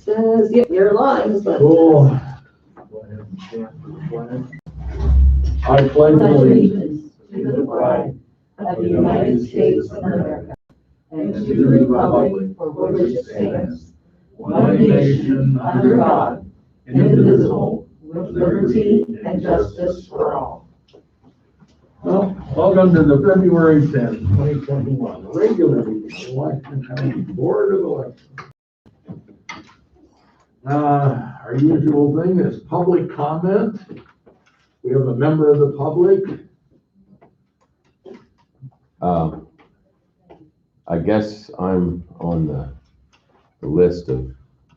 says, yep, you're live, but. Cool. Go ahead and stand for the flag. I pledge allegiance to the flag of the United States of America and to the republic for which it stands, one nation under God, indivisible, with liberty and justice for all. Well, welcome to the February 10th, 2021 regular meeting of the Washington County Board of Elections. Our usual thing is public comment. We have a member of the public. I guess I'm on the list of.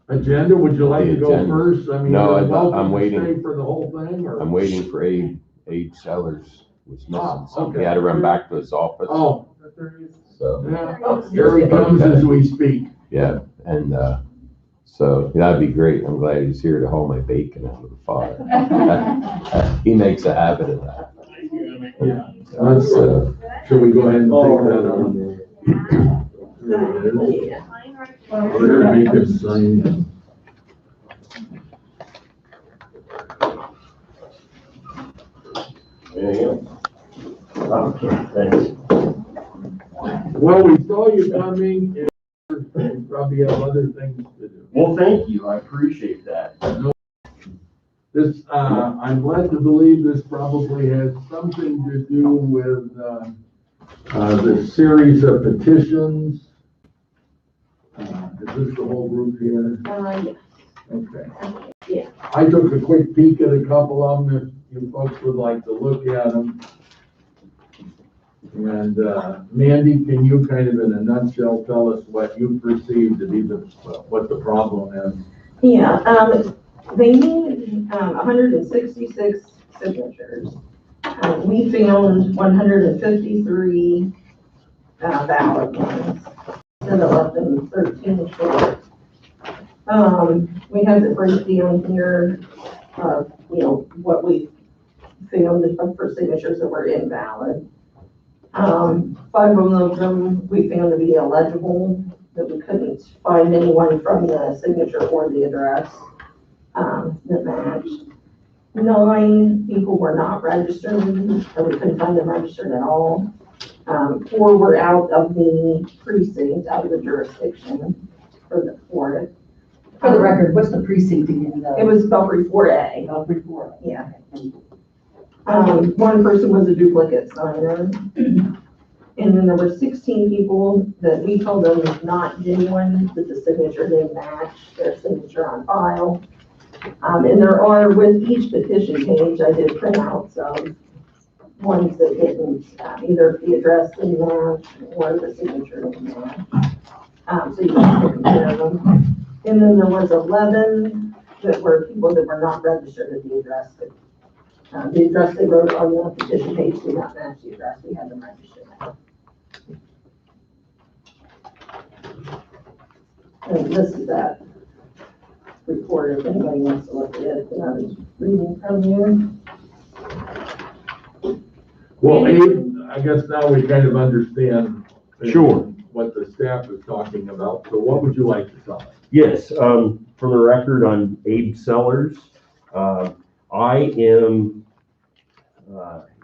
Agenda, would you like to go agenda. first? I mean, No, you're welcome I'm to waiting. stay for the whole thing, or? I'm waiting for Abe Sellers was missing something. Okay. He had to run back to his office. Oh, So, yeah, here he comes as we speak. yeah, and, so that'd be great. I'm glad he's here to haul my bacon out of the fire. He makes a habit of that. Yeah. Let's, should we go ahead and take that on? There it is. There, make it sign. There you go. Okay, thanks. Well, we saw you coming, and we probably have other things to do. Well, thank you. I appreciate that. This, I'm led to believe this probably has something to do with, the series of petitions. Is this the whole group here? Yes. Okay. Yeah. I took a quick peek at a couple of them, if you folks would like to look at them. And, Mandy, can you kind of in a nutshell tell us what you perceive to be what the problem is? Yeah, they need 166 signatures. We found 153 valid ones, instead of left them 13 short. We have the breakdown here of, what we found for signatures that were invalid. 5 of them we found to be illegible, that we couldn't find anyone from the signature or the address that matched. 9 people were not registered, or we couldn't find them registered at all. 4 were out of the precinct, out of the jurisdiction for it. For the record, what's the precinct again? It was Belfry 4A. Belfry 4. Yeah. 1 person was a duplicate signer. And then there were 16 people that we told them not genuine, that the signature didn't match their signature on file. And there are, with each petition page, I did print out some ones that didn't, either the address didn't match or the signature didn't match. So you can compare them. And then there was 11 that were people that were not registered at the address. The address they wrote on the petition page did not match the address we had them registered at. And this is that report, if anybody wants to look at it, that I was reading from you. Well, Abe, I guess now we kind of understand. Sure. What the staff is talking about. So what would you like to tell us? Yes, for the record, I'm Abe Sellers. I am,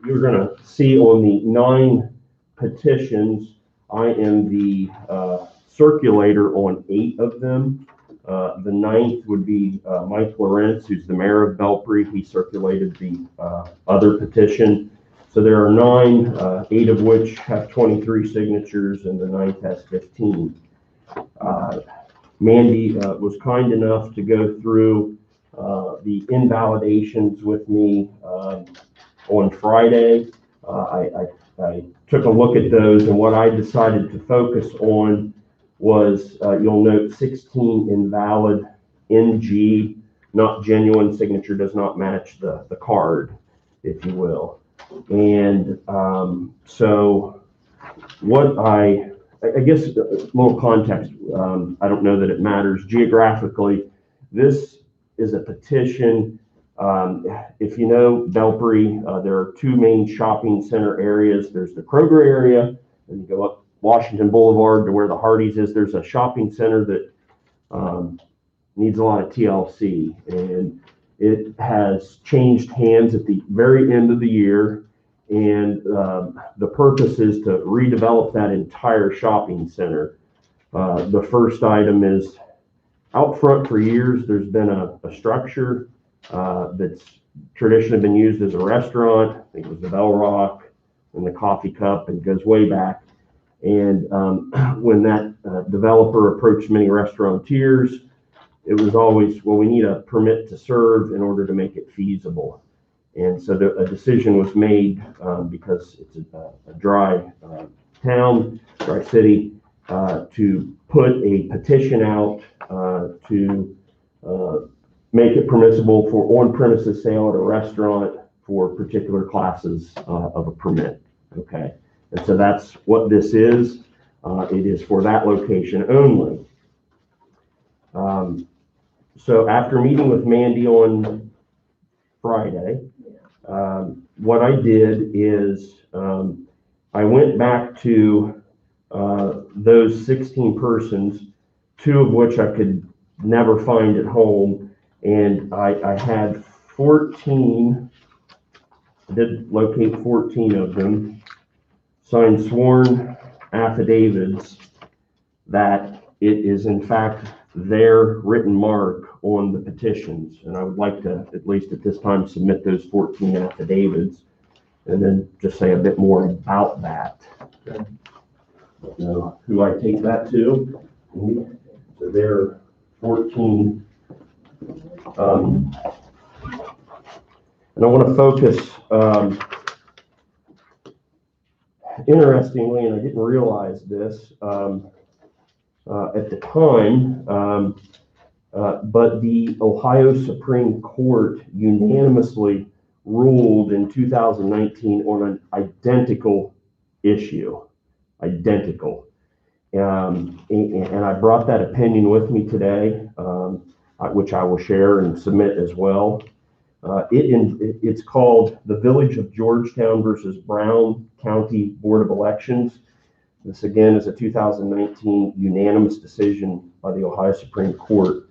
you're gonna see on the 9 petitions, I am the circulator on 8 of them. The 9th would be Mike Lorenz, who's the mayor of Belpre. He circulated the other petition. So there are 9, 8 of which have 23 signatures, and the 9th has 15. Mandy was kind enough to go through the invalidations with me on Friday. I took a look at those, and what I decided to focus on was, you'll note 16 invalid NG, not genuine, signature does not match the card, if you will. And so what I guess a little context, I don't know that it matters geographically. This is a petition. If you know Belpre, there are 2 main shopping center areas. There's the Kroger area, and you go up Washington Boulevard to where the Hardee's is. There's a shopping center that needs a lot of TLC, and it has changed hands at the very end of the year. And the purpose is to redevelop that entire shopping center. The first item is out front. For years, there's been a structure that's traditionally been used as a restaurant. I think it was the Bell Rock and the Coffee Cup, and goes way back. And when that developer approached many restaurateurs, it was always, well, we need a permit to serve in order to make it feasible. And so a decision was made, because it's a dry town, dry city, to put a petition out to make it permissible for on-premises sale at a restaurant for particular classes of a permit. Okay, and so that's what this is. It is for that location only. So after meeting with Mandy on Friday, what I did is I went back to those 16 persons, 2 of which I could never find at home, and I had 14, did locate 14 of them, signed sworn affidavits that it is in fact their written mark on the petitions. And I would like to, at least at this time, submit those 14 affidavits and then just say a bit more about that. Okay. So who I take that to? So there are 14. And I want to focus, interestingly, and I didn't realize this at the time, but the Ohio Supreme Court unanimously ruled in 2019 on an identical issue. Identical. And I brought that opinion with me today, which I will share and submit as well. It's called the Village of Georgetown versus Brown County Board of Elections. This again is a 2019 unanimous decision by the Ohio Supreme Court.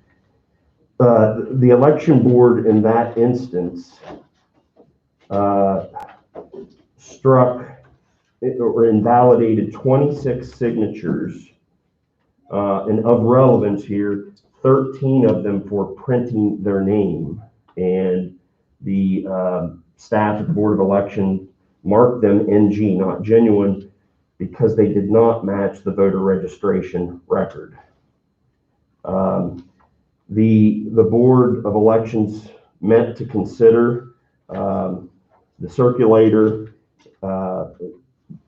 The election board in that instance struck or invalidated 26 signatures, and of relevance here, 13 of them for printing their name. And the staff at the Board of Election marked them NG, not genuine, because they did not match the voter registration record. The Board of Elections met to consider the circulator,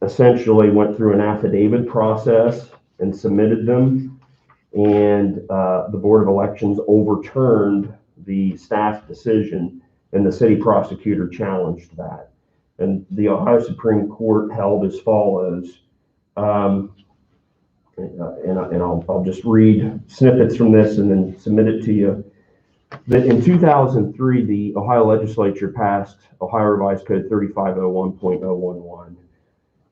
essentially went through an affidavit process and submitted them, and the Board of Elections overturned the staff decision, and the city prosecutor challenged that. And the Ohio Supreme Court held as follows, and I'll just read snippets from this and then submit it to you. That in 2003, the Ohio legislature passed Ohio Revised Code 3501.011,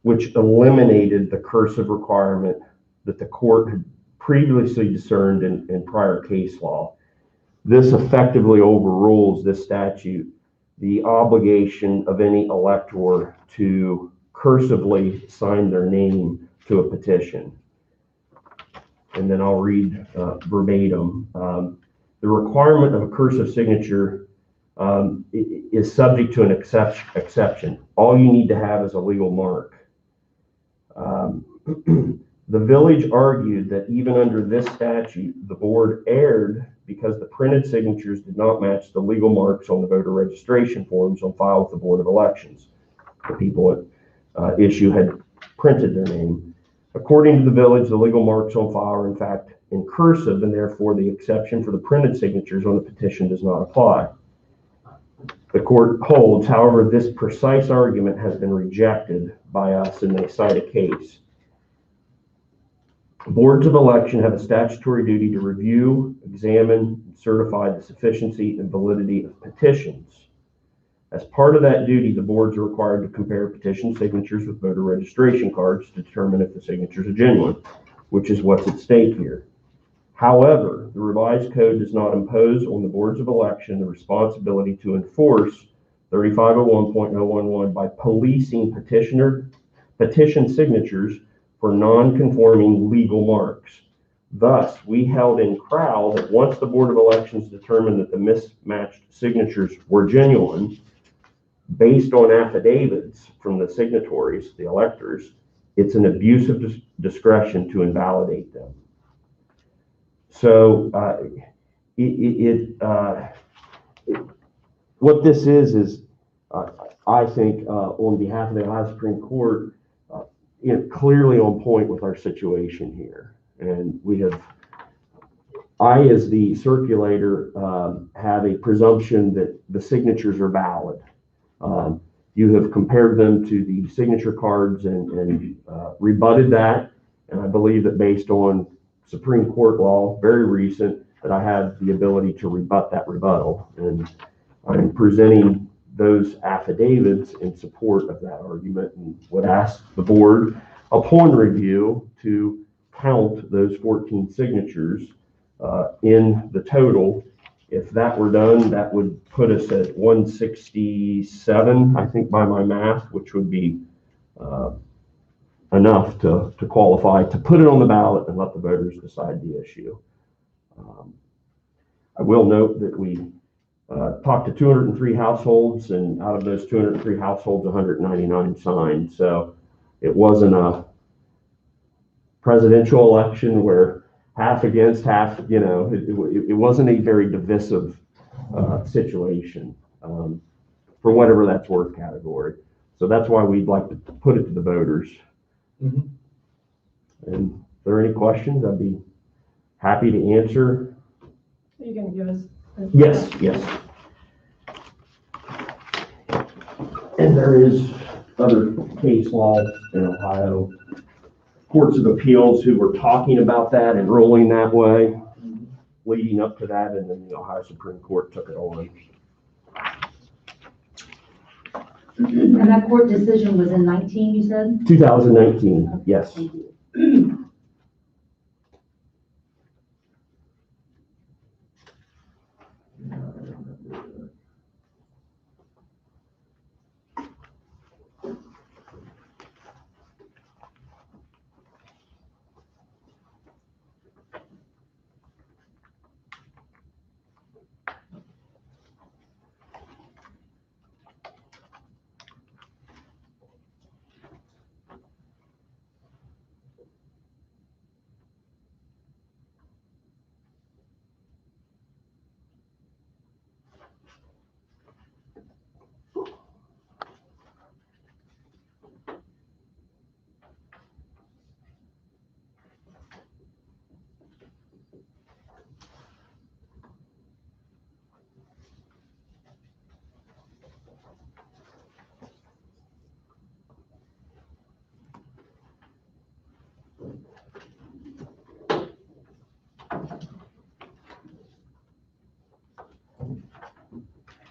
which eliminated the cursive requirement that the court had previously discerned in prior case law. This effectively overrules this statute the obligation of any elector to cursively sign their name to a petition. And then I'll read verbatim. The requirement of a cursive signature is subject to an exception. All you need to have is a legal mark. The village argued that even under this statute, the board erred because the printed signatures did not match the legal marks on the voter registration forms on file with the Board of Elections. The people at issue had printed their name. According to the village, the legal marks on file are in fact in cursive, and therefore the exception for the printed signatures on the petition does not apply. The court holds, however, this precise argument has been rejected by us, and they cite a case. Boards of election have a statutory duty to review, examine, and certify the sufficiency and validity of petitions. As part of that duty, the boards are required to compare petition signatures with voter registration cards to determine if the signatures are genuine, which is what's at stake here. However, the revised code does not impose on the boards of election the responsibility to enforce 3501.011 by policing petition signatures for non-conforming legal marks. Thus, we held in Crowell that once the Board of Elections determined that the mismatched signatures were genuine, based on affidavits from the signatories, the electors, it's an abuse of discretion to invalidate them. So what this is I think on behalf of the Ohio Supreme Court, clearly on point with our situation here. And I, as the circulator, have a presumption that the signatures are valid. You have compared them to the signature cards and rebutted that. And I believe that based on Supreme Court law, very recent, that I have the ability to rebut that rebuttal. And I'm presenting those affidavits in support of that argument and would ask the board upon review to count those 14 signatures in the total. If that were done, that would put us at 167, I think, by my math, which would be enough to qualify to put it on the ballot and let the voters decide the issue. I will note that we talked to 203 households, and out of those 203 households, 199 signed. So it wasn't a presidential election where half against half, it wasn't a very divisive situation for whatever that's worth category. So that's why we'd like to put it to the voters. Mhm. And if there are any questions, I'd be happy to answer. Are you going to give us? Yes. And there is other case law in Ohio, courts of appeals who were talking about that and ruling that way leading up to that, and then the Ohio Supreme Court took it on. And that court decision was in 19, you said? 2019, yes. Thank you.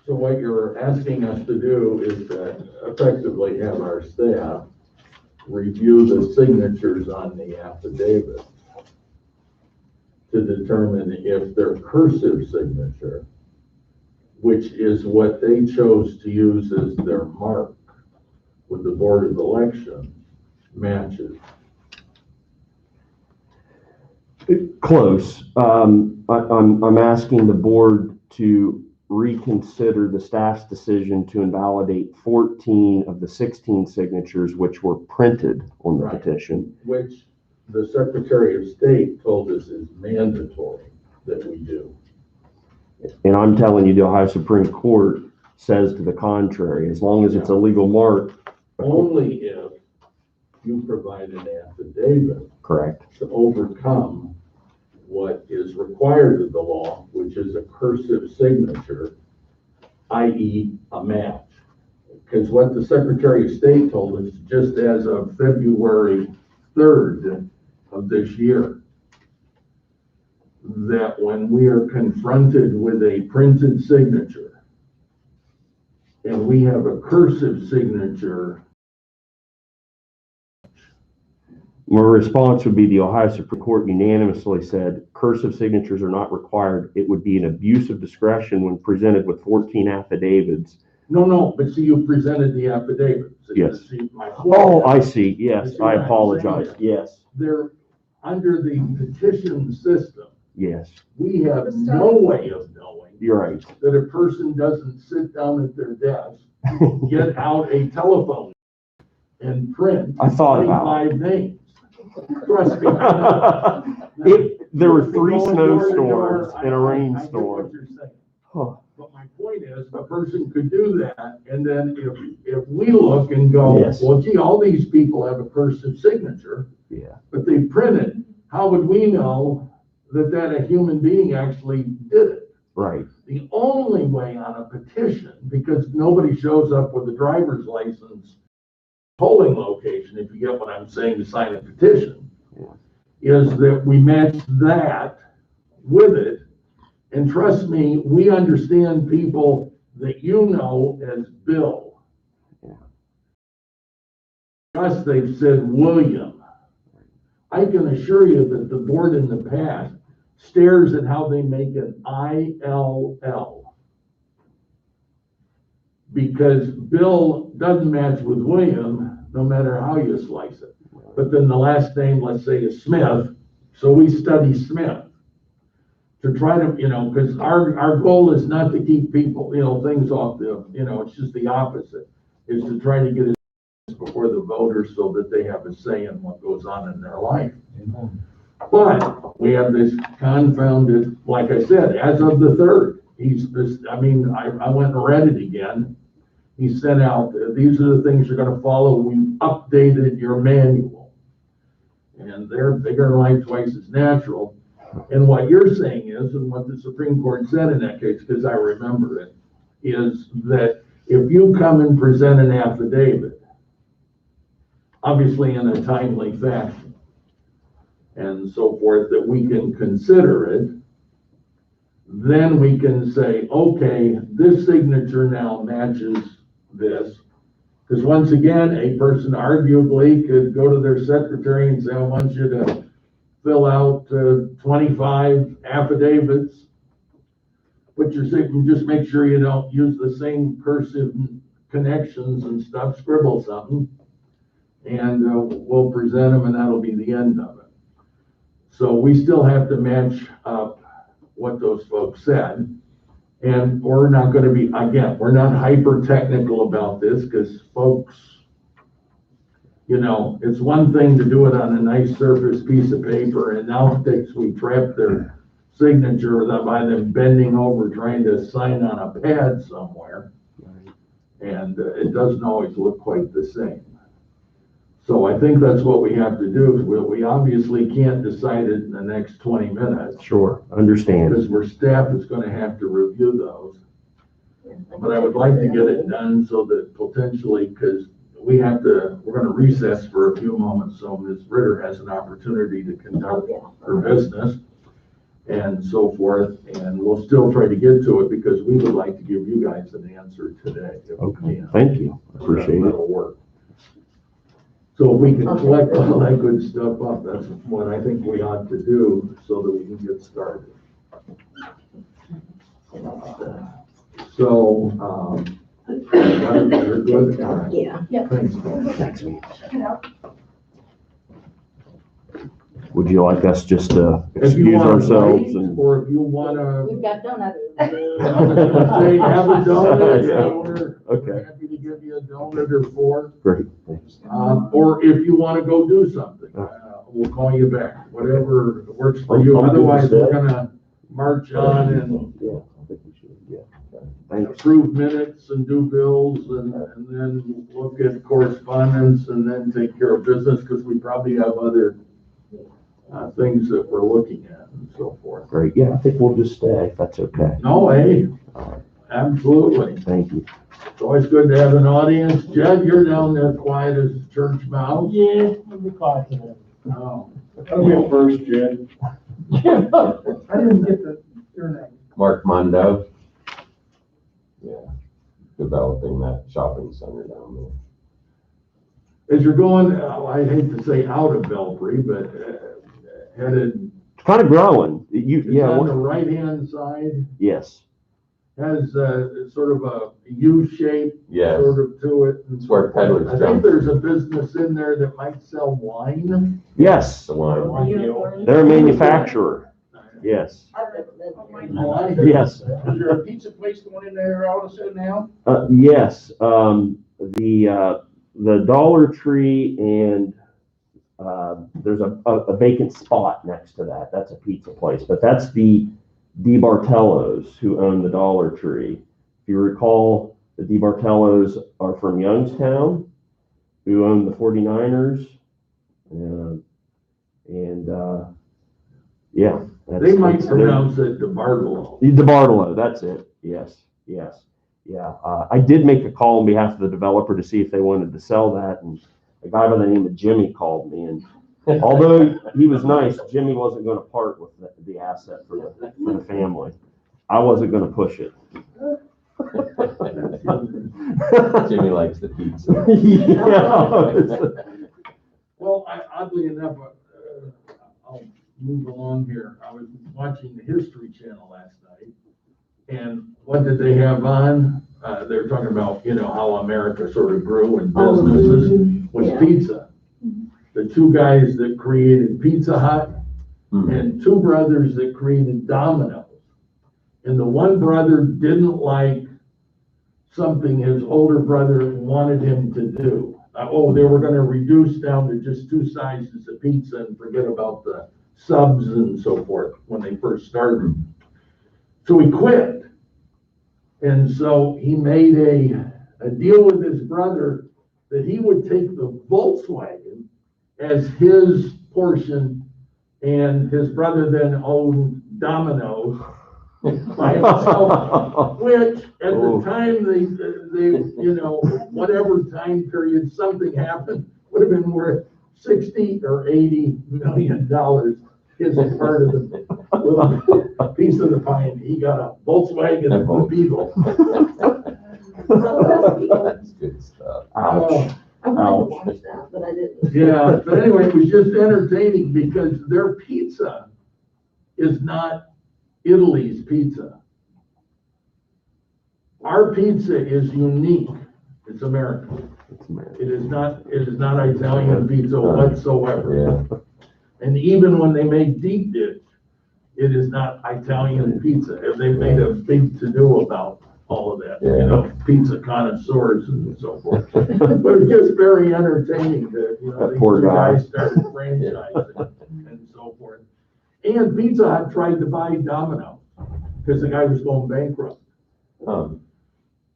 So what you're asking us to do is to effectively have our staff review the signatures on the affidavit to determine if their cursive signature, which is what they chose to use as their mark with the Board of Elections, matches. Close. I'm asking the board to reconsider the staff's decision to invalidate 14 of the 16 signatures which were printed on the Right. petition. Which the Secretary of State told us is mandatory that we do. And I'm telling you, the Ohio Supreme Court says to the contrary. As long as it's a legal mark. Only if you provide an affidavit Correct. to overcome what is required of the law, which is a cursive signature, i.e. a match. Because what the Secretary of State told us, just as of February 3rd of this year, that when we are confronted with a printed signature and we have a cursive signature, My response would be the Ohio Supreme Court unanimously said cursive signatures are not required. It would be an abuse of discretion when presented with 14 affidavits. No, but see, you presented the affidavits. Yes. See, my point Oh, is, I see. Yes, I see I what I'm apologize. saying. Yes, They're under the petition system. yes, We have no way of knowing you're right. that a person doesn't sit down at their desk, get out a telephone and print I thought about 25 names. Trust me. There were 3 Going door to snowstorms door, and a I get rainstorm. what you're saying. Huh. But my point is, a person could do that, and then if we look and go, Yes. well, gee, all these people have a cursive signature, Yeah, but they printed, how would we know that a human being actually did it? right. The only way on a petition, because nobody shows up with a driver's license polling location, if you get what I'm saying, to sign a petition, is that we match that with it. And trust me, we understand people that you know as Bill. Us, they've said William. I can assure you that the board in the past stares at how they make an ILL. Because Bill doesn't match with William, no matter how you slice it. But then the last name, let's say, is Smith, so we study Smith. To try to, because our goal is not to keep people, things off it's just the opposite, is to try to get it before the voters so that they have a say in what goes on in their life. But we have this confounded, like I said, as of the 3rd, I went and read it again. He sent out, these are the things you're gonna follow. We updated your manual. And they're bigger than life, twice as natural. And what you're saying is, and what the Supreme Court said in that case, because I remember it, is that if you come and present an affidavit, obviously in a timely fashion, and so forth, that we can consider it, then we can say, okay, this signature now matches this. Because once again, a person arguably could go to their secretary and say, I want you to fill out 25 affidavits. Put your signature, just make sure you don't use the same cursive connections and stuff, scribble something, and we'll present them, and that'll be the end of it. So we still have to match up what those folks said. And we're not going to be, again, we're not hyper technical about this, because folks, it's one thing to do it on a nice surface piece of paper, and nowadays we trap their signature by them bending over trying to sign on a pad somewhere. And it doesn't always look quite the same. So I think that's what we have to do. We obviously can't decide it in the next 20 minutes. Sure, understand. Because staff is going to have to review those. But I would like to get it done so that potentially, because we're going to recess for a few moments so Ms. Ritter has an opportunity to conduct her business and so forth. And we'll still try to get to it because we would like to give you guys an answer today. Okay, thank you. Appreciate it. That'll work. So if we can collect all that good stuff up, that's what I think we ought to do so that we can get started. So, you're good? All right. Yeah. Thanks. Would you like us just to If you excuse want ourselves wait, and? or if you want to We've got donuts. say, have a donut, Yeah. we're Okay. happy to give you a donut or 4. Great, thanks. Or if you want to go do something, we'll call you back, whatever works for you. I'm good with Otherwise, we're that. gonna march on and Yeah, I think we should, yeah. Thanks. approve minutes and do bills and then look at correspondence and then take care of business, because we probably have other things that we're looking at and so forth. Great, yeah, I think we'll just stay, if that's okay. No, hey, absolutely. Thank you. It's always good to have an audience. Jed, you're down there quiet as a church mouse. Yeah, I'll be quiet today. Oh. I'll be first, Jed. I didn't get your name. Mark Mondo. Yeah, developing that shopping center down as you're going, I hate to say out of Belpre, but headed, Kind of growing. it's Yeah, on the right-hand side, yes. has sort of a U shape Yes. sort of to it. It's where Peddler's I think Junction. there's a business in there that might sell wine. Yes, The line. Unicorn. they're a manufacturer. Yes. I've never been there. Oh, I heard. Yes. Is there a pizza place going in there also now? Yes, the Dollar Tree and, there's a vacant spot next to that. That's a pizza place, but that's the DiBartellos who own the Dollar Tree. If you recall, the DiBartellos are from Youngstown, who own the 49ers. Yeah. They might that's- pronounce it DeBartolo. DiBartolo, that's it. Yes, yes. Yeah, I did make a call on behalf of the developer to see if they wanted to sell that, and a guy by the name of Jimmy called me, and although he was nice, Jimmy wasn't gonna part with the asset for the family. I wasn't gonna push it. Jimmy likes the pizza. Yeah. Well, oddly enough, I'll move along here. I was watching the History Channel last night, and what did they have on? They were talking about, how America sort of grew and businesses was Yeah. pizza. The two guys that created Pizza Hut and two brothers that created Domino's. And the one brother didn't like something his older brother wanted him to do. They were gonna reduce down to just two sizes of pizza and forget about the subs and so forth when they first started. So he quit. And so he made a deal with his brother that he would take the Volkswagen as his portion, and his brother then owned Domino's by himself, which at the time they, whatever time period something happened, would have been worth $60 or $80 million. His part of the little piece of the pie, and he got a Volkswagen and a Beetle. That's good stuff. Ouch. I wanted to watch that, but I didn't. Yeah, but anyway, it was just entertaining because their pizza is not Italy's pizza. Our pizza is unique. It's American. It is not Italian pizza whatsoever. Yeah. And even when they make deep dish, it is not Italian pizza. They made a big to-do about all of that, pizza connoisseurs and so forth. But it's just very entertaining that, these Poor two guy. guys started franchising and so forth. And Pizza Hut tried to buy Domino's because the guy was going bankrupt. Um,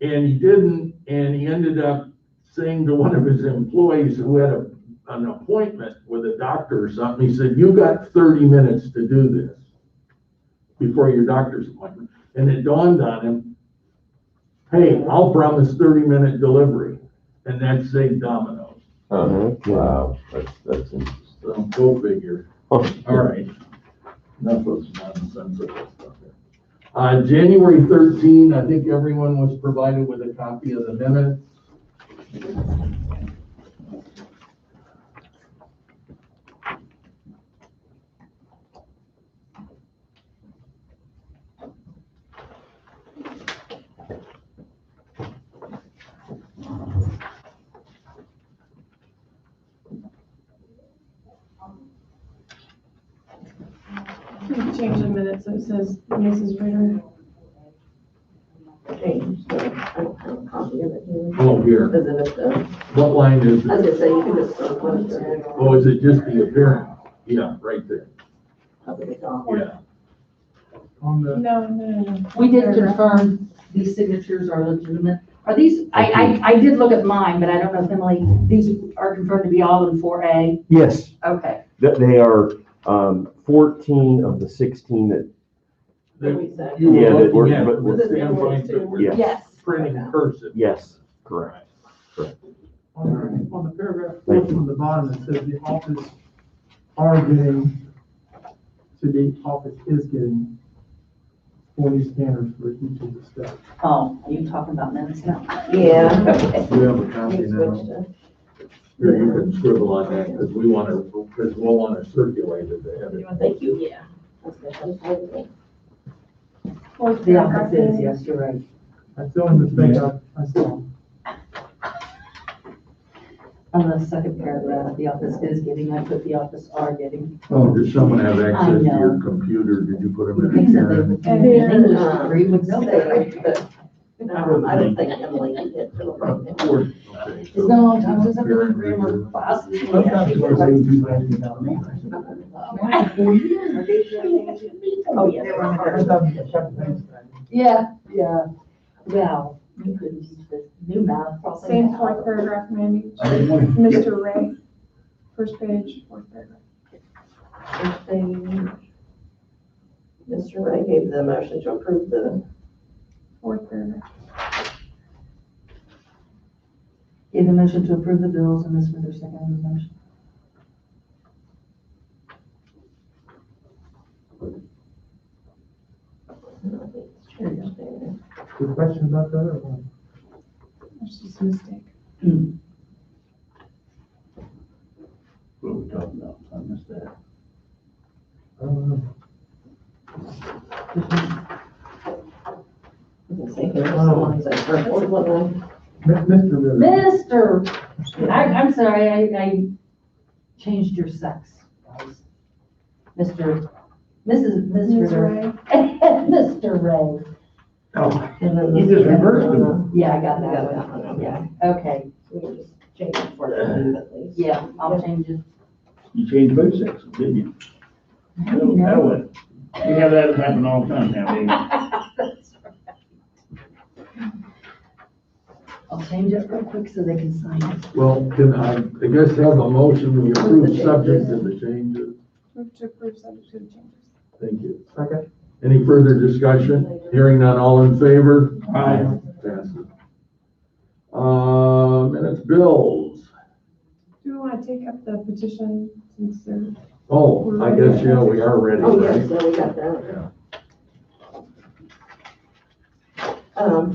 And he didn't, and he ended up saying to one of his employees who had an appointment with a doctor or something, he said, "You got 30 minutes to do this before your doctor's appointment." And it dawned on him, hey, I'll promise 30-minute delivery, and that saved Domino's. wow, that's interesting. So go figure. All right. Enough of nonsensical stuff there. January 13, I think everyone was provided with a copy of the minutes. Change the minutes, so it says Mrs. Ritter. Changed, so I don't have a copy of it here. Oh, here. Is it the, What line is I was it? gonna say, you can just put one in. Oh, is it just the appearance? Yeah, right there. Up at the top. Yeah. On the, No. We did confirm these signatures are legitimate. Are these, I did look at mine, but I don't know if Emily, these are confirmed to be all in 4A? Yes, Okay. they are 14 of the 16 that, What we said. You Yeah, were that we're- looking at but- with Was it standpoint the that we're Yeah. Yes. printing cursive. yes, correct. on the paragraph Thank 4 from the bottom, it says the office are getting, to the office is getting 40 scanners for each of the steps. Oh, are you talking about minutes now? Yeah. Okay. We have a copy You now. switched it. Here, you can scribble on that, because we'll want to circulate it ahead. Thank you, yeah. That's good. Fourth The paragraph, office is, maybe. yes, you're right. That's the only mistake I saw. On the second paragraph, the office is getting, I put the office are getting. Oh, does someone have access to your know. computer? Did you put them in Thinks that here? they, an English degree would know Say, better. but, I don't think Emily can get to it. Okay, It's been a long time since I've been in grammar class. Sometimes we're saying two things without me. Oh, yeah. Yeah. Well, you couldn't teach the new math. probably Same now. fourth paragraph, Mandy. Mr. Ray, first page, fourth paragraph. First page. Mr. Ray gave the motion to approve the, Fourth paragraph. Gave the motion to approve the bills and Ms. Smith seconded the motion. Good question about that or what? That's just a mistake. What are we talking about? I missed that. I don't know. Mr. Ritter. Mr. I'm sorry, I changed your sex, guys. Mr. Mrs. Ms. Ritter. Ray. Mr. Ray. Oh, And then You just reversed me. Yeah, I got You that got one. that one, Yeah, okay, We can just change it for the at least. yeah, I'll change it. you changed both sexes, didn't you? You know. what? We have that happen all the time now, That's right. I'll change it real quick so they can sign it. well, can I guess have a motion, we approve subject to the changes? Move to approve subject to the changes. Thank you. Second. Any further discussion? Hearing none, all in favor? Aye. Passes. Minutes, bills. Do we want to take up the petition since they're, Oh, I guess, yeah, we are ready, Oh, yes, right? so we got that. Yeah.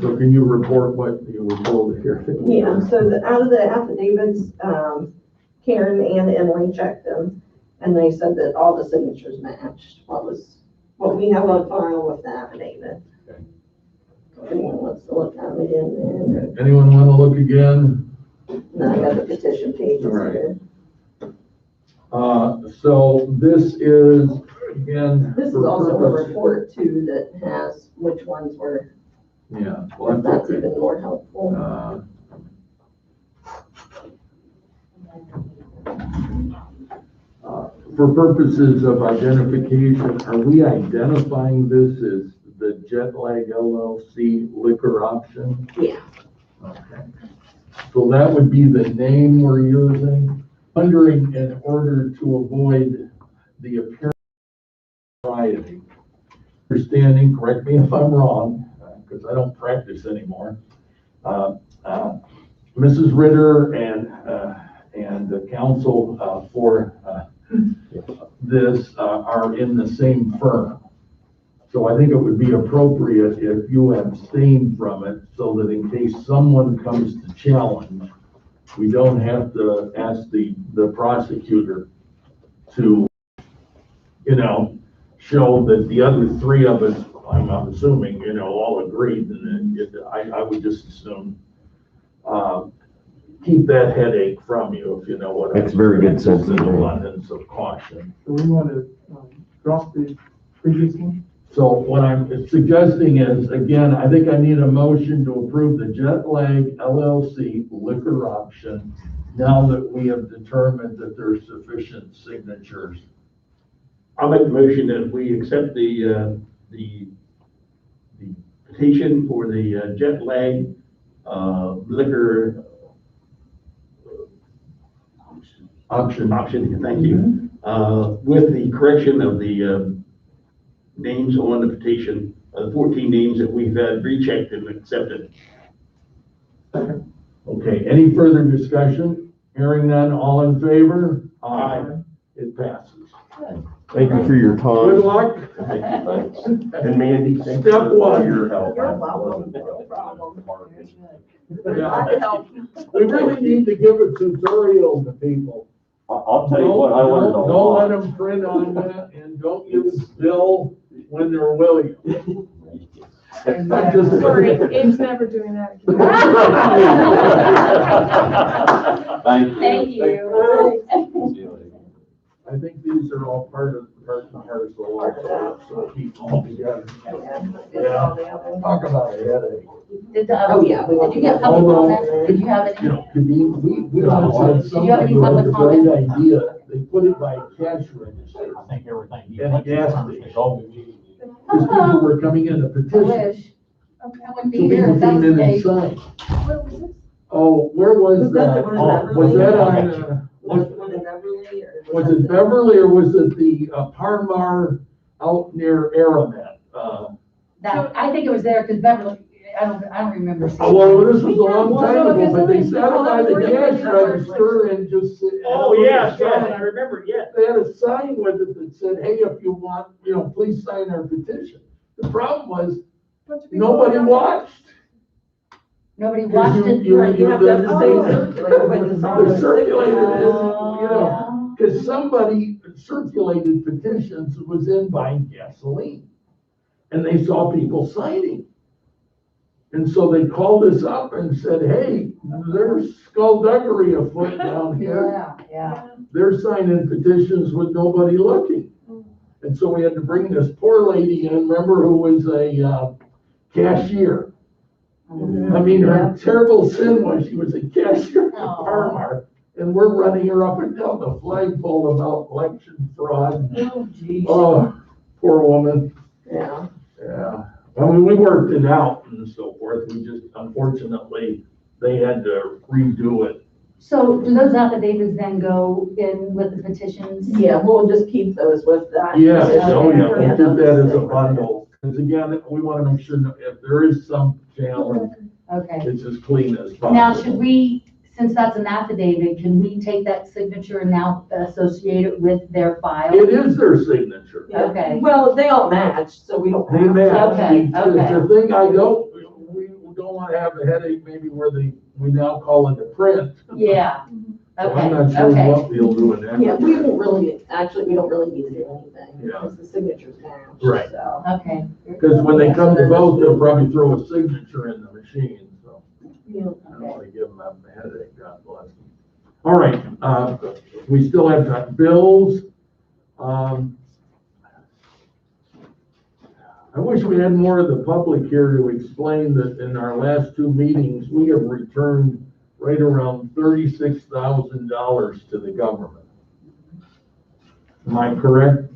So can you report what you were told here? Yeah, so out of the affidavits, Karen and Emily checked them, and they said that all the signatures matched what we have on file with the affidavit. Okay. If anyone wants to look at it in Anyone want to look again? there, and I got the petition pages All right. here. So this is, again. This is for also a purpose- report too that has which ones were, Yeah, if well, that's that's okay. even more helpful. For purposes of identification, are we identifying this as the Jet Lag LLC liquor option? Yeah. Okay. So that would be the name we're using, wondering in order to avoid the apparent propriety. Understanding, correct me if I'm wrong, because I don't practice anymore. Mrs. Ritter and the counsel for this are in the same firm. So I think it would be appropriate if you abstain from it so that in case someone comes to challenge, we don't have to ask the prosecutor to, show that the other three of us, I'm assuming, all agreed, and I would just assume, keep that headache from you, if you know what I mean. That's very good sense of Just an humor. abundance of caution. So we want to drop the previous one? So what I'm suggesting is, again, I think I need a motion to approve the Jet Lag LLC liquor option now that we have determined that there's sufficient signatures. I'll make the motion that we accept the petition for the Jet Lag liquor option, thank you, with the correction of the names on the petition, 14 names that we've rechecked and accepted. Second. Okay, any further discussion? Hearing none, all in favor? Aye. It passes. Thank you for your Good time. luck. Thank you, thanks. And Mandy, thank you Step for one. your help. You're welcome, no problem. Glad to help. We really need to give a tutorial to people. I'll tell you what, I learned a Don't let lot. them print on that, and don't use Bill when they're William. I'm just- Sorry, Abe's never doing that again. Thank you. Thank you. See you later. I think these are all part and parcel also, so keep them all together. Talk about a headache. Oh, yeah, we Did you get public comment? Did you have You any? know, we always had Did you have any something, that was a public great idea. They put it by cash register. I think everything. And a gas station. station. Because people were coming in a I petition. wish. I wouldn't be So here people if that came was in the and case. signed. Where was this? Oh, where was Was that the that? one in Oh, Beverly? was that on, Was it the one in Beverly or? was it Beverly or was it the Parmar out near Aramet? That, I think it was there because Beverly, I don't remember seeing. Well, this was a long Well, time no, ago, because but they it was- sat it by the cash register and just. Oh, yes, I remember, yes. They had a sign with it that said, hey, if you want, please sign our petition. The problem was, Bunch of people nobody going watched. Nobody watched it. You Right, you have to have the same circulator when it's on The the circulator is, Oh. because somebody circulated petitions who was in buying gasoline. And they saw people signing. And so they called us up and said, hey, there's skullduggery afoot down here. Yeah, yeah. They're signing petitions with nobody looking. And so we had to bring this poor lady in, remember, who was a cashier. I mean, her terrible sin was she was a cashier at Oh. Parmar. And we're running her up and down the flagpole about election fraud. Oh, geez. Oh, poor woman. Yeah. Yeah. I mean, we worked it out and so forth. We just, unfortunately, they had to redo it. So do those affidavits then go in with the petitions? Yeah, we'll just keep those with that. Yes, Okay. oh yeah, we'll Yeah, do that as a those- bundle. Because again, we want to make sure that if there is some challenge, Okay. it's as clean as possible. Now, should we, since that's an affidavit, can we take that signature and now associate it with their file? It is their signature. Yeah. Okay. Well, they all match, so we don't. They have to. match. Okay, It's a thing we don't want to have a headache maybe where we now call it a print. Yeah, So okay, I'm not sure okay. what we'll do in that. Yeah, we won't really, actually, we don't really need to do anything, Yeah. because the signatures match. Right. So, Okay. Because when they come to vote, they'll probably throw a signature in the machine, so. you know, I don't want to give them a headache, God bless them. All right, we still have time. Bills. I wish we had more of the public here to explain that in our last two meetings, we have returned right around $36,000 to the government. Am I correct?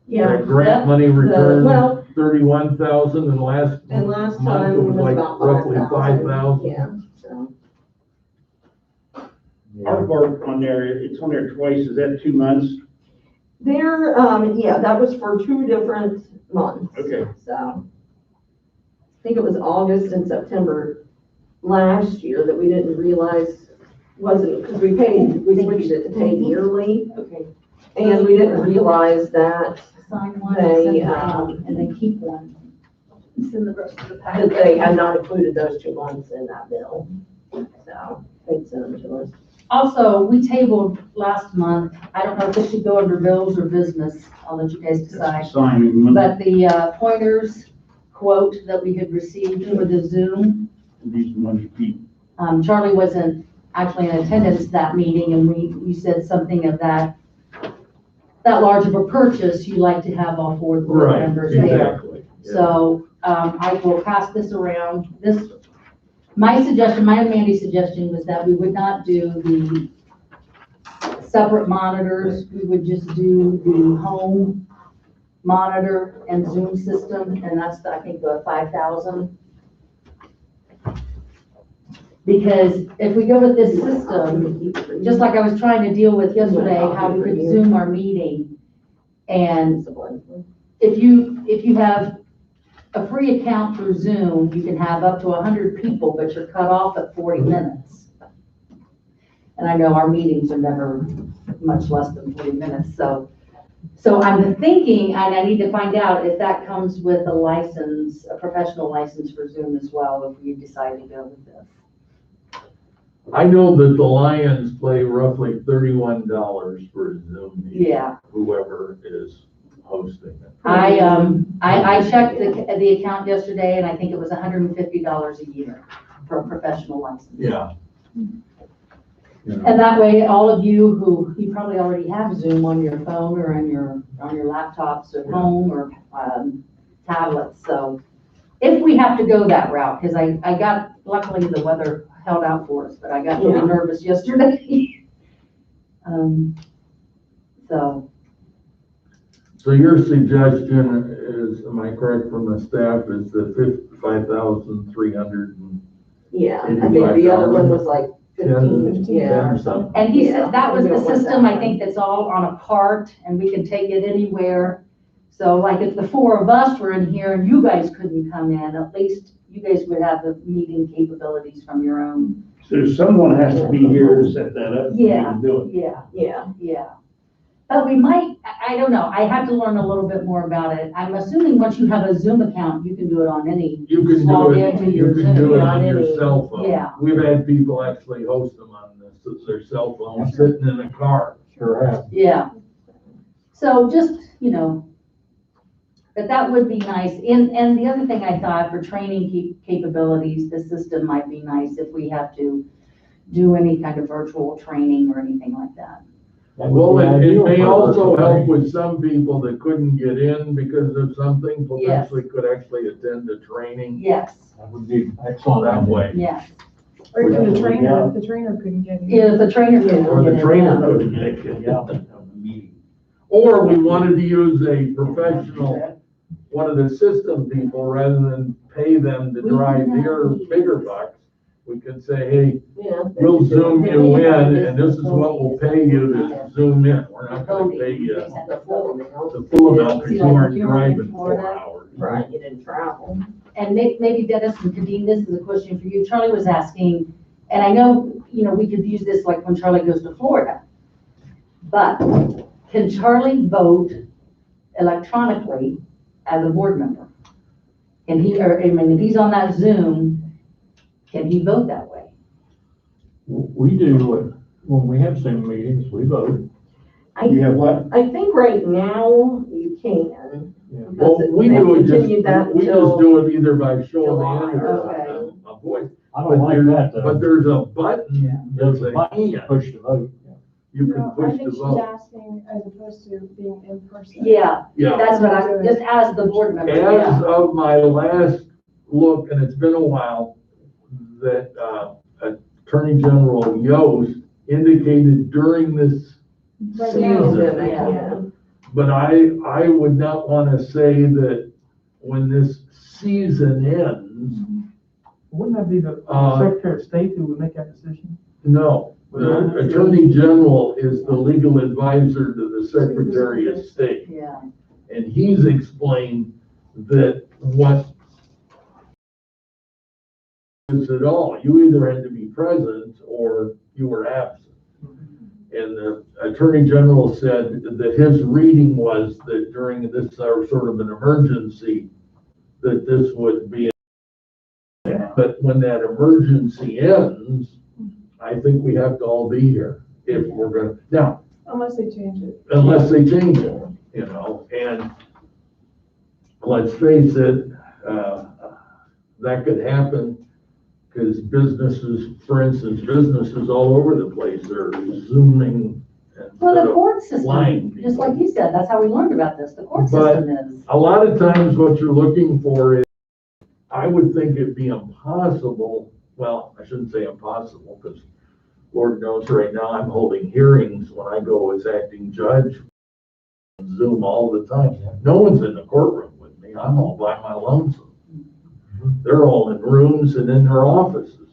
yeah. That grant money well- returned 31,000 and last And last month time it was like about roughly 5,000. 5,000. Yeah, so. Artwork on there, it's on there twice, is that 2 months? There, yeah, that was for 2 different months. Okay. So, I think it was August and September last year that we didn't realize wasn't, because we switched it to pay yearly, Okay. and we didn't realize that Sign one They, and send it out, and then keep one. Send the rest of the that packet. they had not included those 2 months in that bill. So, they sent them to us. Also, we tabled last month, I don't know if this should go under bills or business, I'll let you guys decide. Sign, But the pointers quote that we had received for the Zoom, these ones you keep. Charlie wasn't actually in attendance that meeting, and you said something of that large of a purchase, you like to have all 4 board Right, members there. exactly. Yeah. So, I will pass this around. My and Mandy's suggestion was that we would not do the separate monitors. We would just do the home monitor and Zoom system, and that's, I think, the 5,000. Because if we go with this system, just like I was trying to deal with yesterday, how we could Zoom our meeting. And if you have a free account through Zoom, you can have up to 100 people, but you're cut off at 40 minutes. And I know our meetings are never much less than 40 minutes, so I'm thinking, and I need to find out if that comes with a license, a professional license for Zoom as well, if we decide to go with this. I know that the Lions pay roughly $31 for a Zoom meeting. Yeah. Whoever is hosting it. I checked the account yesterday and I think it was $150 a year for a professional license. Yeah. You know, And that way, all of you who, you probably already have Zoom on your phone or on your laptops at home or tablets, so if we have to go that route, because I got, luckily the weather held out for us, but I got really nervous yesterday. So. So your suggestion is, am I correct from the staff, is the 5,300? Yeah, I think the other one was like 15, yeah, or something. And he Yeah, said that was we the don't want system, that I think, that's all on a cart and we can take it anywhere. So like if the four of us were in here and you guys couldn't come in, at least you guys would have the meeting capabilities from your own. So someone has to be here to set that up. Yeah. Do it. Yeah. But we might, I don't know, I have to learn a little bit more about it. I'm assuming once you have a Zoom account, you can do it on any. You can do log it, into you your can do Zoom. it on your cell phone. Yeah. We've had people actually host them on their cell phone, sitting in a car. Sure have. Yeah. So just, but that would be nice. And the other thing I thought for training capabilities, the system might be nice if we have to do any kind of virtual training or anything like that. Well, it may also help with some people that couldn't get in because of something, potentially could actually attend the training Yes, That would be excellent. that way. yes. Or even the trainer, if the trainer couldn't get in. Yeah, the trainer can. Or the get it, trainer yeah. couldn't get in. Or we wanted to use a professional, one of the system people, rather than pay them to drive their bigger bucks. We could say, hey, Yeah. we'll Zoom you in, and this is what we'll pay you to Zoom in. We're not gonna pay you The full amount. the full amount because See, you like, aren't if you were in driving 4 Florida. hours. Right, you didn't travel. And maybe Dennis and Kadeen, this is a question for you. Charlie was asking, and I know, we could use this like when Charlie goes to Florida. But can Charlie vote electronically as a board member? Can he, if he's on that Zoom, can he vote that way? We do, when we have Zoom meetings, we vote. You have what? I think right now you can. Yeah. Well, we They do it continued that just, we just until do it either by show July. of hand or Okay. a voice. I don't like that But though. there's a button, There's there's a button to hand, push the vote. you can No, I push the think she's vote. asking as opposed to being in person. Yeah, Yeah. that's what I, just as the board member, As yeah. of my last look, and it's been a while, that Attorney General Yost indicated during this Right now, season. Yeah. But I would not want to say that when this season ends, Wouldn't that be the Secretary of State who would make that decision? no. The Attorney General is the legal advisor to the Secretary of State. Yeah, And he's explained that what is at all, you either had to be present or you were absent. And the Attorney General said that his reading was that during this sort of an emergency, that this would be. But when that emergency ends, I think we have to all be here if we're gonna, now, unless they change it. unless they change it, and let's face it, that could happen because businesses, for instance, businesses all over the place are Zooming. well, instead the of court flying system, people. just like you said, that's how we learned about this, the court But- system is. A lot of times what you're looking for is, I would think it'd be impossible, well, I shouldn't say impossible, because Lord knows right now I'm holding hearings when I go as acting judge, Zoom all the time. No one's in the courtroom with me, I'm all by my lonesome. They're all in rooms and in their offices,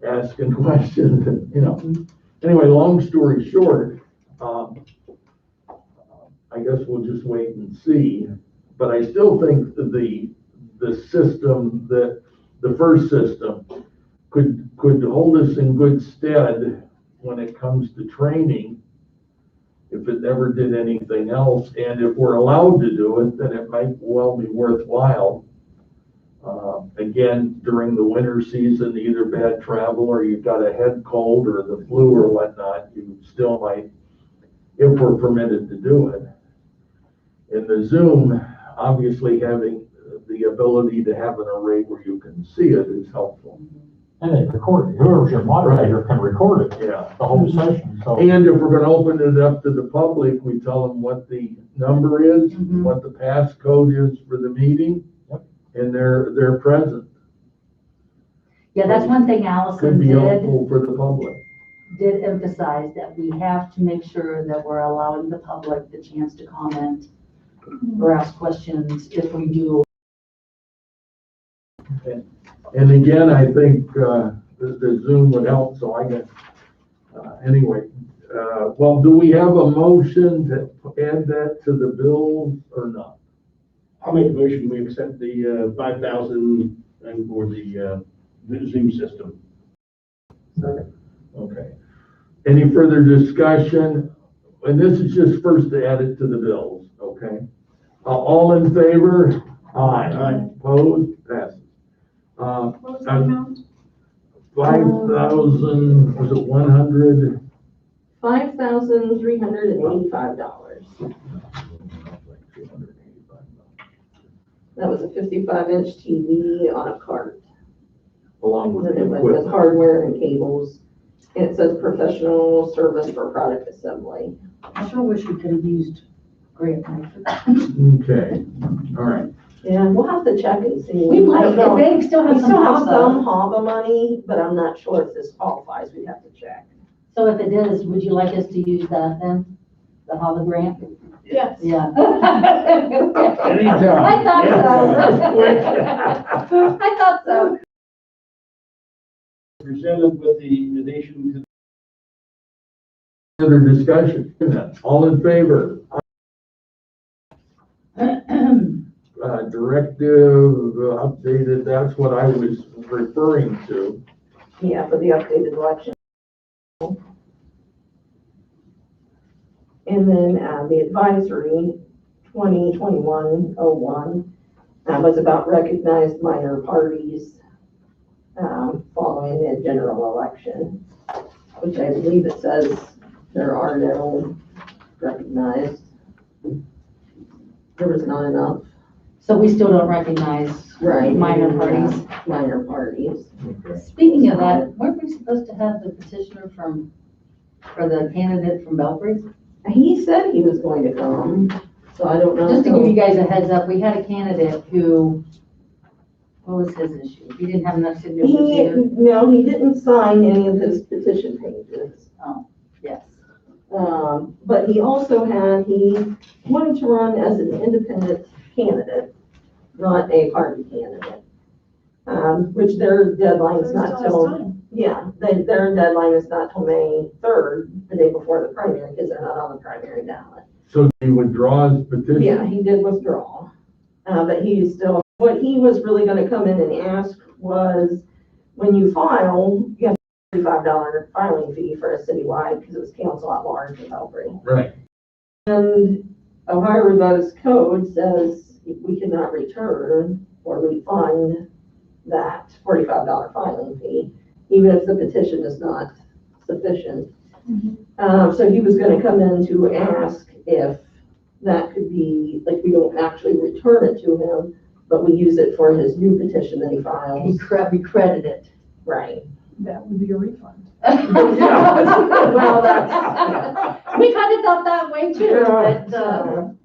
asking questions, and, Anyway, long story short, I guess we'll just wait and see. But I still think that the system, that the first system could hold us in good stead when it comes to training, if it never did anything else. And if we're allowed to do it, then it might well be worthwhile. again, during the winter season, either bad travel or you've got a head cold or the flu or whatnot, you still might, if we're permitted to do it. In the Zoom, obviously having the ability to have an array where you can see it is helpful. And they record it. Whoever's your moderator can record it, Yeah. the whole session, so. And if we're gonna open it up to the public, we tell them what the number is, Mhm. what the passcode is for the meeting, Yep. and they're present. Yeah, that's one thing Could Allison be did helpful for the public. emphasize, that we have to make sure that we're allowing the public the chance to comment or ask questions if we do. And again, I think, the Zoom would help, so I get, anyway. Well, do we have a motion to add that to the bills or not? I'll make a motion, we accept the 5,000 and for the Zoom system. Okay. Any further discussion? And this is just first to add it to the bills, okay? All in favor? Aye. Opposed? Passes. What was the amount? 5,000, was it 100? $5,385. That was a 55-inch TV on a cart. Along with the With equipment. hardware and cables. And it says professional service for product assembly. I sure wish we could have used grant money for that. Okay, all right. Yeah, we'll have to check and see. We might, I don't know. they still We have some still have some HAVA. HAVA money, but I'm not sure if this qualifies. We'd have to check. So if it is, would you like us to use that then? The HAVA grant? Yes. Yeah. Anytime. I thought so. I thought so. Presented with the addition to Further discussion? All in favor? Directive updated, that's what I was referring to. Yeah, for the updated election. And then, the advisory 2021-01, was about recognized minor parties, following the general election, which I believe it says there are no recognized. There was not enough. So we still don't recognize minor parties. Minor parties. Speaking of that, weren't we supposed to have the petitioner for the candidate from Belfry? He said he was going to come, so I don't know. Just to give you guys a heads up, we had a candidate who, what was his issue? He didn't have enough signatures either. No, he didn't sign any of his petition pages. Yes. But he also he wanted to run as an independent candidate, not a party candidate. Which their deadline is not till, their deadline is not till May 3rd, the day before the primary, because they're not on the primary ballot. So he withdraws his petition? Yeah, he did withdraw. But he still, what he was really gonna come in and ask was, when you file, you have a $35 filing fee for a citywide, because it was council at large in Belgrade. Right. And Ohio Revised Code says we cannot return or refund that $45 filing fee, even if the petition is not sufficient. So he was gonna come in to ask if that could be, like, we don't actually return it to him, but we use it for his new petition that he files. We credit it. Right. That would be a refund. Well, that's. We kind of thought that way too,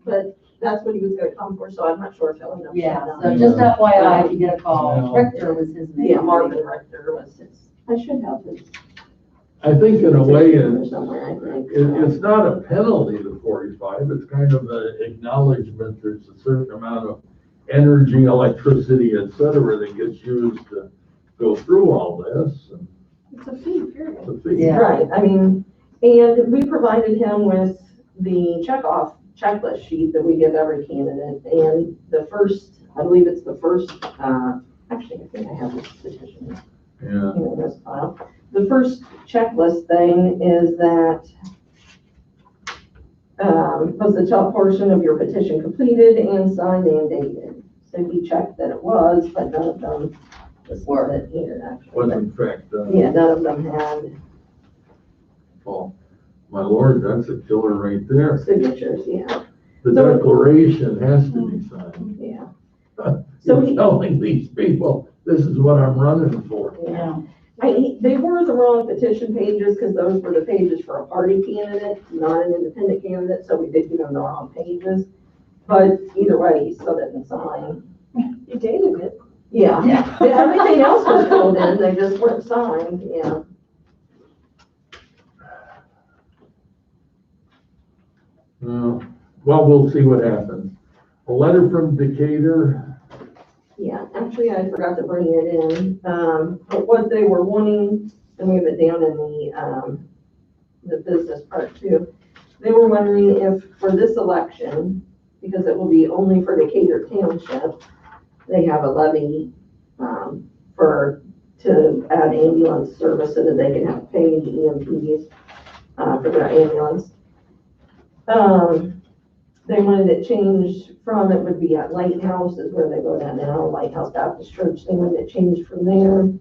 But that's what he was gonna come for, so I'm not sure if he'll end up. yeah, shutting so down. just FYI, if you get a call, Yeah. Richter was his name. Yeah, Marvin Rector was his, I should have his. I think in a way, petition somewhere, I think. it's not a penalty, the 45, it's kind of an acknowledgement there's a certain amount of energy, electricity, et cetera, that gets used to go through all this. And It's a fee, period. it's a fee. Yeah. Right, I mean, and we provided him with the checklist sheet that we give every candidate, and the first, I believe it's the first, actually, I think I have this petition Yeah. in this file. The first checklist thing is that, was the top portion of your petition completed and signed and dated? we checked that it was, but none of them, this was it here actually. Was in fact, Yeah, none of them had oh, my lord, that's a killer right there. signatures, yeah, The So- declaration has to be signed. yeah. So So- telling these people, this is what I'm running for. Yeah. They were the wrong petition pages, because those were the pages for a party candidate, not an independent candidate, so we did give them the wrong pages. But either way, he still didn't sign. You dated it. Yeah, everything else was filled in, they just weren't signed, yeah. Well, we'll see what happens. A letter from Decatur, Yeah, actually, I forgot to bring it in, but what they were wanting, and we have it down in the business part too. They were wondering if for this election, because it will be only for Decatur Township, they have a levy, to add ambulance service so that they can have paid EMTs, for their ambulance. They wanted it changed from, it would be at Lighthouse is where they go down now, Lighthouse Baptist Church. They wanted it changed from there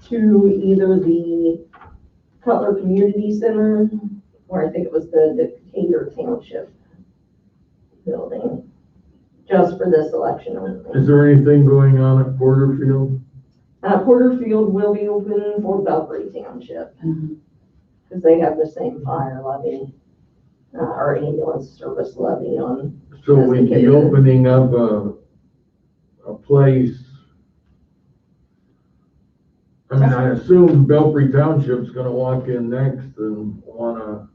to either the Cutler Community Center, or I think it was the Decatur Township building, just for this election only. is there anything going on at Porterfield? Porterfield will be open for Belgrade Township, because they have the same fire levy, or ambulance service levy on. So we'd be opening up a place. I mean, I assume Belpre Township's gonna walk in next and wanna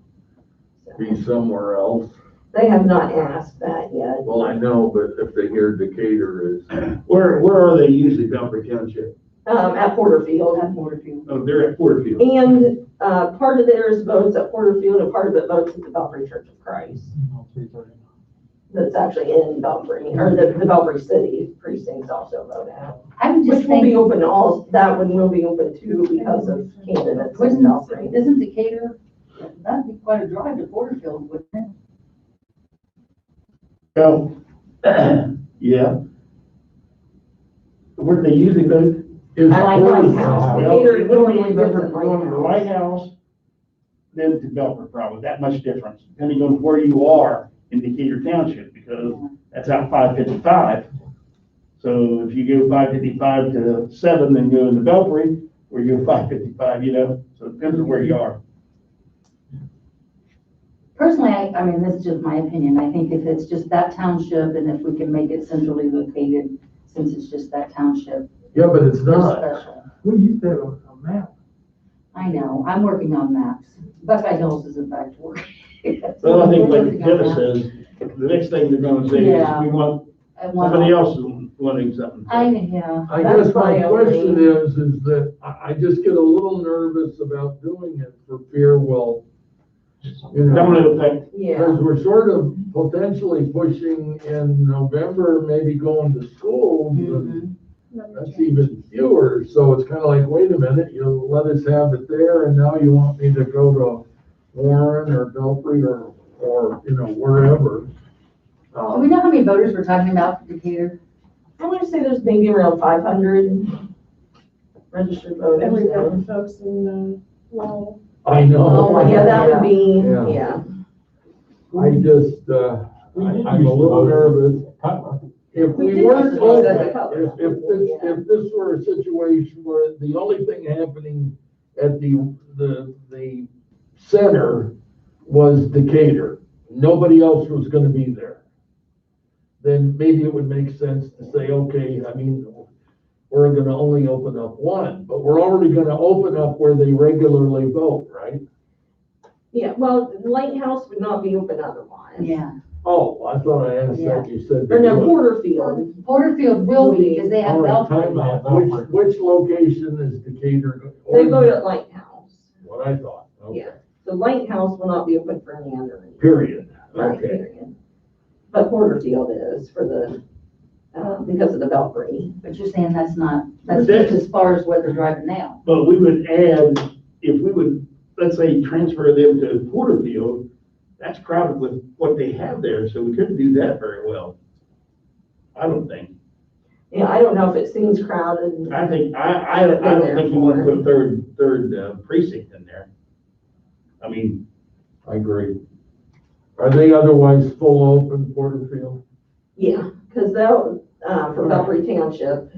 be somewhere else. They have not asked that yet. Well, I know, but if they hear Decatur is, Where are they usually, Belfry Township? At Porterfield. Oh, they're at Porterfield. And, part of theirs votes at Porterfield and part of it votes at the Belgrade Church of Christ. That's actually in Belgrade, or the Belgrade City precincts also vote at. I'm just Which will be thinking, open that one will be open too because of candidates in Belgrade. isn't Decatur, that'd be quite a drive to Porterfield, wouldn't it? So, yeah. Where they usually vote? is I like Lighthouse. Well, Decatur it wouldn't be normally any votes different at from going to the White House than to Belfry, probably, that much difference, depending on where you are in Decatur Township, because that's out 555. So if you go 555 to 7, then go into Belfry, or you go 555, so it depends on where you are. Personally, I mean, this is just my opinion. I think if it's just that township and if we can make it centrally located, since it's just that township, yeah, but it's it's not. special. We used to have a map. I know, I'm working on maps. Buckeye Hills isn't back to work. Well, I think We're like working on Dennis maps. says, the next thing they're gonna say is, Yeah. we want, I want- somebody else is wanting something. Yeah. I That's guess my my only- question is that I just get a little nervous about doing it for fear, well, you know. Domino effect. Yeah, Because we're sort of potentially pushing in November, maybe going to schools, and that's even fewer. So it's kind of like, wait a minute, you let us have it there, and now you want me to go to Warren or Belfry or wherever. Do we know how many voters we're talking about for Decatur? I want to say there's maybe around 500 registered voters. And we've now. got folks in, Lowell. I know. Oh, yeah, that would be, Yeah. yeah. I just, I'm a little nervous. If We we did weren't used to do that open, a couple of if this were a situation where the only thing happening at the center was Decatur, nobody else was gonna be there, then maybe it would make sense to say, okay, I mean, we're gonna only open up one, but we're already gonna open up where they regularly vote, right? Yeah, well, Lighthouse would not be open otherwise. Yeah. Oh, I thought I asked that, you said. Or they no, would. Porterfield. Porterfield will be, because they have All right, Belfry. time out. Which location is Decatur? They vote at Lighthouse. What I thought, okay, Yeah. The Lighthouse will not be open for any other. period, Right, okay. period. But Porterfield is for the, because of the Belfry. But you're saying that's just That's- as far as where they're driving now. But we would add, if we would, let's say, transfer them to Porterfield, that's crowded with what they have there, so we couldn't do that very well. I don't think. Yeah, I don't know if it seems crowded. I don't think you want to put a third precinct in there. I mean, I agree. Are they otherwise full open, Porterfield? Yeah, because they'll, for Belfry Township,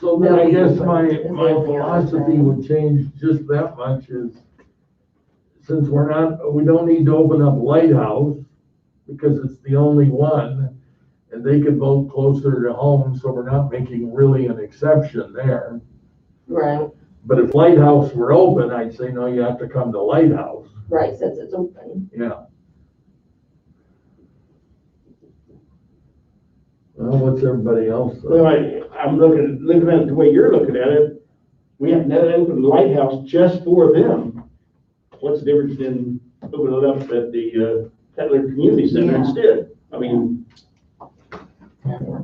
So then I guess my philosophy would change just that much is, since we don't need to open up Lighthouse, because it's the only one, and they could vote closer to home, so we're not making really an exception there. right, But if Lighthouse were open, I'd say, no, you have to come to Lighthouse, right, since it's open. yeah. Well, what's everybody else? well, I'm looking at it the way you're looking at it. We have to open the Lighthouse just for them. What's the difference in opening it up at the Kettler Community Center Yeah. instead? I mean,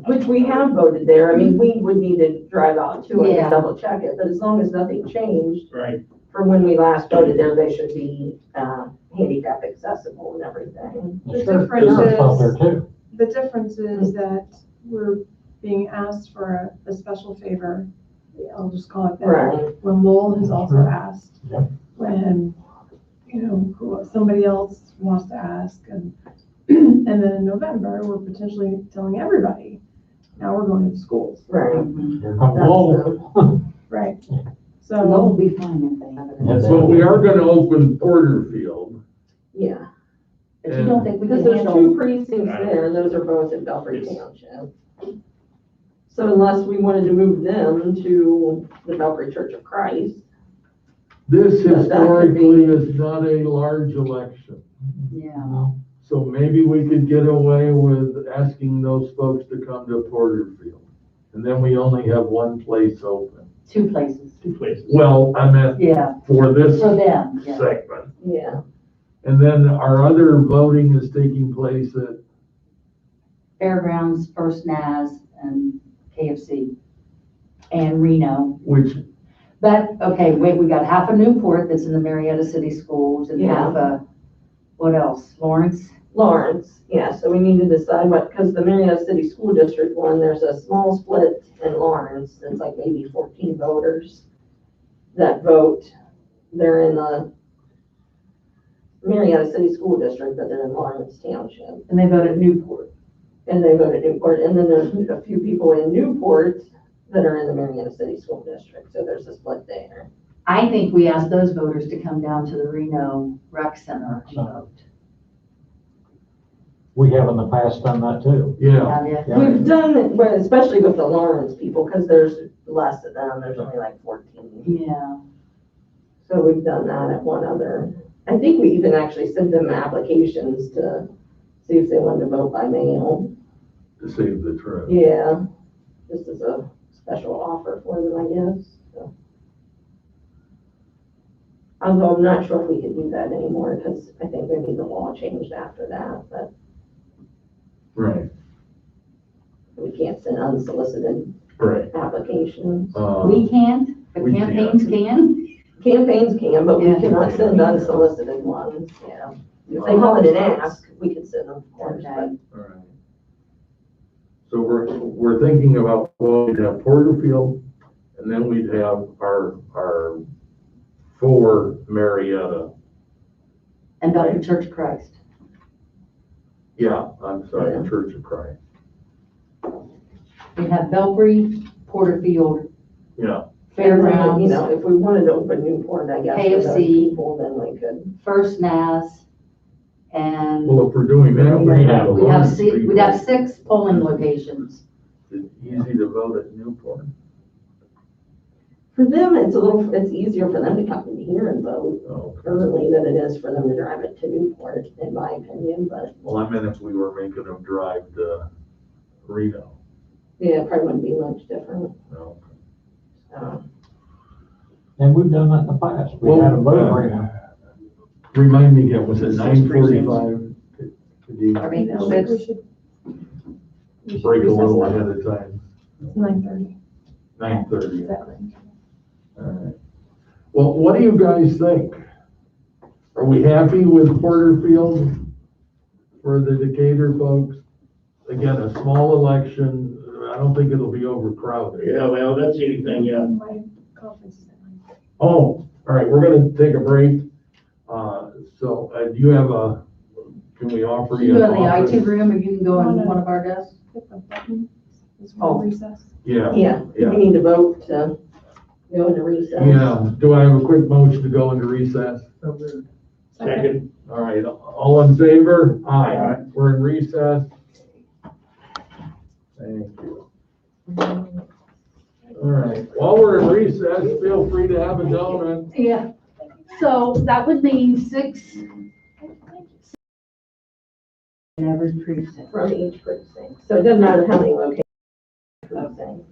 Which we have voted there. I mean, we would need to drive out to it Yeah. and double check it, but as long as nothing changed right. from when we last voted there, they should be, handicap accessible and everything. The Sure, difference there's some out there is, too. the difference is that we're being asked for a special favor. I'll just call it that. Right. When Lowell has also asked. Yep. When, somebody else wants to ask and, and then in November, we're potentially telling everybody, now we're going to the schools. Right. Here comes Lowell. Right. So we'll So, be fine if they have it. Yes, So we are gonna open Porterfield. Yeah, If you don't think we because can there's two handle, precincts there, those are both in Belfry Township. So unless we wanted to move them to the Belfry Church of Christ, This But that could historically be- is not a large election. yeah. So maybe we could get away with asking those folks to come to Porterfield. And then we only have one place open. 2 places. Two places. Well, I meant Yeah, for this for them, yeah. segment. yeah, And then our other voting is taking place at, Fairgrounds, First Naz, and KFC, and Reno. which, But, okay, wait, we got half of Newport that's in the Marietta City Schools and half of, what else? Lawrence? Lawrence, yeah, so we need to decide what, because the Marietta City School District one, there's a small split in Lawrence, it's like maybe 14 voters that vote, they're in the Marietta City School District, but they're in Lawrence Township, And they voted Newport. and they voted Newport, and then there's a few people in Newport that are in the Marietta City School District, so there's a split there. I think we asked those voters to come down to the Reno Rec Center and vote. We have in the past done that too. yeah, Have you? Yeah. We've done it, well, especially with the Lawrence people, because there's less of them, there's only like 14. Yeah. So we've done that at one other, I think we even actually sent them applications to see if they wanted to vote by mail. to save the trip. Yeah, this is a special offer for them, I guess, so. Although I'm not sure if we can do that anymore, because I think maybe the law changed after that, but Right, we can't send unsolicited right. applications. We can't, but we campaigns can. Campaigns can, but we Yeah. cannot send unsolicited ones, yeah. If they call it an ask, we can send them, of course, but Okay. All right. So we're thinking about, well, we'd have Porterfield, and then we'd have our 4 Marietta. And Belfry Church of Christ. Yeah, I'm sorry, Yeah. Church of Christ. We have Belfry, Porterfield, Yeah, Fairgrounds, you know, if we wanted to open Newport, I guess, for those KFC. people, then we could. First Naz, and well, if we're doing that, we have. we'd have Lawrence six, we'd have people. 6 polling locations. It's easy to vote at Newport. For them, it's easier for them to come here and vote Oh, early than it is for them to drive it to Newport, in my opinion, but well, I meant if we were making them drive to Reno. yeah, it probably wouldn't be much different. No. And we've done that in the past. We had a vote right now. Remind me again, was it 9:45? 9:45? I mean, no, six. we should Break a little recess ahead of time, at 9:30. 9:30. Exactly. All right. Well, what do you guys think? Are we happy with Porterfield for the Decatur folks? Again, a small election. I don't think it'll be overcrowded. Yeah, well, that's anything, yeah. My conference is at 9. Oh, all right, we're gonna take a break. Do you have can we offer You you? go an in the office? IT room, or you can go in one of our desks. Hit the button. Is Oh. recess. Yeah, Yeah, Yeah. we need to vote to go into recess. yeah. Do I have a quick motion to go into recess? So moved. Second. All right, all in favor? Aye. Aye. We're in recess. Thank you. All right, while we're in recess, feel free to have a donut. Yeah, so that would mean 6. In every precinct. From each precinct, so it doesn't matter how many locations. Precinct.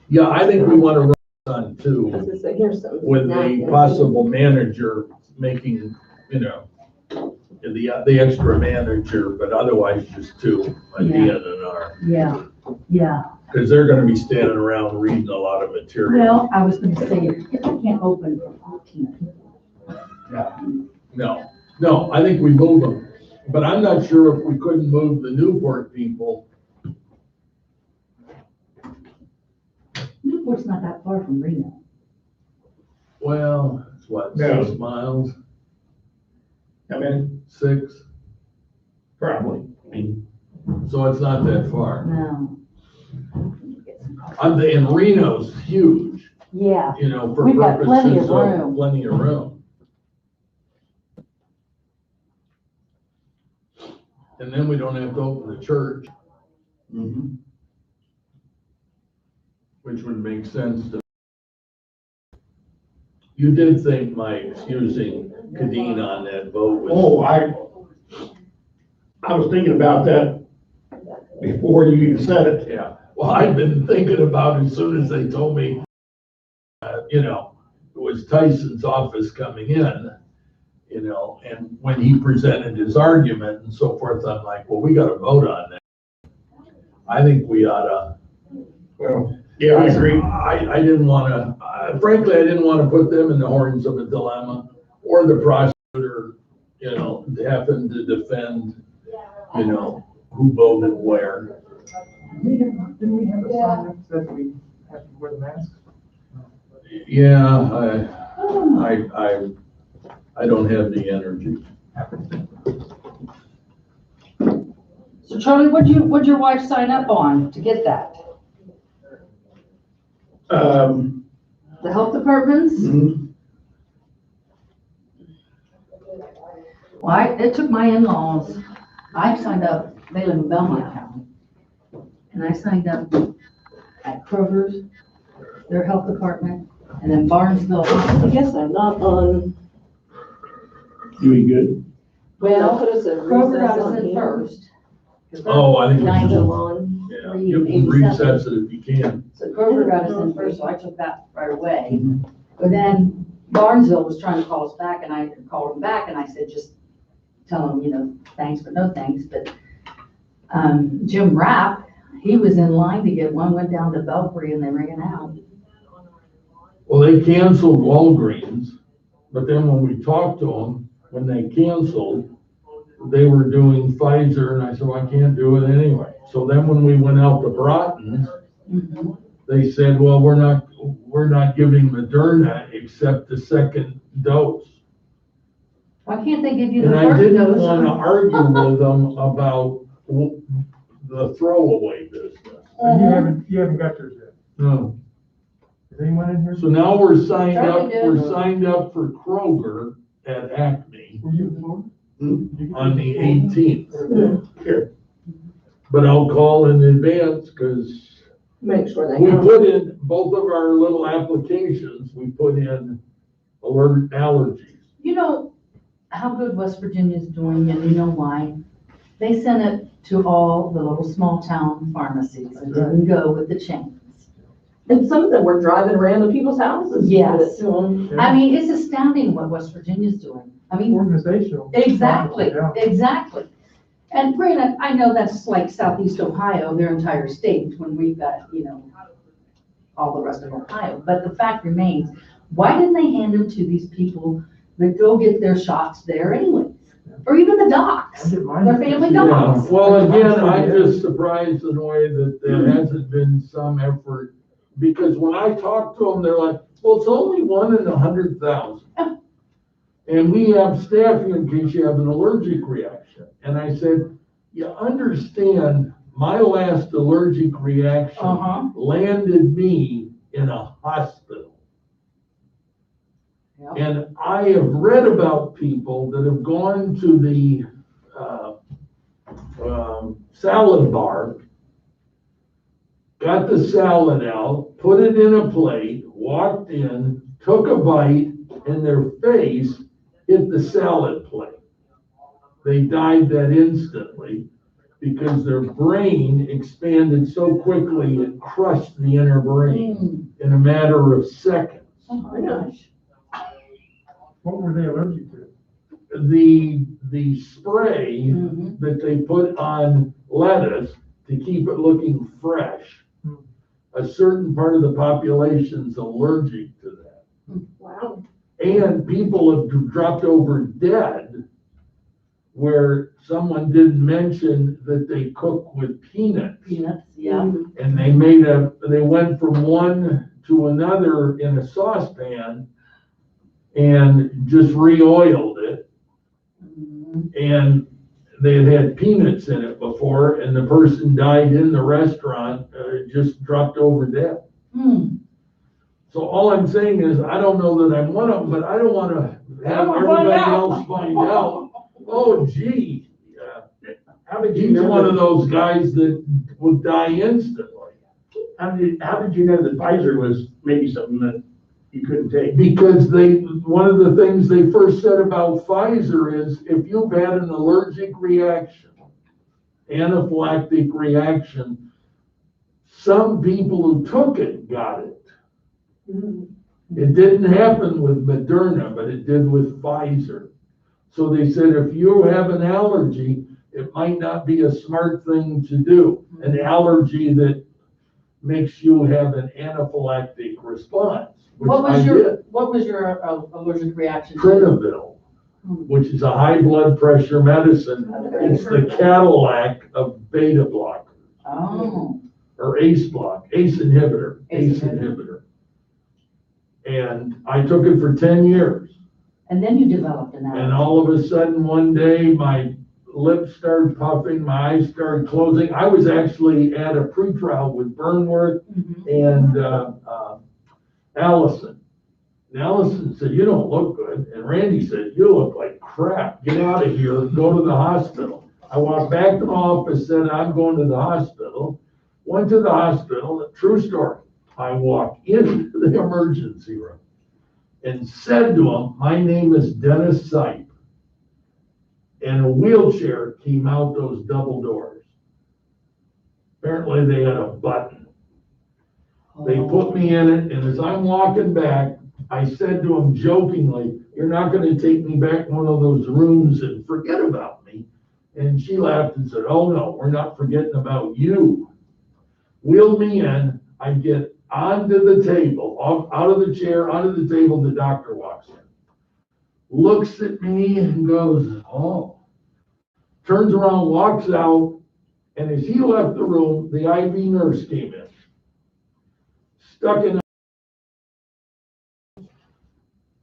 Yeah, I think we want to run on too, As I say, here's some. with the napkins. possible manager making, the extra manager, but otherwise just two, a Yeah. DN and R. Yeah. Because they're gonna be standing around reading a lot of material. Well, I was gonna say, if I can't open for 14 people. No, I think we move them, but I'm not sure if we couldn't move the Newport people. Newport's not that far from Reno. Well, it's what, No. 6 miles, I mean, 6, probably. I mean, so it's not that far. No. And Reno's huge, Yeah. for We've got plenty purposes of of room. plenty of room. And then we don't have to open the church, mhm. which would make sense to. You did think my excusing Kadeen on that vote was. Oh, I was thinking about that before you even said it. Yeah, well, I've been thinking about it as soon as they told me, it was Tyson's office coming in, and when he presented his argument and so forth, I'm like, well, we gotta vote on that. I think we oughta. Well, yeah, I agree. I didn't wanna, frankly, I didn't wanna put them in the horns of a dilemma, or the prosecutor, having to defend, who voted where. Didn't we have a sign that said we have to wear the mask? Yeah, I don't have the energy. So Charlie, what'd your wife sign up on to get that? The health departments? Mhm. Well, it took my in-laws, I signed up, they live in Belmont County. And I signed up at Kroger's, their health department, and then Barnesville I Hospital. guess I'm not on. Doing good. Well, Put us a Kroger recess got us on in here. first. Oh, I think we Nine should, to on. yeah, you can recess it if you can. So Kroger got us in first, so I took that right away. Mhm. But then Barnesville was trying to call us back, and I called them back, and I said, just tell them, thanks, but no thanks. But Jim Rapp, he was in line to get one, went down to Belpre, and they ran out. Well, they canceled Walgreens, but then when we talked to them, when they canceled, they were doing Pfizer, and I said, well, I can't do it anyway. So then when we went out to Broughton's, they said, well, we're not giving Moderna except the second dose. Why can't they give you the And I first didn't dose? want to argue with them about the throwaway business. So you haven't got yours yet. No. Is anyone in here? So now we're signed Charlie up, did. we're signed up for Kroger at Acme Were you before? on the 18th. Here. But I'll call in advance because Make sure they we have. put in both of our little applications, we put in alert allergies. You know how good West Virginia's doing, and you know why? They sent it to all the little small town pharmacies and didn't go with the chains. And some of them were driving around to people's houses. Yes. To them. I mean, it's astounding what West Virginia's doing. I mean, Organizational. exactly, Yeah. exactly. And granted, I know that's like Southeast Ohio, their entire state, when we've got, all the rest of Ohio. But the fact remains, why didn't they hand them to these people that go get their shots there anyways? Yeah. Or even the docs, I get mine. their family Yeah, dogs. well, again, I'm just surprised in a way that there hasn't been some effort, because when I talk to them, they're like, well, it's only 1 in 100,000. And we have staffing in case you have an allergic reaction. And I said, you understand, my last allergic reaction Uh-huh. landed me in a hospital. Yep. And I have read about people that have gone to the salad bar, got the salad out, put it in a plate, walked in, took a bite, and their face hit the salad plate. They died that instantly because their brain expanded so quickly it crushed the inner brain in a matter of seconds. Oh my gosh. What were they allergic to? The spray Mhm. that they put on lettuce to keep it looking fresh, a certain part of the population's allergic to that. Wow. And people have dropped over dead where someone didn't mention that they cook with peanuts. Peanuts, yeah. And they went from one to another in a saucepan and just re-oiled it. Mhm. And they had peanuts in it before, and the person died in the restaurant, just dropped over dead. Hmm. So all I'm saying is, I don't know that I'm one of them, but I don't want to have everybody else find out. Oh, gee, he's one of those guys that would die instantly. How did you know that Pfizer was maybe something that you couldn't take? Because one of the things they first said about Pfizer is, if you've had an allergic reaction, anaphylactic reaction, some people who took it got it. It didn't happen with Moderna, but it did with Pfizer. So they said, if you have an allergy, it might not be a smart thing to do. An allergy that makes you have an anaphylactic response, which I did. What was your allergic reaction? Previl, which is a high blood pressure medicine. It's the Cadillac of beta blockers, Oh. or ACE inhibitor. And I took it for 10 years. And then you developed an And allergy. all of a sudden, one day, my lips started puffing, my eyes started closing. I was actually at a pretrial with Burnworth Mhm. and Allison. And Allison said, you don't look good. And Randy said, you look like crap. Get out of here, go to the hospital. I walked back to my office, said, I'm going to the hospital. Went to the hospital, true story. I walked into the emergency room and said to him, my name is Dennis Sipe. And a wheelchair came out those double doors. Apparently they had a button. They put me in it, and as I'm walking back, I said to him jokingly, you're not gonna take me back one of those rooms and forget about me. And she laughed and said, oh no, we're not forgetting about you. Wheeled me in, I get onto the table, out of the chair, onto the table, the doctor walks in. Looks at me and goes, oh. Turns around, walks out, and as he left the room, the IV nurse came in. Stuck in.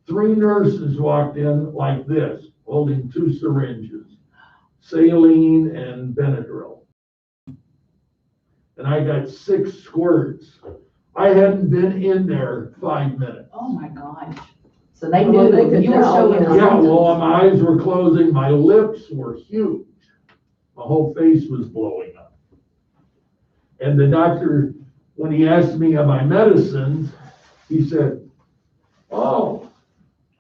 3 nurses walked in like this, holding 2 syringes, saline and Benadryl. And I got 6 squirts. I hadn't been in there 5 minutes. Oh my gosh. So they Well, knew they could you were tell, showing. yeah. Yeah, well, my eyes were closing, my lips were huge. My whole face was blowing up. And the doctor, when he asked me of my medicines, he said, oh,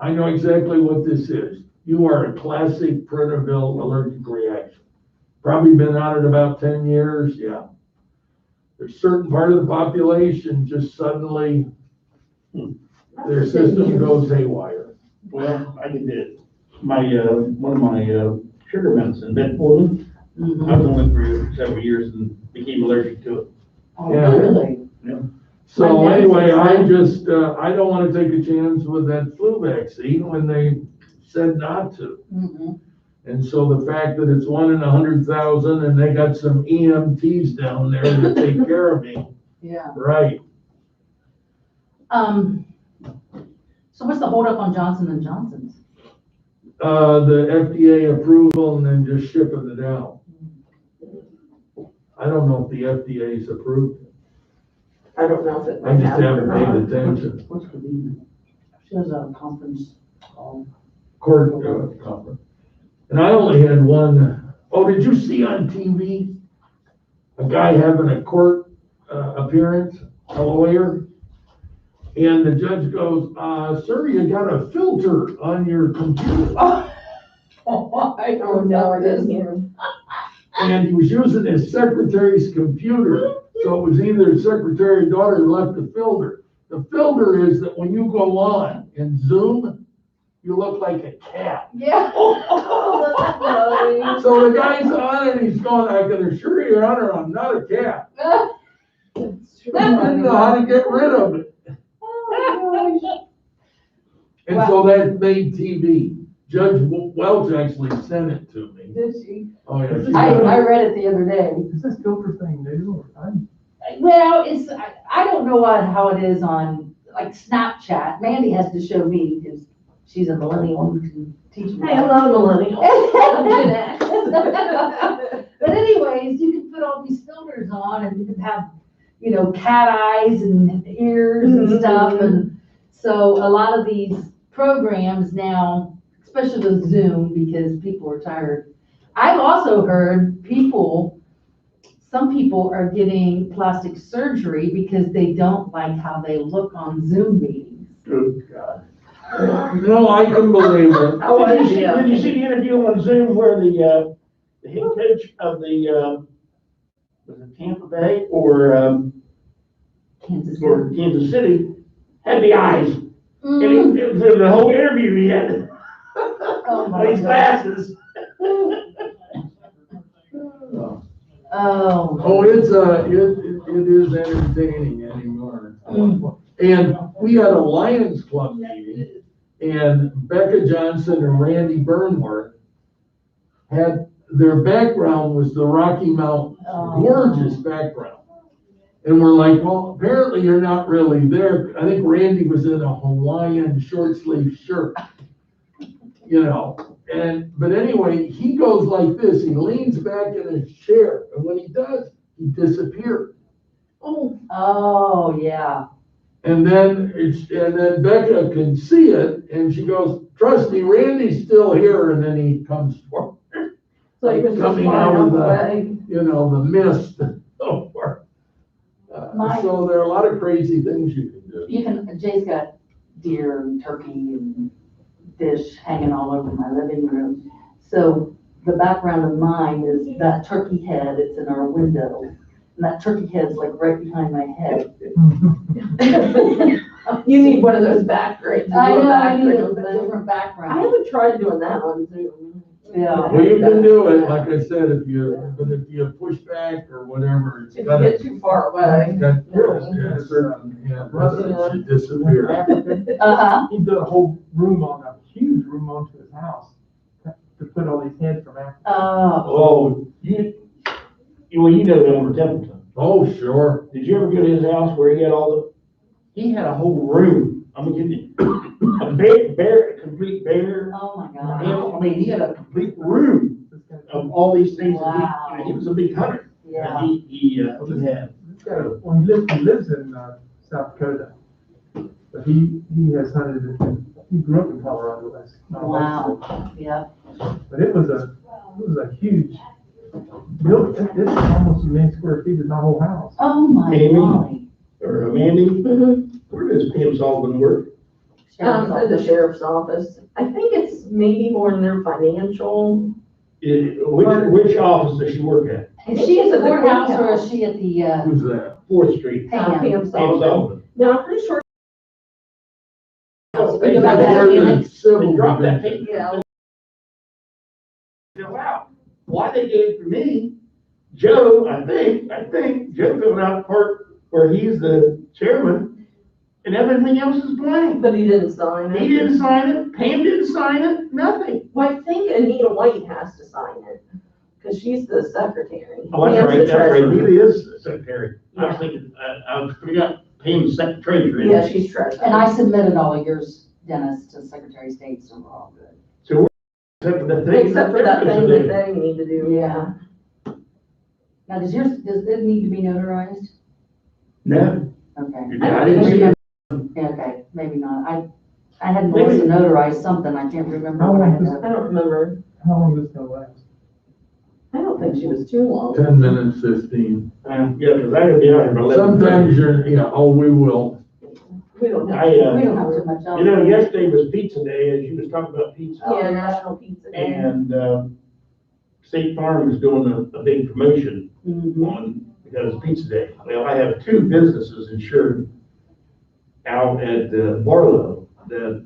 I know exactly what this is. You are a classic Previl allergic reaction. Probably been on it about 10 years, yeah. There's certain part of the population just suddenly, their system goes haywire. Well, I did it. One of my sugar medicine, metformin, I was on it for several years and became allergic to it. Oh, Yeah. really? So My anyway, I medicine- just, I don't want to take a chance with that flu vaccine when they said not to. Mhm. And so the fact that it's 1 in 100,000 and they got some EMTs down there to take care of me, Yeah. right? So what's the holdup on Johnson and Johnson's? The FDA approval and then just shipping it out. I don't know if the FDA's approved it. I don't know if it. I just haven't or not. paid attention. What's the meeting? She has a conference. Court conference. And I only had one. Oh, did you see on TV? A guy having a court appearance, a lawyer? And the judge goes, sir, you got a filter on your computer. Oh, I Oh, no, I didn't hear him. And he was using his secretary's computer. So it was either his secretary or daughter who left the filter. The filter is that when you go on in Zoom, you look like a cat. Yeah. Oh, that's funny. So the guy's on and he's going, I can assure you, Your Honor, I'm not a cat. I didn't know how to get rid of it. And so that made TV. Judge Welch actually sent it to me. Did she? Oh, yeah. she I did. read it the other day. Is this filter thing new or I'm? Well, I don't know how it is on, like, Snapchat. Mandy has to show me, because she's a millennial and can teach me. Hey, I'm not a millennial. But anyways, you can put all these filters on and you can have, cat eyes and ears and stuff. And so a lot of these programs now, especially with Zoom, because people are tired. I've also heard some people are getting plastic surgery because they don't like how they look on Zoom meetings. Good God. No, I couldn't believe it. Oh, Did you see the interview on Zoom where the head coach of the, was it Tampa Bay or Kansas City had the eyes? And the whole interview he had Oh my these God. glasses. Oh. Oh, it is entertaining anymore. And we had a Lions Club meeting, and Becca Johnson and Randy Bernworth had, their background was the Rocky Mountains, gorgeous background. And we're like, well, apparently you're not really there. I think Randy was in a Hawaiian short sleeve shirt, but anyway, he goes like this, he leans back in his chair, and when he does, he disappears. Oh, yeah. And then Becca can see it, and she goes, trust me, Randy's still here, and then he comes forward. So he was just Coming flying out of away. the mist and so forth. So there are a lot of crazy things you can do. Jay's got deer and turkey and fish hanging all over my living room. So the background of mine is that turkey head, it's in our window. And that turkey head's like right behind my head. You need one of those backgrounds. I know, I need a different I background. haven't tried doing that on Zoom. Yeah. Well, you can do it, like I said, if you push back or whatever, it's If you gotta. get too far away. It should disappear. Uh-huh. He built a whole room a huge room onto his house to put all these heads from Africa. Oh, you know Elmer Templeton. Oh, sure. Did you ever go to his house where he had he had a whole room, I'm gonna give you, a complete bear. Oh, my God. I mean, he had a complete room of all these things. That Wow. he was a big hunter. Yeah. And he had. Well, he lives in South Dakota, but he has hunted. He grew up in Colorado. Wow. Yeah. But it was a huge building. This is almost a million square feet of my whole house. Oh, my Amy? golly. Or Mandy, where does Pam Sullivan work? In the sheriff's office. I think it's maybe more in their financial. Which office does she work at? Is she at the At the courthouse or courthouse. is she at the, Who's that? 4th Street. Pam? Pam Pam Sullivan. Sullivan. No, I'm pretty sure. They About that More than unit. civil dropped that division. thing. Yeah. Wow, why they gave it to me? Joe, I think Joe filled out the part where he's the chairman and everything else is blank. But he didn't sign it. He didn't sign it, Pam didn't sign it? Nothing. Well, I think Anita White has to sign it, because she's the secretary. Oh, that's Pam's right, the that's right, treasurer. Anita is the secretary. I was thinking, I forgot Pam's treasurer. Yeah, she's treasurer. And I submitted all of yours, Dennis, to Secretary of State, so we're all good. Except for that thing. Except for that thing that they need to do, yeah. Now, does it need to be notarized? No. Okay. Yeah, I didn't see it. Yeah, okay, maybe not. I had Melissa notarize something, I can't remember what I had I to. don't remember. How long is this gonna last? I don't think she was too long. 10 minutes, 15. Yeah, because I gotta be out here by 11:30. Sometimes you're, yeah, oh, we will. We don't have. I, We don't have too much else. You know, yesterday was pizza day, as you was talking about pizza. Yeah, National Pizza Day. And, State Farm is doing a big promotion Mhm. on, because it's pizza day. Well, I have two businesses insured out at Barlow that,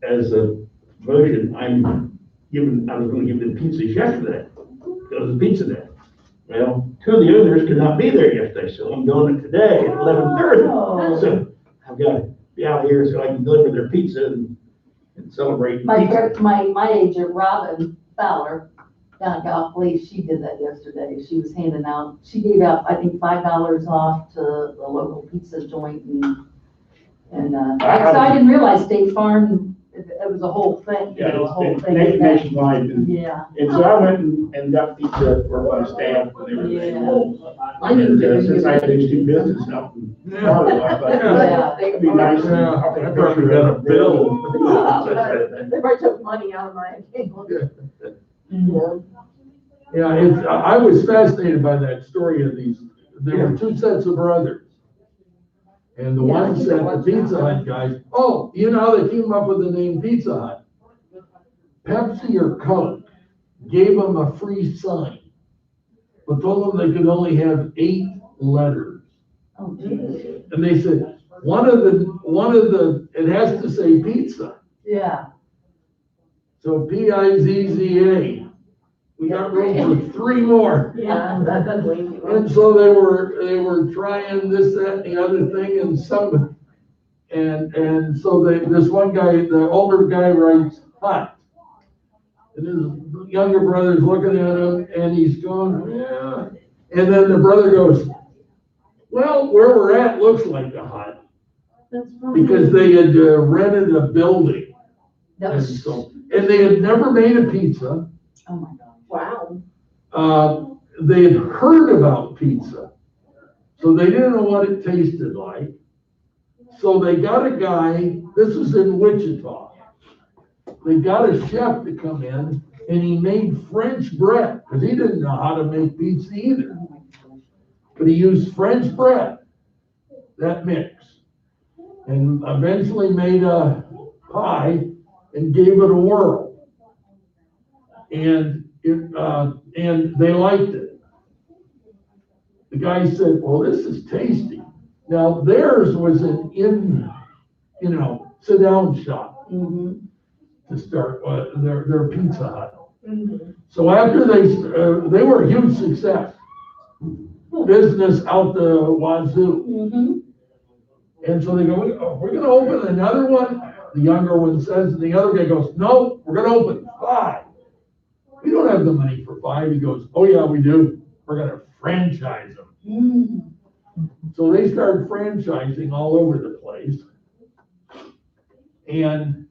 as a promotion, I was gonna give them pizzas yesterday, because it's pizza day. Well, two of the owners could not be there yesterday, so I'm doing it today at 11:30. Oh. So I've got to be out here so I can deliver their pizza and celebrate pizza. My agent, Robin Fowler, down at Golf Police, she did that yesterday. She was handing out, she gave out, I think, $5 off to the local pizza joint and, so I didn't realize State Farm, it was a whole thing, you Yeah, know, a whole it's thing. nationwide. And Yeah. so I went and got pizza for my staff and everything. I need And to. since I have these two businesses out in Barlow, I thought, Yeah. it'd be nice. Yeah, I probably got a bill. They probably took money out of my account. Yeah. Yeah, I was fascinated by that story of these, there were two sets of brothers. And the Yeah, I one think said, it the was Pizza that. Hut guys, oh, you know how they came up with the name Pizza Hut? Pepsi or Coke gave them a free sign, but told them they could only have 8 letters. Oh, geez. And they said, one of the, it has to say pizza. Yeah. So Pizza. We got room for 3 more. Yeah, that does way too much. And so they were trying this, that, and the other thing, and so this one guy, the older guy writes hot. And his younger brother's looking at him, and he's going, yeah. And then the brother goes, well, where we're at looks like a hut, That's funny. because they had rented a building. That And was, so, and they had never made a pizza. oh my God. Wow. They had heard about pizza, so they didn't know what it tasted like. So they got a guy, this is in Wichita. They got a chef to come in, and he made French bread, because he didn't know how to make pizza either. Oh my gosh. But he used French bread, that mix, and eventually made a pie and gave it a whirl. And they liked it. The guy said, well, this is tasty. Now, theirs was an sit-down shop Mhm. to start their Pizza Hut. Mhm. So after they were a huge success. Business out the wazoo. Mhm. And so they go, we're gonna open another one. The younger one says, and the other guy goes, no, we're gonna open 5. We don't have the money for 5. He goes, oh yeah, we do. We're gonna franchise them. Mm. So they started franchising all over the place. And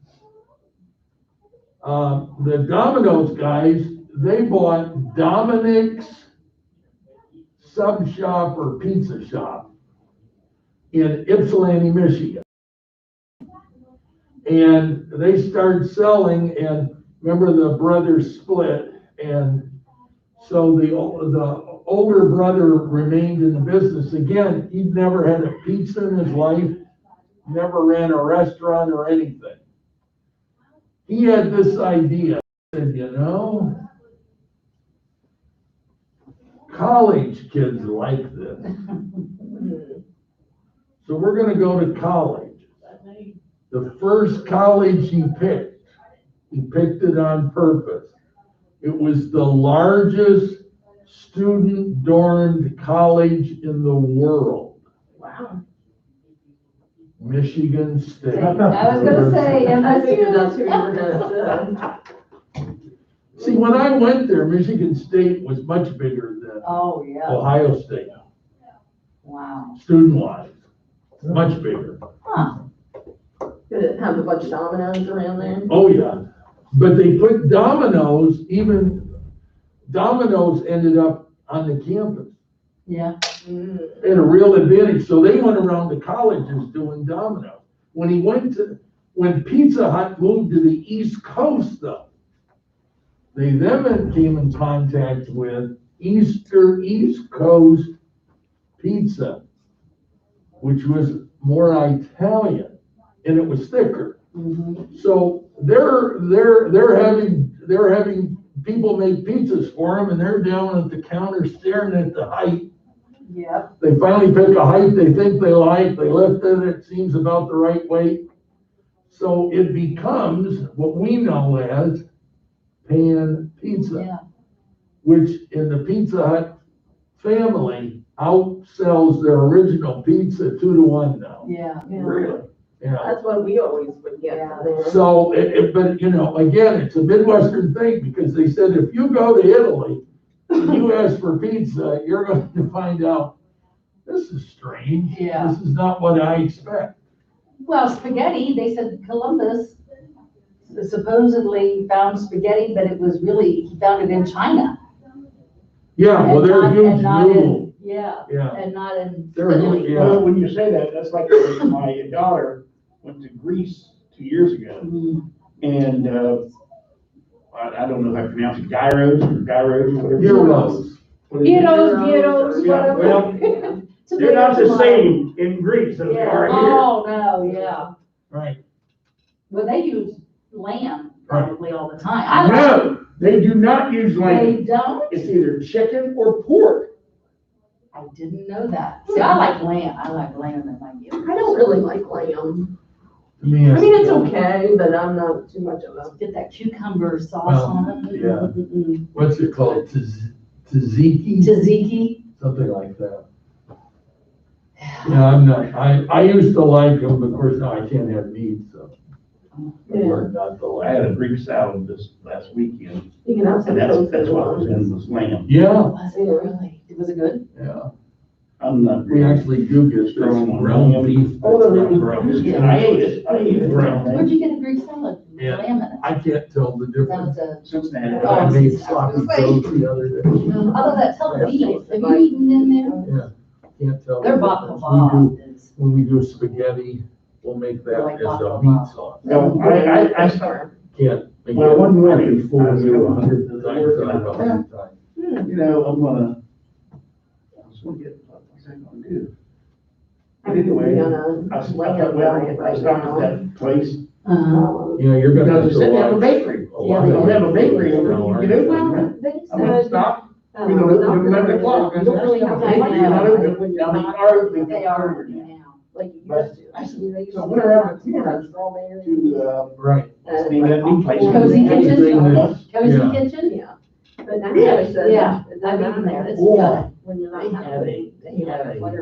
the Domino's guys, they bought Dominic's Sub Shop or Pizza Shop in Ypsilanti, Michigan. And they started selling, and remember the brothers split, and so the older brother remained in the business. Again, he'd never had a pizza in his life, never ran a restaurant or anything. He had this idea, he said, college kids like this. So we're gonna go to college. The first college he picked it on purpose. It was the largest student-dormed college in the world. Wow. Michigan State. I was gonna say, I figured that's who MSU. you were gonna say. See, when I went there, Michigan State was much bigger than Oh, yeah, Ohio State, wow. student-wise, much bigger. Huh, Did it have a bunch of dominoes around there? Oh, yeah. But they put dominoes, dominoes ended up on the campus yeah, at a real advantage. So they went around the colleges doing dominoes. When Pizza Hut moved to the East Coast though, they then came in contact with East Coast Pizza, which was more Italian and it was thicker. So they're having people make pizzas for them and they're down at the counter staring at the height. yep, They finally pick a height they think they like, they lift it seems about the right weight. So it becomes what we know as pan pizza, yeah, which in the Pizza Hut family outsells their original pizza 2-1 now. yeah. Really? Yeah. That's what we always would get from there. So, but you know, again, it's a Midwestern thing because they said if you go to Italy, and you ask for pizza, you're going to find out, this is strange. Yeah. This is not what I expect. Well, spaghetti, they said Columbus supposedly found spaghetti, but it was really, he found it in China. Yeah, well, And they're not- huge and not in- noodle. Yeah, Yeah, and not in They're Italy. huge, yeah. Well, when you say that, that's like my daughter went to Greece 2 years ago. Mm, And, I don't know if I pronounce it, gyros or whatever. Gyros. What is it? Gyros, Yeah, whatever. well, they're not the same in Greece as they Yeah, are here. oh, no, yeah. Right. Well, they use lamb probably all the time. I like, No, they do not use they lamb. don't? It's either chicken or pork. I didn't know that. See, I like lamb in my meal. I don't really like lamb. To me, I mean, it's okay, but I'm not too much of a. Get that cucumber sauce Well, on it. yeah. Mm-mm. What's it called? Tzatziki? Tzatziki. Something like that. Yeah, I'm not, I used to like them, but of course now I can't have meat, so. I learned not to I had a like. Greek salad this last weekend, You can have some and that's toasted what was in, ones. was lamb. Yeah, Was it really? Was it good? yeah. I'm not. We actually do get some ground beef. Oh, no, that's no, not ground. no. And I ate it, I ate it. Where'd you get the Greek salad? Yeah. Lamb in it. I can't tell the That difference. was a, Cincinnati. I made sloppy joes the other day. although that tel Aviv, have you eaten in there? Can't tell. Their the bop difference. kebab is, When we do spaghetti, we'll make that Like as a bop meat kebab. sauce. No, I started, Can't. make Well, it. one I morning, can fool I was you going 100 to times work, out and of I 100 times. you know, I was gonna get, what's that gonna do? But anyway, I stopped at that place. uh-huh. You know, you're gonna have Because they to said they have a watch. bakery. Yeah, They don't have a bakery, No, you get open, Well, right? they I'm gonna said, stop, we don't open till 11 o'clock. You don't really have to Bakery, like you're not that open. when you're Now, they not- are open. They are now. like you But used to. I said, You know, you so used went to around have the corner strawberries to, Right. and name of that new place. Cozy Kitchen? Anything that- Cozy Yeah. Kitchen? Yeah. But now Yeah. they said. Yeah, it I've doesn't eaten there, matter it's Yeah. good. When you're not They have having. they have a, what it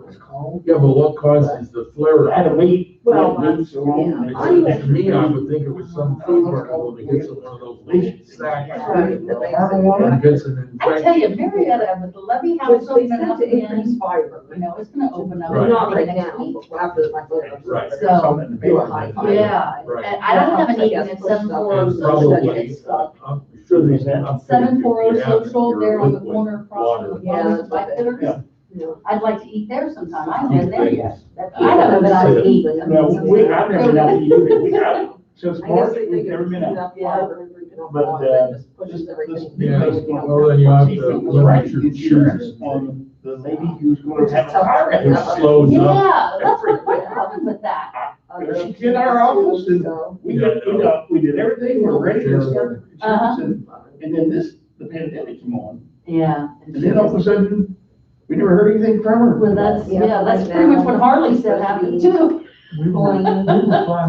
was called? Yeah, but what causes the flare I had up? to wait. Well, wait so long. yeah. It seems to me, I would think it was some food article that gets in one of those little sacks. Right, that makes And it- gets an I tell you, infection. Marietta, with the levee Which house they opening said up to increase again, fiber. you know, it's gonna open up. Right. Not right next now, week. but after my flare. Right. So, Something in the do a paper. high fiber. yeah, Right. and I don't have an eating at 740 And Social. probably, I'm sure there's. I'm pretty sure 740 you have it in Social, your they're on the liquid corner across water. from the Yeah, farmers that's what bike they- fitters. Yeah. Yeah. I'd like to eat there sometime, I haven't been there yet. Things. I don't know that I've eaten. No, I've never been out to you, we got, since I March, guess they we've think never it's been out. enough fiber and drinking enough But, water, it just pushes this everything. new Yeah, place is gonna- well, then you have to She was limit right, your insurance choosing. on the lady who's Which gonna is have a tough. fire. It slows up. Yeah, that's what happened with that. She did our office and we did everything, we're ready to start. Uh-huh. And then the pandemic came on, Yeah. and then all of a sudden, we never heard anything from her. Well, that's, Yeah, yeah, that's like pretty much that. what Harley said happened too. We were flying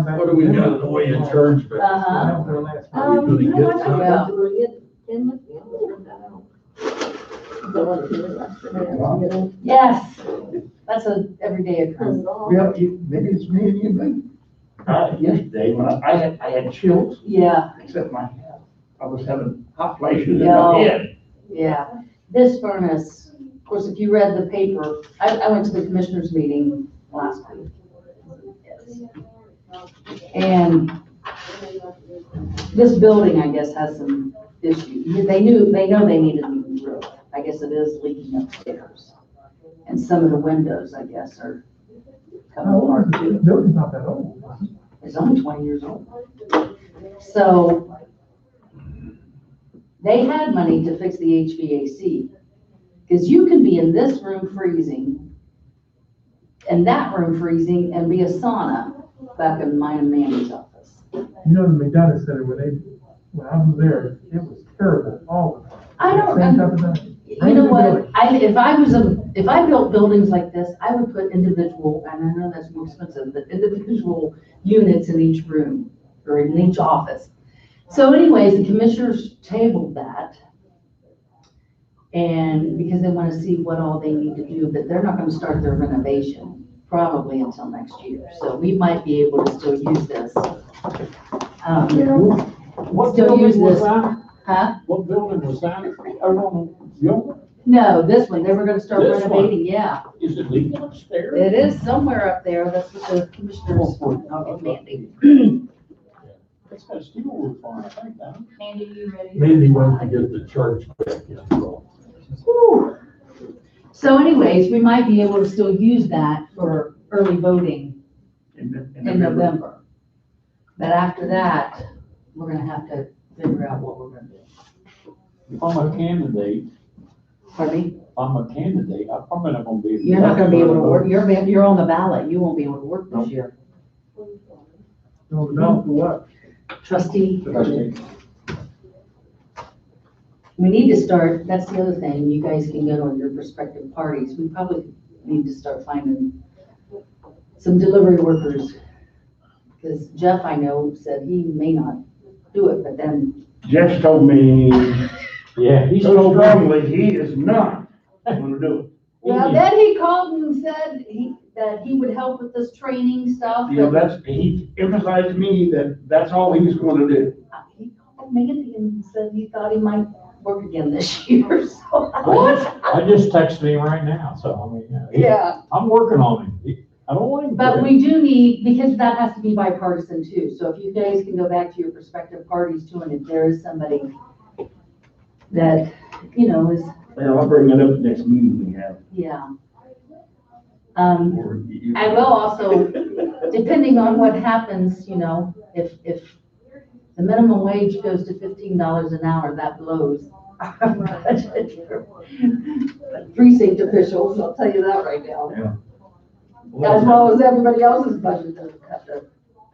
back. What do we got in the way of charge back? Uh-huh. After the last. Are we You gonna know get what, some? I Yeah. got to get in with you, I'll print that out. The one that you were yesterday, you know. Yes, That's a everyday occurrence. Well, maybe it's me and you, but, yesterday, when I had chills, Yeah, except I was having hot flashes in Yeah. my head. yeah. This furnace, of course, if you read the paper, I went to the commissioners meeting last week. And this building, I guess, has some issues. They know they needed a new roof. I guess it is leaking upstairs. And some of the windows, I guess, are coming apart The too. building's not that old. It's only 20 years old. So they had money to fix the HVAC. Because you can be in this room freezing and that room freezing and be a sauna back in mine and Mandy's office. You know, the McDonough Center, when I was there, it was terrible all the time. I don't, Same type of thing. you know what, if I built buildings like this, I would put individual, and I know that's more expensive, but individual units in each room or in each office. So anyways, the commissioners tabled that. And because they want to see what all they need to do, but they're not going to start their renovation probably until next year. So we might be able to still use this. What Still use building was this. that? Huh? What building was that? Your, No, this one, they were gonna start This one? renovating, yeah. is it leaking upstairs? It is somewhere up there, that's what the commissioners, I'll get Mandy. It's got steel roof on it, I think, down. Mandy went to get the charge back in. Whew. So anyways, we might be able to still use that for early voting in November. But after that, we're gonna have to figure out what we're gonna do. If I'm a candidate, Pardon me? I'm a candidate, I'm probably not gonna be. You're not gonna be able to work, you're on the ballot, you won't be able to work this year. No, for what? Trustee. We need to start, that's the other thing, you guys can go to your respective parties, we probably need to start finding some delivery workers. Because Jeff, I know, said he may not do it, but then, Jeff told me Yeah, he's so told me. strongly he is not gonna do it. well, then he called and said that he would help with this training stuff. You know, he emphasized to me that that's all he was gonna do. He called Mandy and said he thought he might work again this year, so. I just texted him right now, so I mean, Yeah. I'm working on him. I don't want him. But we do need, because that has to be bipartisan too, so if you guys can go back to your respective parties too, and if there is somebody that, you know, is, Well, I'll bring it up next meeting we have. yeah. Or you- I will also, depending on what happens, you know, if the minimum wage goes to $15 an hour, that blows our budget for precinct officials, I'll tell you that right now. Yeah. As well as everybody else's budget doesn't have to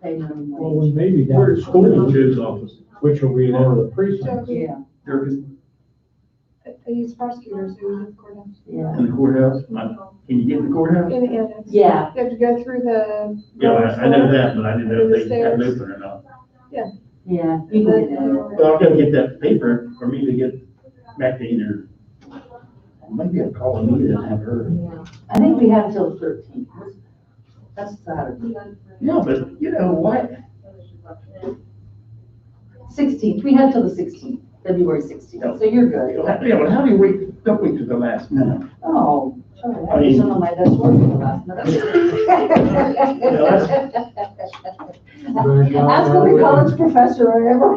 pay minimum Well, wage. we may be down. We're at school judge's office. Which will be one of the precincts. Yeah, I use prosecutors who live in the courthouse. yeah. In the courthouse. Can you get in the courthouse? In the annex. Yeah. You have to go through the. Yeah, I know that, but I didn't know if they had it open or not. Yeah, you can get in. Well, I'm gonna get that paper for me to get back to either, maybe I'll call Anita and have her. I think we have till the 13th. That's Saturday. Yeah, but you know what? 16th, we have till the 16th, February 16th, so you're good. Yeah, but how do you wait, don't wait to the last minute? Oh, sure, I do some of my best work in the last minute. Ask every college professor I ever.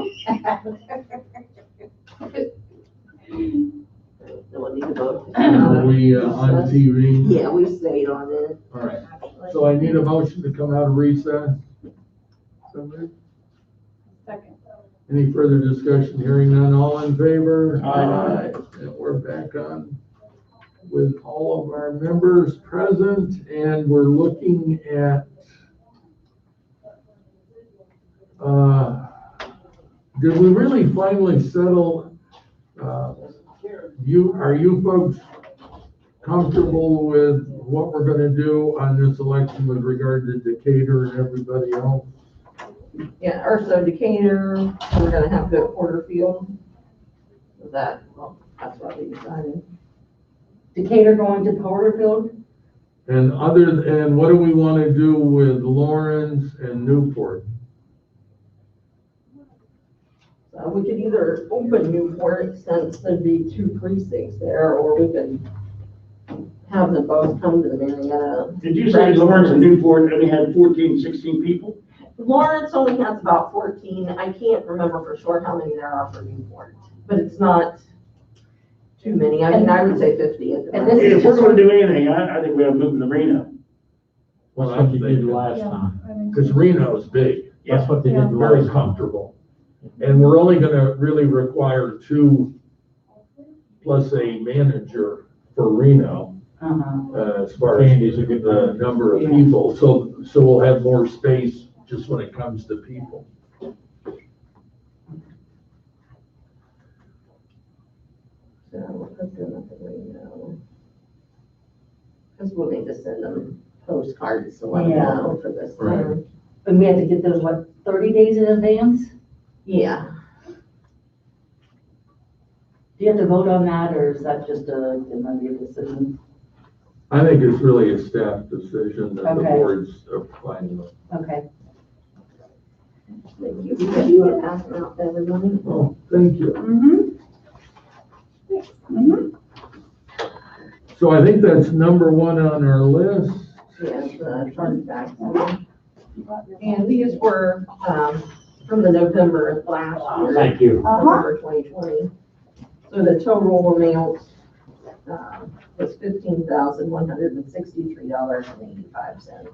Are we on TV? Yeah, we stayed on it. All right, so I need a motion to come out of recess. So moved. Second. Any further discussion? Hearing none, all in favor? Aye. And we're back on with all of our members present, and we're looking at, did we really finally settle, are you folks comfortable with what we're gonna do on this election with regard to Decatur and everybody else? Yeah, or so Decatur, we're gonna have to go to Porterfield. Well, that's what we decided. Decatur going to Porterfield? And what do we want to do with Lawrence and Newport? We could either open Newport since there'd be 2 precincts there, or we could have them both come to Marietta. Did you say Lawrence and Newport only had 14, 16 people? Lawrence only has about 14. I can't remember for sure how many there are for Newport, but it's not too many. I mean, I would say 50 at the And most. this is If we're gonna do anything, I think we have to move to Reno. Well, That's I'm what you did thinking, last Yeah, time. I think because so. Reno's big, That's what they did very last time. comfortable. And we're only gonna really require 2 plus a manager for Reno, Uh-huh. as far as Candy's a good the number of people. So we'll have more space just when it comes to people. So let's go with the Reno. Because we'll need to send them postcards to let them Yeah. know for this Right. time. And we have to get those, what, 30 days in advance? Yeah, Do you have to vote on that, or is that just it might be a decision? I think it's really a staff decision that the Okay. boards are planning on. Okay. thank you. Because you want to pass them out to everyone. Oh, thank you. So I think that's number 1 on our list. Yes, chargebacks. And these were, from the November of last year. Thank you. November 2020. So the total amount, was $15,163.85.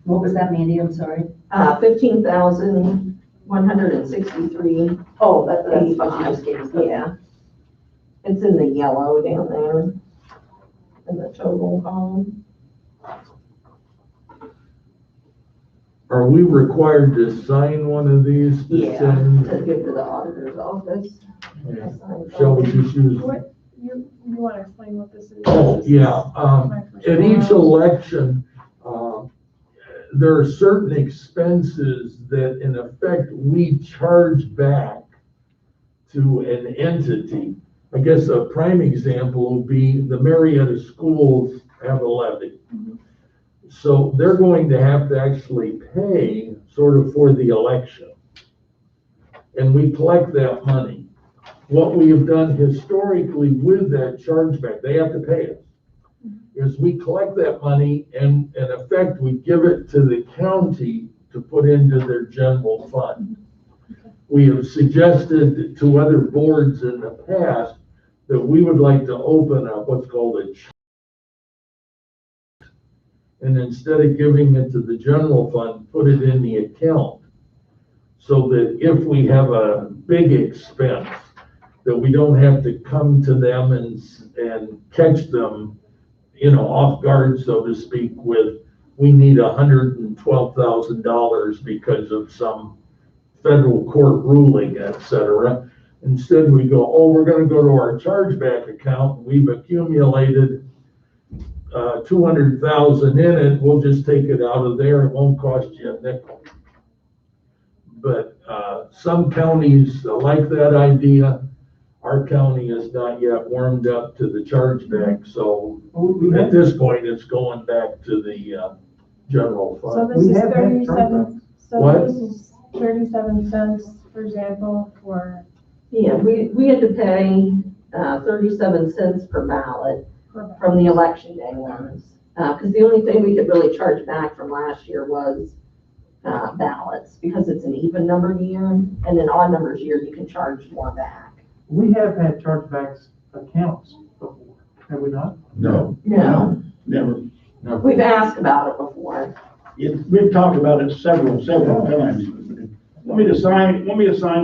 What was that, Mandy? I'm sorry. $15,163. Oh, that's what you just gave us. Yeah. It's in the yellow down there, in the total column. Are we required to sign one of these to Yeah, send? to give to the auditor's office. Shall we just use? What, you want to explain what this is? Oh, yeah, My first at each one. election, there are certain expenses that in effect we charge back to an entity. I guess a prime example would be the Marietta schools have a levy. So they're going to have to actually pay sort of for the election. And we collect that money. What we have done historically with that chargeback, they have to pay us, is we collect that money and in effect, we give it to the county to put into their general fund. We have suggested to other boards in the past that we would like to open up what's called a and instead of giving it to the general fund, put it in the account. So that if we have a big expense, that we don't have to come to them and catch them, off guard, so to speak, with, we need $112,000 because of some federal court ruling, et cetera. Instead, we go, we're gonna go to our chargeback account, we've accumulated 200,000 in it, we'll just take it out of there, it won't cost you a nickel. But some counties like that idea. Our county is not yet warmed up to the chargeback, so at this point, it's going back to the general So fund. this We is have had 37, so What? this is 37 cents, for example, for, Yeah, we had to pay 37 cents per ballot per from the election day ones. Because the only thing we could really charge back from last year was ballots, because it's an even numbered year, and an odd numbers year, you can charge more back. We have had chargebacks accounts before, have we not? No. No, Never. we've asked about it before. We've talked about it several times. Want me to sign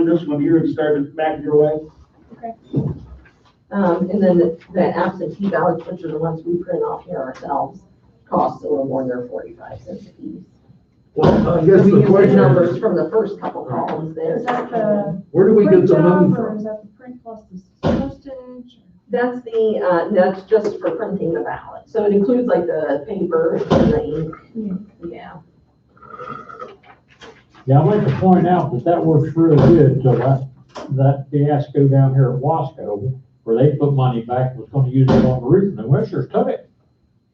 this one here and start it back your way? And then the absentee ballots, which are the ones we print off here ourselves, cost a little more than 45 cents a piece. Well, I guess We the use the question numbers is, from the first couple columns there. Is that the where do we get print the money job, or from? is that the print plus the postage? That's that's just for printing the ballot. So it includes like the paper and the ink. Yeah. Yeah, I'd like to point out that works really good till that fiasco down here at Wasco, where they put money back, was gonna use it on the roof, and the Wishers took it.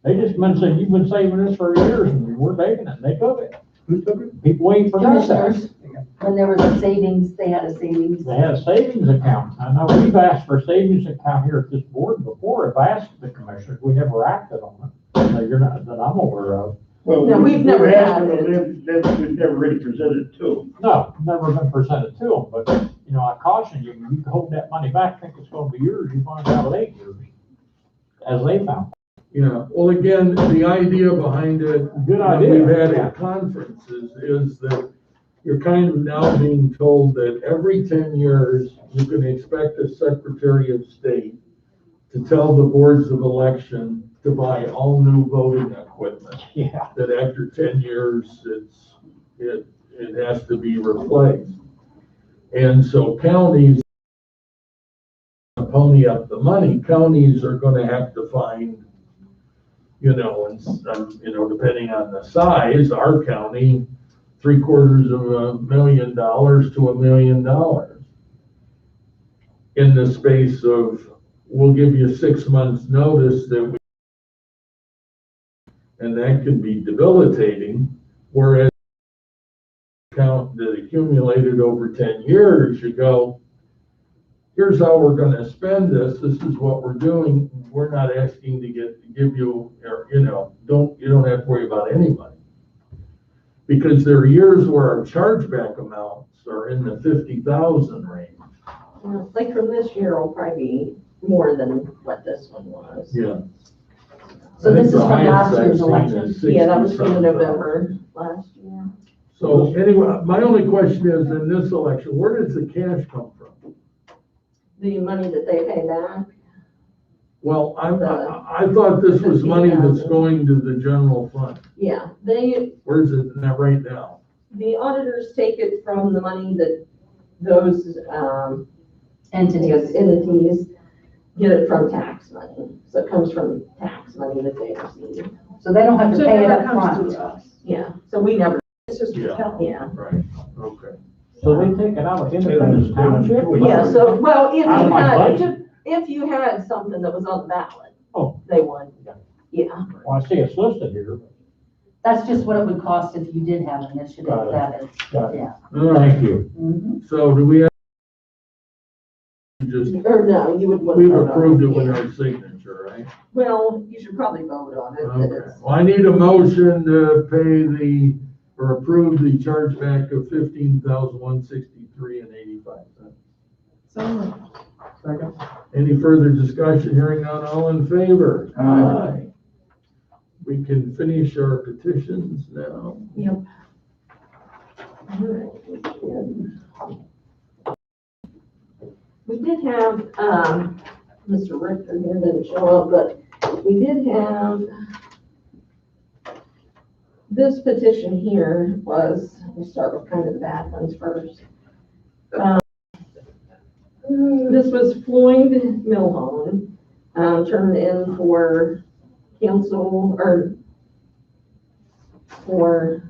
They just been saying, you've been saving this for years and we're taking it, and they took it. Who took it? People ain't forgot that. Commissioners, when there was a savings, they had a savings. They had a savings account. I know we've asked for a savings account here at this board before. If asked the commissioners, we never acted on it. No, you're not, that I'm aware of. Well, No, we've never asked had them, we've never really presented it to them. No, never been presented to them, but, you know, I caution you, you can hold that money back, think it's gonna be yours, you find out it ain't yours. As they found. Yeah, well, again, the idea behind it. Good that idea, We've had yeah. at conferences is that you're kind of now being told that every 10 years, you can expect a Secretary of State to tell the boards of election to buy all new voting equipment. Yeah. That after 10 years, it has to be replaced. And so counties pony up the money. Counties are gonna have to find, you know, and, depending on the size, our county, $750,000 to $1 million. In the space of, we'll give you 6 months' notice that we, and that could be debilitating, whereas account that accumulated over 10 years, you go, here's how we're gonna spend this, this is what we're doing, we're not asking to give you, or, you don't have to worry about any money. Because there are years where our chargeback amounts are in the 50,000 range. Like from this year will probably be more than what this one was. Yeah. So I think this is the from highest last I've year's seen election. is Yeah, that was from 60-something. November last year. So anyway, my only question is, in this election, where does the cash come from? The money that they pay back, Well, I thought this was money that's going to the general fund. yeah, Where's it now, right now? the auditors take it from the money that those, Entities. entities get it from tax money. So it comes from tax money that they receive. So they don't have to So pay it never up comes front. to us. Yeah, so we never, It's just Yeah. a tell. yeah. Right, okay. So they take it out of Independence Township? Yeah, so, well, Out of my budget? if you had something that was on the ballot, Oh. they would, yeah. Well, I see it's listed here. That's just what it would cost if you did have an initiative, Got it. that is, Got it. yeah. All right, Thank you. Mhm. so do we have, just, Or no, you would. we've approved it with our signature, right? Well, you should probably vote on it, that Okay, it's, well, I need a motion to pay or approve the chargeback of $15,163.85. So moved. Second. Any further discussion? Hearing none, all in favor? Aye. We can finish our petitions now. yep. All right, we can. We did have, Mr. Richter here didn't show up, but we did have, this petition here was, we'll start with kind of the bad ones first. This was Floyd Milhone, turned in for council, or for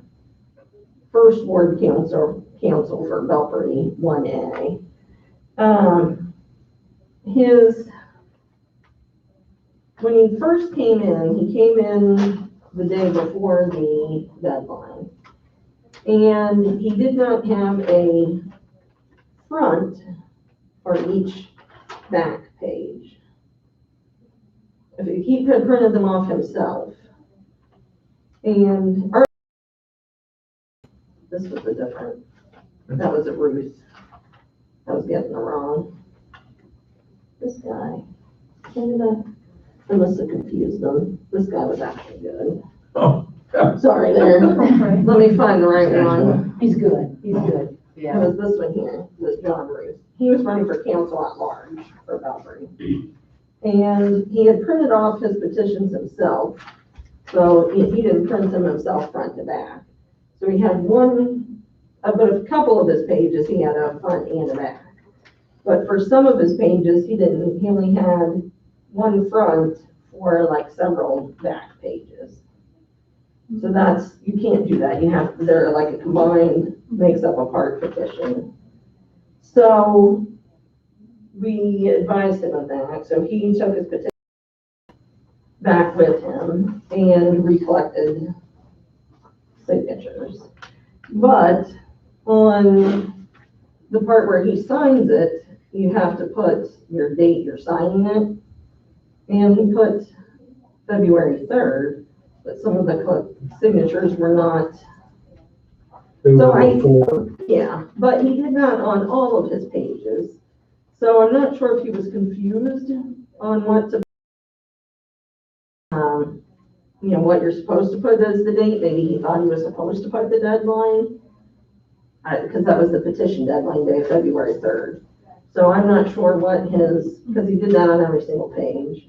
first ward council for Belpre 1A. When he first came in the day before the deadline. And he did not have a front for each back page. He had printed them off himself. And this was a different, that was a Ruth. I was getting the wrong. This guy, I must have confused them. This guy was actually good. Oh, Sorry there. Let me find the right one. He's good, he's good, It yeah. was this one here, this John Ruth. He was running for council at large for Belpre. And he had printed off his petitions himself, so he didn't print them himself front to back. So he had but a couple of his pages, he had a front and a back. But for some of his pages, he didn't, he only had one front for like several back pages. So you can't do that, they're like a combined, makes up a part petition. So we advised him of that, so he took his petition back with him and recollected signatures. But on the part where he signs it, you have to put your date you're signing it. And he put February 3rd, but some of the signatures were not. They So were I- before. Yeah, but he did not on all of his pages. So I'm not sure if he was confused on what to, what you're supposed to put as the date. Maybe he thought he was supposed to put the deadline. Because that was the petition deadline day, February 3rd. So I'm not sure what because he did that on every single page.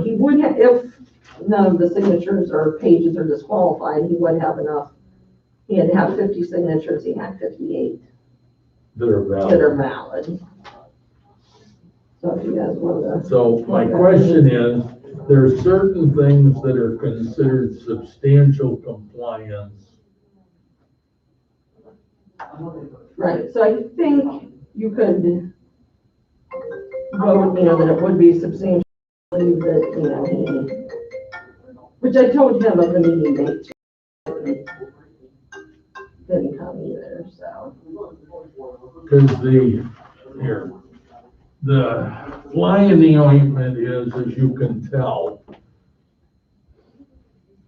He would have, if none of the signatures or pages are disqualified, he would have enough. He had to have 50 signatures, he had 58 That are that valid. are valid. So if you guys want to. So my question is, there's certain things that are considered substantial compliance. Right, so I think you could vote, that it would be substantially that, which I told him of the meeting date. Didn't come either, so. Because the fly in the ointment is, as you can tell,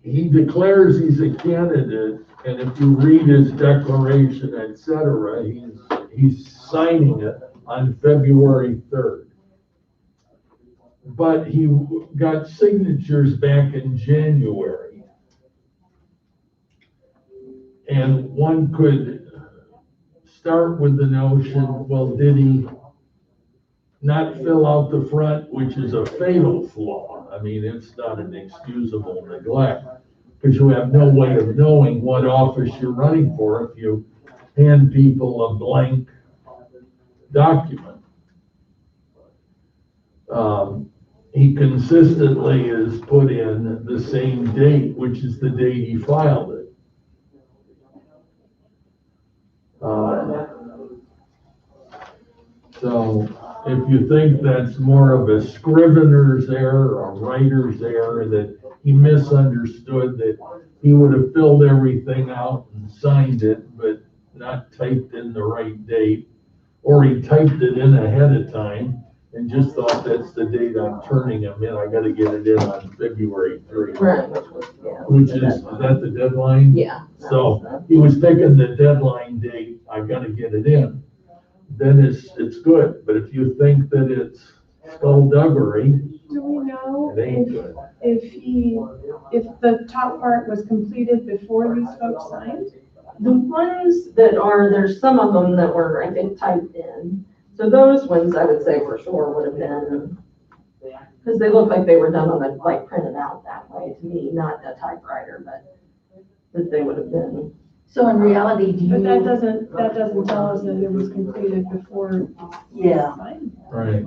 he declares he's a candidate, and if you read his declaration, et cetera, he's signing it on February 3rd. But he got signatures back in January. And one could start with the notion, well, did he not fill out the front, which is a fatal flaw? I mean, it's not an excusable neglect, because you have no way of knowing what office you're running for if you hand people a blank document. He consistently has put in the same date, which is the date he filed it. So if you think that's more of a scrivener's error, a writer's error, that he misunderstood that he would have filled everything out and signed it, but not typed in the right date, or he typed it in ahead of time and just thought that's the date I'm turning him in, I gotta get it in on February 3rd. Right, Which is that the deadline? Yeah. So he was picking the deadline date, I gotta get it in, then it's good. But if you think that it's skullduggery, Do we know it ain't good. if the top part was completed before these folks signed? The ones that there's some of them that were, I think, typed in. So those ones I would say for sure would have been, because they look like they were done on printed out that way to me, not a typewriter, but that they would have been. So in reality, do But that you, doesn't tell us that it was completed before yeah, signed. Right.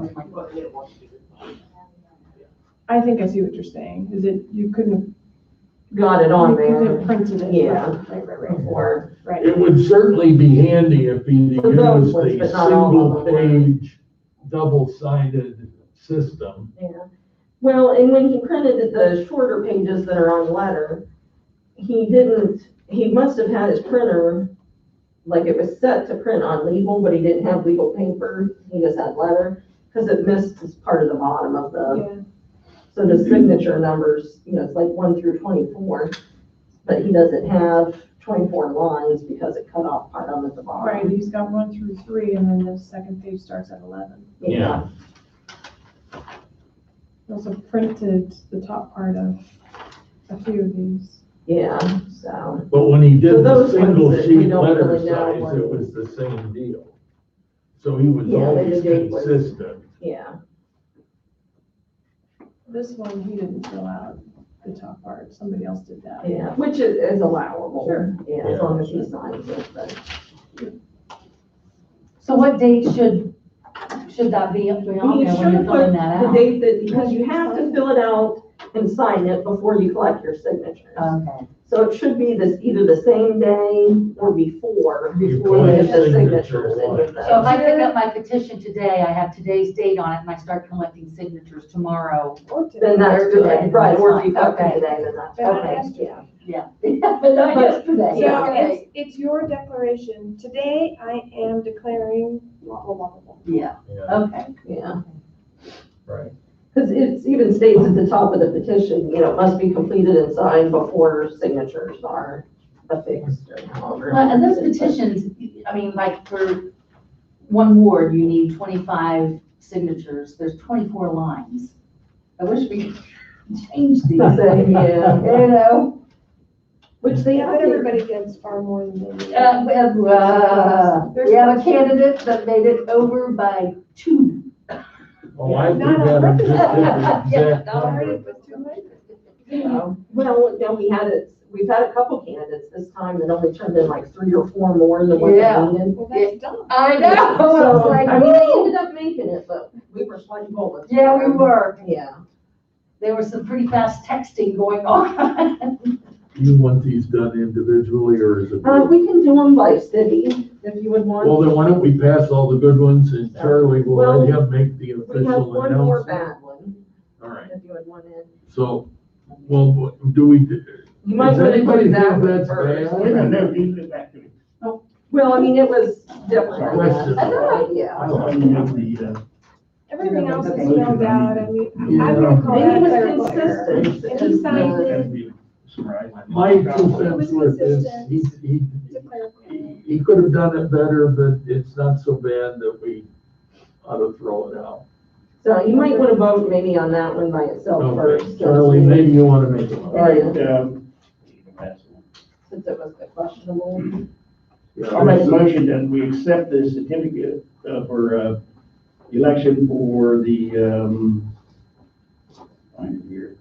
I think I see what you're saying, is it, you couldn't have. Got it on you couldn't there. have printed it. Yeah. Right. Or, Right. It would certainly be handy if he For those used ones, a but not all of them. single-page, double-sided system. yeah. Well, and when he printed the shorter pages that are on letter, he must have had his printer, like it was set to print on legal, but he didn't have legal paper. He just had letter, because it missed this part of the bottom of Yeah. so the signature numbers, it's like 1 through 24, but he doesn't have 24 lines because it cut off part of it at the bottom. Right, he's got 1 through 3, and then the second page starts at 11. Yeah. He also printed the top part of a few of these. Yeah, so, But when he So did the those ones single that we sheet don't letter really know size, what- it was the same deal. So he was Yeah, always the date was- consistent. yeah. This one, he didn't fill out the top part, somebody else did that. Yeah, which is allowable. Sure. Yeah, as long as he signs it, but. so what date should that be on You there should when you're have put filling that the out? date that, because you have to fill it out and sign it before you collect your signature. Okay, So it should be this, either the same day or before You we get the collect signatures. signature and line. get the- So if I pick up my petition today, I have today's date on it, and I start collecting signatures tomorrow. Then that's Or today, good, right, or if you that's got fine. them today, then that's, But not okay, yesterday. yeah. Yeah, but not yesterday. So Yeah. Okay. it's your declaration. Today, I am declaring blah, blah, blah, blah, blah. Yeah, Yeah, okay. Yeah. right. Because it even states at the top of the petition, it must be completed and signed before signatures are affixed or however. Well, and those petitions, I mean, like for one ward, you need 25 signatures, there's 24 lines. I wish we could change these. Yeah. You know? Which they Yeah, but have, everybody gives far more than they need. We have a candidate that made it over by 2. Oh, I Not think on that purpose. exact Not already number. with too much. well, no, we've had a couple candidates this time that only turned in like 3 or 4 more than what they Yeah. needed. Well, that's dumb. I know, I was So, like, I mean, they woo! ended up making it, but we were sweating bullets. Yeah, we were. Yeah. There was some pretty fast texting going on. You want these done individually or is it? We can do them by city if you would want. Well, then why don't we pass all the good ones and Charlie will Well, let him make the We have official one more announcement. bad one, All right, if you would want in. so, well, do we, You might does want to anybody do that think one that's first. bad? Wait a minute, no, you get back to me. Well, I mean, it was different. I guess. Question. That's all right. Yeah. I don't know the, Everything else is Okay. spelled out. I mean, Yeah. I'm gonna call Maybe that it was clerical error. consistent. And he signed That'd it, be summarized. My two cents was with this, consistent. he, it's a clerical error. he could have done it better, but it's not so bad that we ought to throw it out. So you might want to vote maybe on that one by itself Okay, first. Charlie, maybe you want to make it. Right. Since it was the questionable. I'll make a motion that we accept the certificate for election for the, find it here.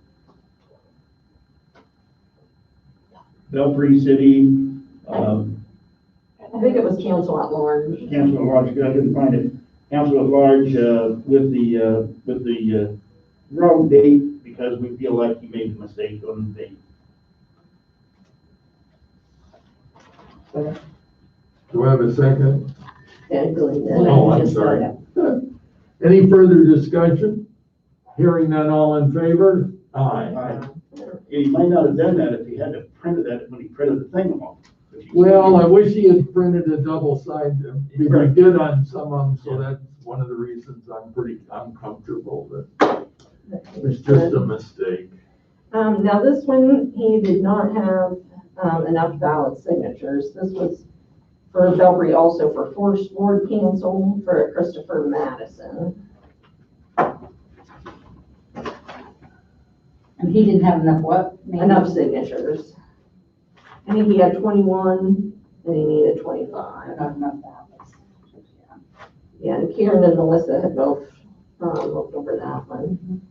Belpre City, I think it was council at large. Council at Large, I couldn't find it. Council at Large, with the wrong date, because we feel like he made a mistake on the date. Do I have a second? Yeah, I really did. Oh, I'm Just, sorry. Any further discussion? Hearing none, all in favor? Aye. He might not have done that if he had to print that when he printed the thing off. Well, I wish he had printed a double side, he did on some of them, so that's one of the reasons I'm pretty uncomfortable that it's just a mistake. Now this one, he did not have, enough ballot signatures. This was for Belpre also for first ward council for Christopher Madison. And he didn't have enough what? Maybe? Enough signatures. I think he had 21 and he needed 25. Not enough ballots. Yeah, and Karen and Melissa had both, looked over that one.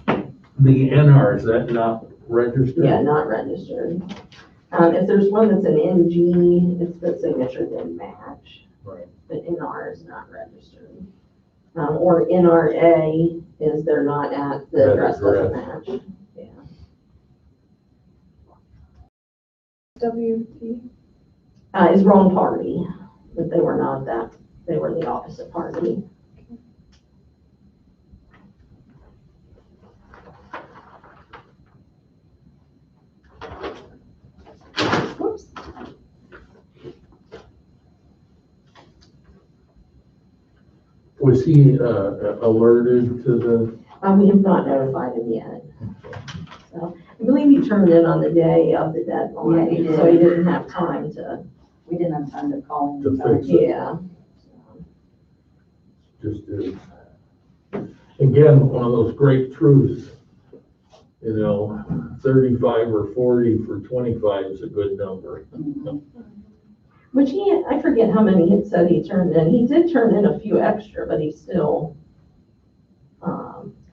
The NR, is that not registered? Yeah, not registered. If there's one that's an NG, it's the signature didn't match. Right. But NR is not registered. Or NRA is they're not at, the That address doesn't address. match. Yeah. WT. Is wrong party, but they were not that, they were the opposite party. Whoops. Was he, alerted to the? We have not notified him yet. So, I believe he turned in on the day of the Yeah, deadline, he did. so he didn't have time to, We didn't have time to call him. To sorry. fix it. yeah. Just is. Again, one of those great truths. 35 or 40 for 25 is a good number. Which I forget how many he had said he turned in. He did turn in a few extra, but he still,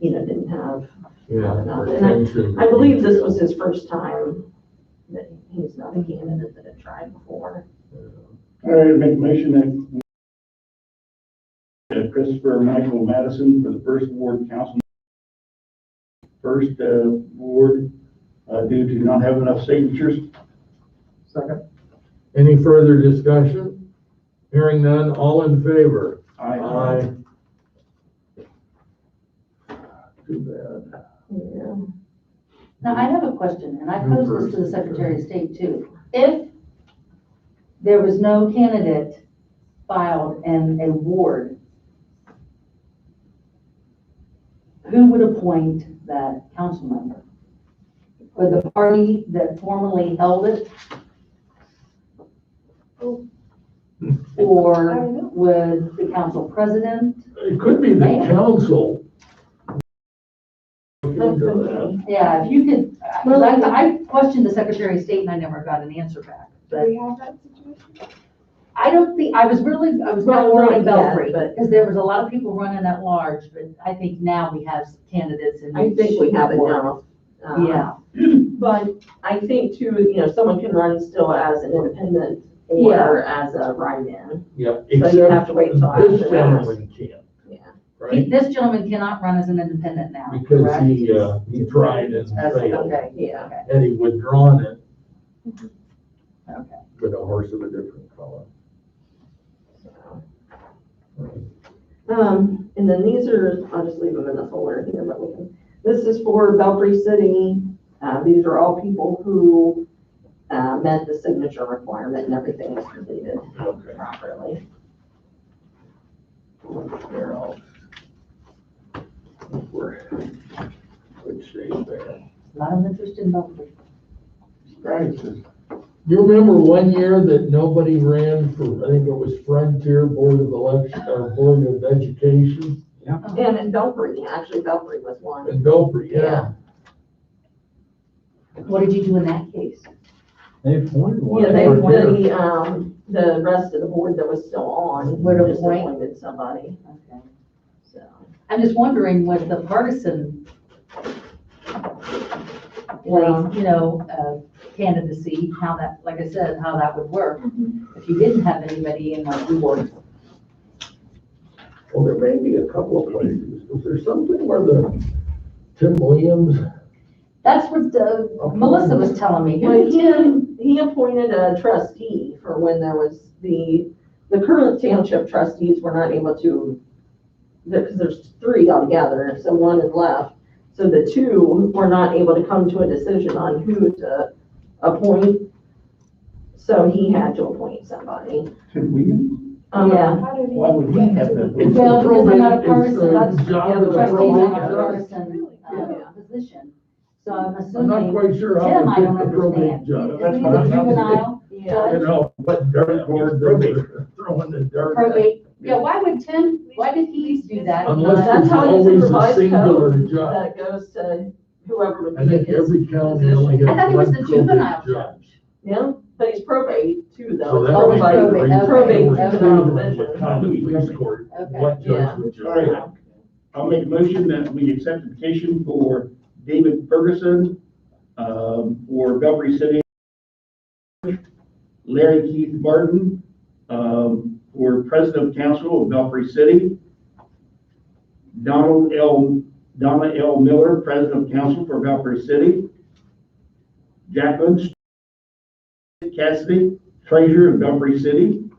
didn't have. Yeah. And I believe this was his first time that he's not a candidate that had tried before. All right, make a motion that Christopher Michael Madison for the first ward council. First ward, due to not having enough signatures. Second. Any further discussion? Hearing none, all in favor? Aye. Too bad. Yeah. Now, I have a question, and I posed this to the Secretary of State too. If there was no candidate filed in a ward, who would appoint that council member? Would the party that formerly held it? Or would the council president? It could be the Man. council. Yeah, if you could, 'cause I questioned the Secretary of State and I never got an answer back. Do But we have that situation? I don't think, I was more Not worried yet, Belgrade, but- because there was a lot of people running at large, but I think now we have candidates in. I think we have it each now. ward. Yeah, But I think too, someone can run still as an independent or as a write-in. Yep. So you have to wait till after This that. gentleman can't. Yeah. Right? This gentleman cannot run as an independent now, Because correct? he tried and failed, Okay, Yeah. and he withdrawn it okay. with a horse of a different color. And then these are, I'll just leave them in the folder here, but this is for Belpre City. These are all people who, met the signature requirement and everything was completed Okay. properly. They're all. We're good shape there. A lot of interest in Belgrade. Right. You remember one year that nobody ran for, I think it was Frontier Board of Election, or Board of Education And in Belpre, actually Belpre was one. in Belpre, yeah. What did you do in that case? They appointed one. Yeah, Frontier. the rest of the board that was still on Would just appoint? appointed somebody, Okay. so. I'm just wondering with the partisan, candidacy, how that, like I said, how that would work. If you didn't have anybody in my board. Well, there may be a couple of places. Was there something where the Tim Williams? That's what Melissa was telling me. Well, he appointed a trustee for when there was the current township trustees were not able to, because there's 3 altogether, so 1 is left. So the 2 were not able to come to a decision on who to appoint. So he had to appoint somebody. Should we? Yeah. How did he? Why would we have that? It's the Well, because I'm not a probate- partisan, it's that's, the job yeah, of the the trustees probate are not a judge. partisan, Yeah. position. So I'm I'm not assuming, quite sure how Tim, I to don't pick the probate understand. judge. That's He's what a I'm- juvenile Yeah. You know, what dirt board they're throwing the dirt at. probate. Yeah, why did he do that? Unless That's it's how you always a supervise singular code. judge. That goes to whoever would I be think his every county only position. I thought has he was one the probate juvenile judge. judge. Yeah, but he's probate too, So though. that Oh, would he's be probate, okay, probate okay. juvenile would come to police court. Okay. What Yeah. judge would you All right. pick? I'll make a motion that we accept the application for David Ferguson, for Belpre City. Larry Keith Martin, for President of Council of Belpre City. Donna L. Miller, President of Council for Belpre City. Jacqueline Cassidy, Treasurer of Belpre City.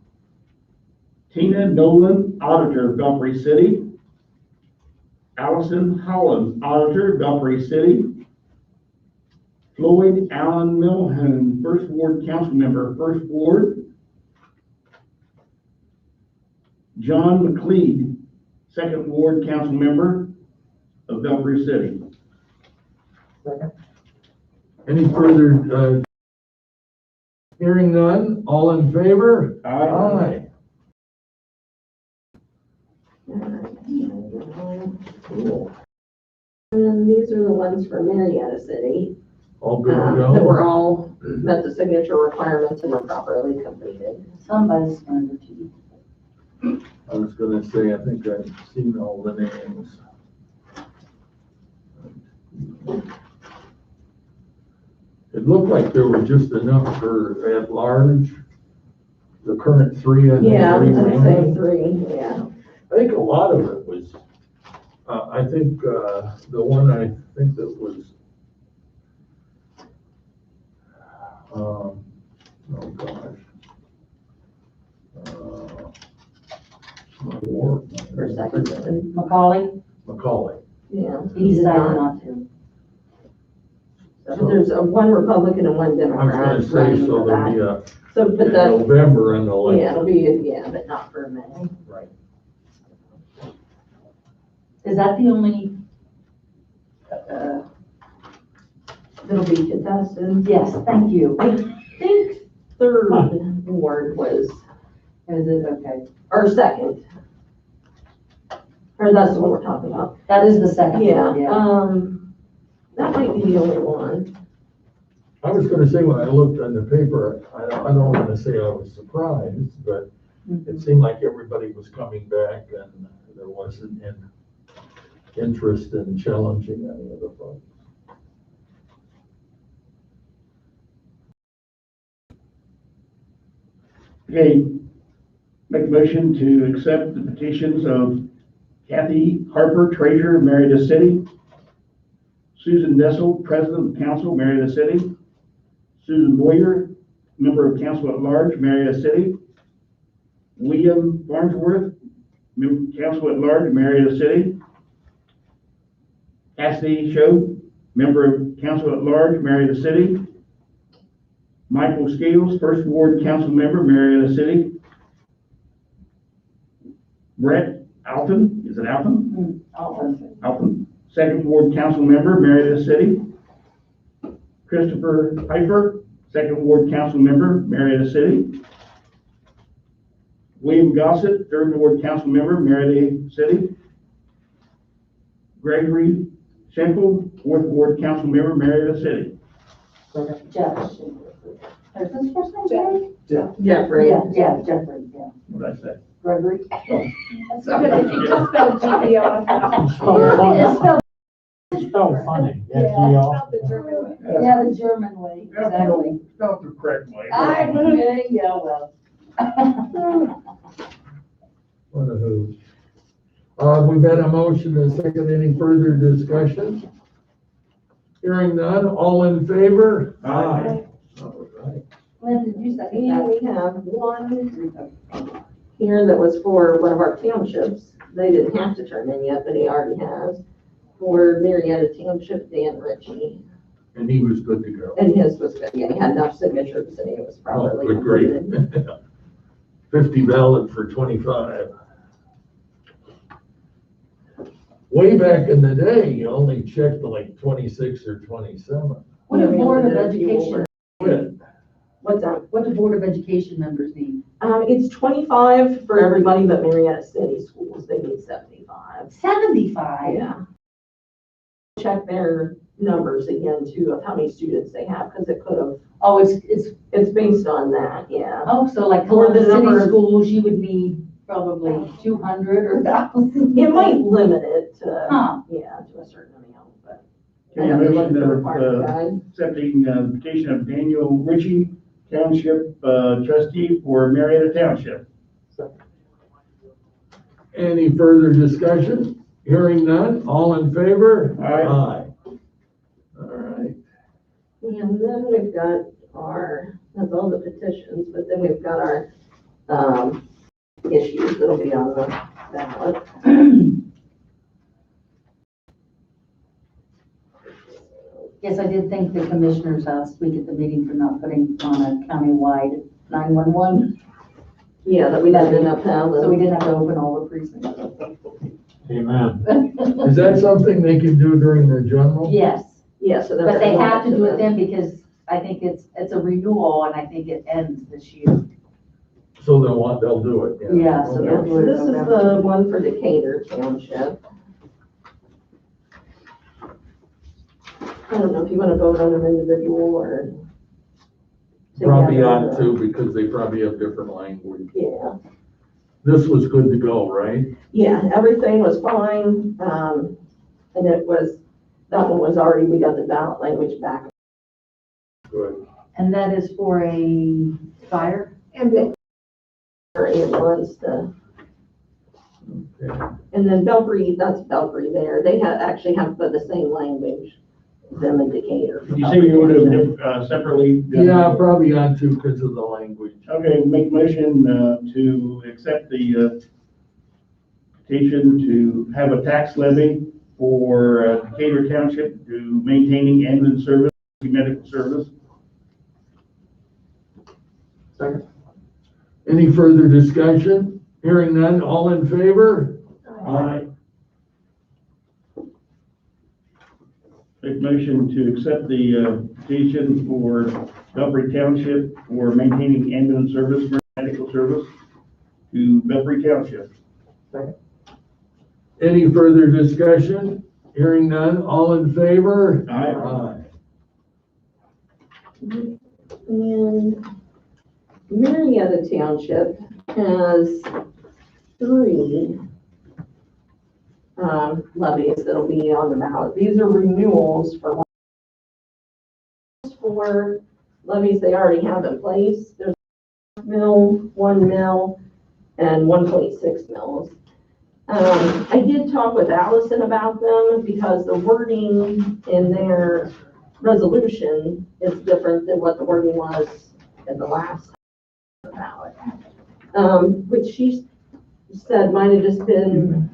Tina Nolan, Auditor of Belpre City. Allison Holland, Auditor, Belpre City. Floyd Allen Milhoon, First Ward Council Member, First Ward. John McLeod, Second Ward Council Member of Belpre City. Any further, hearing none, all in favor? Aye. Cool. And these are the ones for Marietta City, All good to that were go? all met the signature requirements and were properly completed. Somebody's going to. I was gonna say, I think I've seen all the names. It looked like there were just enough for at large, the current three and Yeah, the I'd three say remaining. three, yeah. I think a lot of it was, I think, the one I think that was, oh gosh. My war. For a second. Macaulay, Macaulay. Yeah. he decided not to. So there's a one Republican and one I was Democrat. gonna say, running so for there'll be that. a So, but that, November and election. yeah, it'll be, yeah, but not for a minute. Right. Is that the only, It'll be contested. yes, thank you. I think third ward was, Is it, okay. or second. Or that's the one we're talking about. That is the second Yeah, one, that might be the only one. I was gonna say, when I looked on the paper, I don't wanna say I was surprised, but it seemed like everybody was coming back and there wasn't an interest in challenging any of the folks. Okay, make a motion to accept the petitions of Kathy Harper, Treasurer, Marietta City; Susan Nessel, President of Council, Marietta City; Susan Boyer, Member of Council at Large, Marietta City; William Farnsworth, Member of Council at Large, Marietta City; Cassidy Show, Member of Council at Large, Marietta City; Michael Scales, First Ward Council Member, Marietta City; Brett Alton, is it Alton? Alton, Second Ward Council Member, Marietta City; Christopher Piper, Second Ward Council Member, Marietta City; William Gossett, Third Ward Council Member, Marietta City; Gregory Schenkel, Fourth Ward Council Member, Marietta City. Jeff. Is his first name Jerry? Jeffrey. Yeah, Jeffrey, yeah. What did I say? Gregory. That's good, if you just spelled GBR. It's spelled funny. It's spelled, It's spelled funny. Yeah, Spelled the German way. yeah, the German way, exactly. Spelled the correct way. Yeah, well. What a hoot. We've had a motion and a second. Any further discussion? Hearing none, all in favor? Aye. All right. Lynn, did you second And that? we have one here that was for one of our townships. They didn't have to turn in yet, but he already has. For Marietta Township, Dan Ritchie. And he was good to go. And his was good. Yeah, he had enough signatures and it was properly Oh, good grief. completed. 50 valid for 25. Way back in the day, you only checked like 26 or 27. What do Yeah, Board of we did a few Education, Quit. What's that? what do Board of Education members need? It's 25 for everybody but Marietta City Schools. They need 75. 75? Yeah. Check their numbers again too of how many students they have, because it could have, Oh, it's, based on that, yeah. oh, so like Or the Columbus number City of- Schools, you would need probably 200 or 1,000. It might limit it to, Huh. yeah, to a certain amount, but. Okay, I'd have to look at motion the of, requirement guide. accepting petition of Daniel Ritchie, Township trustee for Marietta Township. Any further discussion? Hearing none, all in favor? Aye. All right. And then we've got that's all the petitions, but then we've got our, issues that'll be on the ballot. Yes, I did thank the commissioners last week at the meeting for not putting on a countywide 911, Yeah, that we didn't end up so we having. didn't have to open all the precincts. Amen. Is that something they can do during the general? Yes, Yeah, so they're. but they gonna have to do it the- then because I think it's a renewal and I think it ends this year. So they'll do it, yeah. Yeah, so Yeah, they'll do so it this is November. the one for Decatur Township. I don't know if you want to vote on them individual or. Probably together, ought but- to, because they probably have different language. Yeah, This was good to go, right? yeah, everything was fine, and it was, That one was already, we got the ballot language back. Good. And that is for a fire? Or ambulance, Okay. and then Belpre, that's Belpre there. They actually have the same language, them in Decatur. Did you say you would have, separately? Yeah, probably on to because of the language. Okay, make motion, to accept the, petition to have a tax levy for Decatur Township to maintaining ambulance service, medical service. Second. Any further discussion? Hearing none, all in favor? Aye. Make motion to accept the, petition for Belpre Township for maintaining ambulance service, medical service to Belpre Township. Any further discussion? Hearing none, all in favor? Aye. And Marietta Township has 3 levies that'll be on the ballot. These are renewals for 4 levies they already have in place. There's 1 mill, 1 mill, and 1.6 mills. I did talk with Allison about them because the wording in their resolution is different than what the wording was in the last ballot. Which she said might have just been,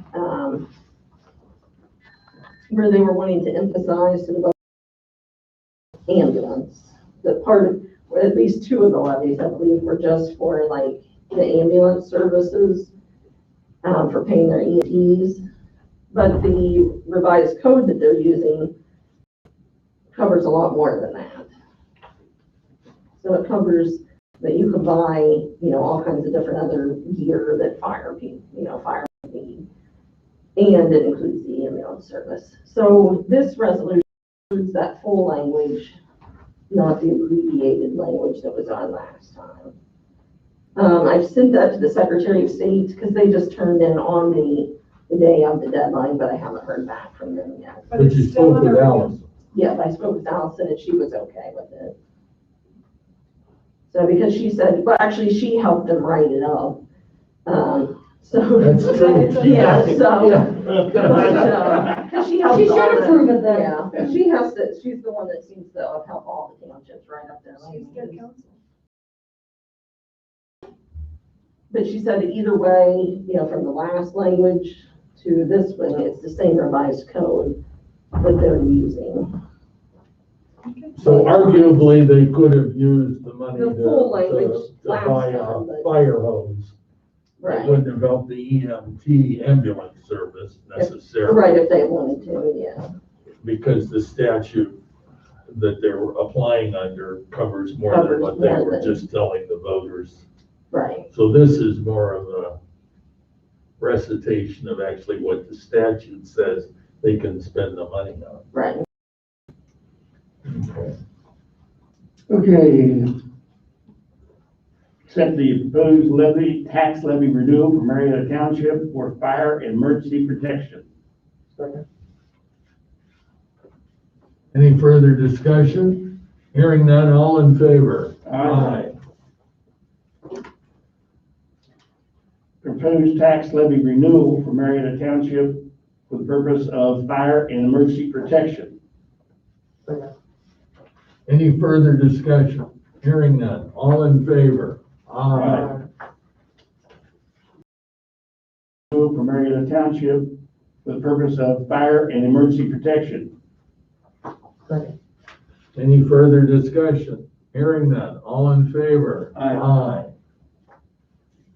where they were wanting to emphasize the ambulance. The part of, or at least 2 of the levies, I believe, were just for like the ambulance services, for paying their EMTs. But the revised code that they're using covers a lot more than that. So it covers that you can buy, all kinds of different other gear that fire people, fire need. And it includes the ambulance service. So this resolution includes that full language, not the abbreviated language that was on last time. I've sent that to the Secretary of State because they just turned in on the day of the deadline, but I haven't heard back from them yet. But But it's you still spoke with under Allison. Yeah, I spoke with Allison and she was okay with it. So because she said, well, actually she helped them write it up. So. That's true. Yeah, so. Yeah. Cause she helped. She should all the- approve of them. Yeah, she has to, she's the one that seems to help all the townships write up their She's good languages. counsel. But she said that either way, from the last language to this one, it's the same revised code that they're using. So arguably, they could have used the money The full language to last buy a time, but- fire hose. They Right, wouldn't have helped the EMT ambulance service necessarily. right, if they wanted to, yeah. Because the statute that they were applying under covers more than Covers what they more were than- just telling the voters. Right, So this is more of a recitation of actually what the statute says they can spend the money on. right. Okay. Accept the proposed tax levy renewal for Marietta Township for fire and emergency protection. Second. Any further discussion? Hearing none, all in favor? Proposed tax levy renewal for Marietta Township for the purpose of fire and emergency protection. Any further discussion? Hearing none, all in favor? Aye. Renewal for Marietta Township for the purpose of fire and emergency protection. Any further discussion? Hearing none, all in favor? Aye.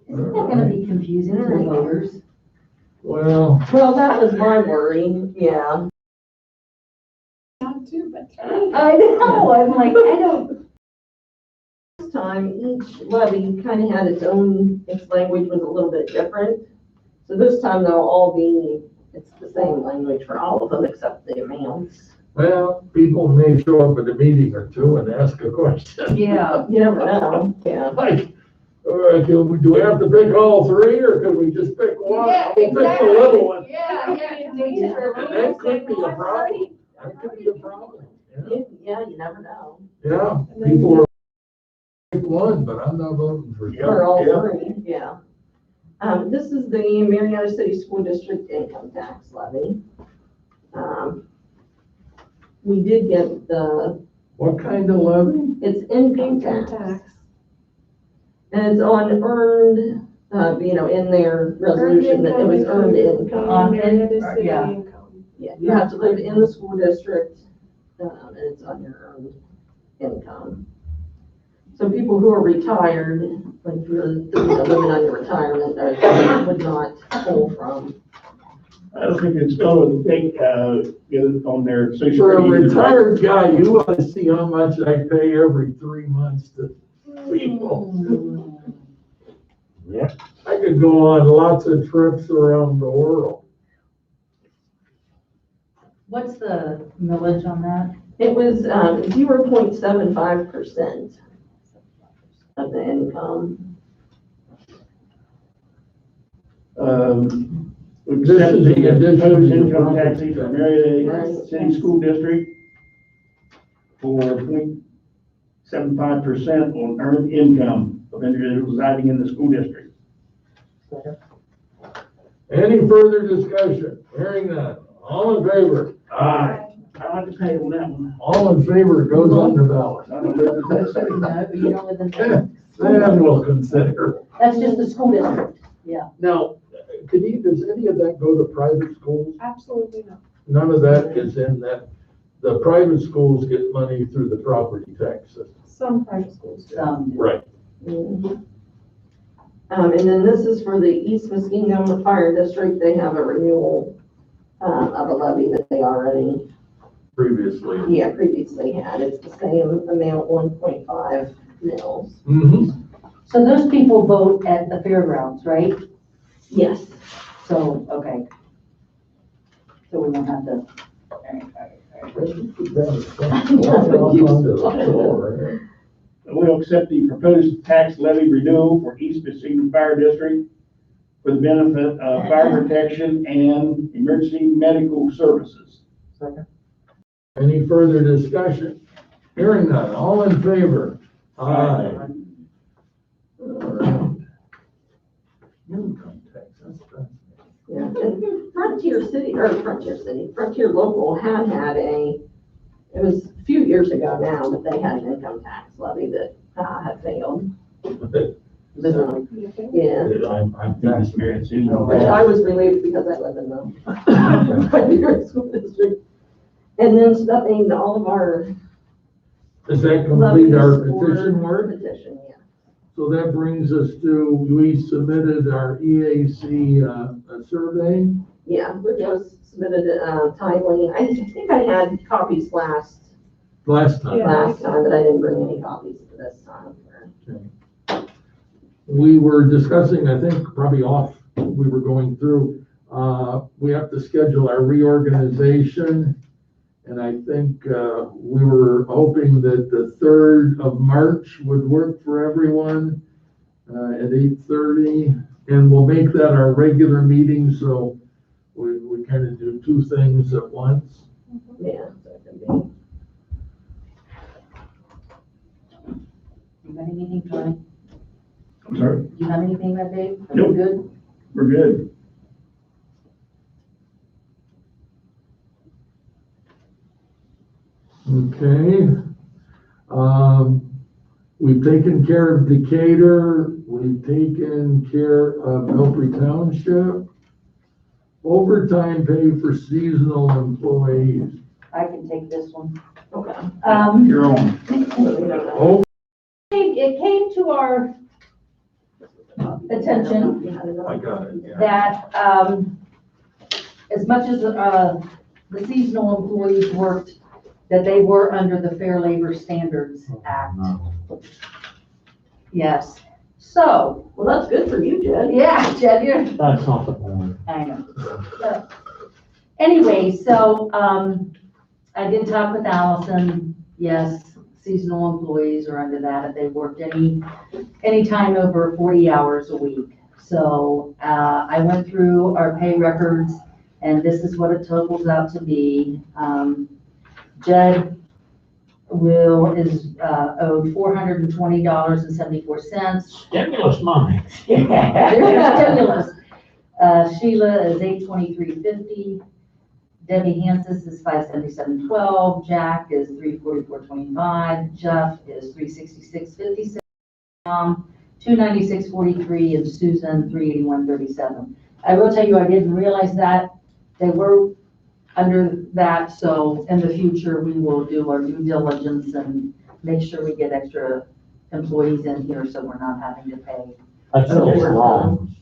Isn't that gonna be confusing for the voters? Well, Well, that was my worry, yeah. Not too, but. I know, I'm like, I don't, This time, each levy kind of had its language was a little bit different. So this time they'll all be, it's the same language for all of them except the amounts. well, people may show up at a meeting or two and ask a question. yeah. You never know, yeah. Like, do we have to pick all 3 or can we just pick one? We'll pick the little one. Yeah, And that could be a problem. That could be a problem. Yeah. Yeah, you never know. Yeah, people are pick one, but I'm not voting for you. Or all three, yeah. This is the Marietta City School District income tax levy. We did get What kind of levy? it's income tax. And it's on earned, in their resolution that it was earned income. On Marietta City yeah. income. Yeah, you have to live in the school district, and it's on your earned income. So people who are retired, like if you're living on your retirement, would not pull from. I don't think it's going to take, on their social. For a security. retired guy, you ought to see how much I pay every 3 months to people. Yeah. I could go on lots of trips around the world. What's the millage on that? It was 0.75% of the income. This is the addition Proposed to income property tax for tax. Marietta City School District for 0.75% on earned income of individuals residing in the school district. Any further discussion? Hearing none. All in favor? Aye. I like to pay on that one. All in favor goes on the ballot. I don't know if that's- No, but you don't live in. Then we'll consider. That's just the school district. Now, does any of that go to private schools? Absolutely not. None of that is in that. The private schools get money through the property tax system. Some private schools do. Right. Mhm. And then this is for the East Muskingum Fire District. They have a renewal of a levy that they already, Previously. previously had. It's the same amount, 1.5 mils. Mm-hmm. So those people vote at the fairgrounds, right? Yes. So, okay. So we won't have to. We'll accept the proposed tax levy renewal for East Michigan Fire District for the benefit of fire protection and emergency medical services. Any further discussion? Hearing none. All in favor? Aye. All right. Income tax, that's Yeah. And Frontier Local had it was a few years ago now, but they had an income tax levy that had failed. Yeah. I'm fascinated. Which I was relieved because I live in the Frontier School District. And then stuffing all of our Does that complete our levies for petition work? Petition, yeah. So that brings us to, we submitted our EAC survey. Yeah, which was submitted timely. I think I had copies last Last time. Yeah. time, but I didn't bring any copies for this time. We were discussing, I think, probably we were going through, we have to schedule our reorganization. And I think we were hoping that the 3rd of March would work for everyone at 8:30. And we'll make that our regular meeting, so we kind of do 2 things at once. Yeah, so it could be. You got anything, Tony? I'm sorry, You have anything, that Dave? Are Nope. we good? we're good. Okay. We've taken care of Decatur. We've taken care of Belpre Township. Overtime pay for seasonal employees. I can take this one. Okay. You're on. Oh, It came to our attention I got it, yeah. that, as much as, the seasonal employees worked, that they were under the Fair Labor Standards Act. Yes. So, Well, that's good for you, Jed. yeah, Jed, you're, That's not the point. I know. Anyway, so, I did talk with Allison. Yes, seasonal employees are under that if they worked any time over 40 hours a week. So, I went through our pay records and this is what it totals out to be. Judd is owed $420.74. Stimulus money. There's your stimulus. Sheila is $823.50. Debbie Hansis is $577.12. Jack is $344.25. Jeff is $366.56. $296.43, and Susan $381.37. I will tell you, I didn't realize that they were under that, so in the future, we will do our due diligence and make sure we get extra employees in here, so we're not having to pay. That's just wrong.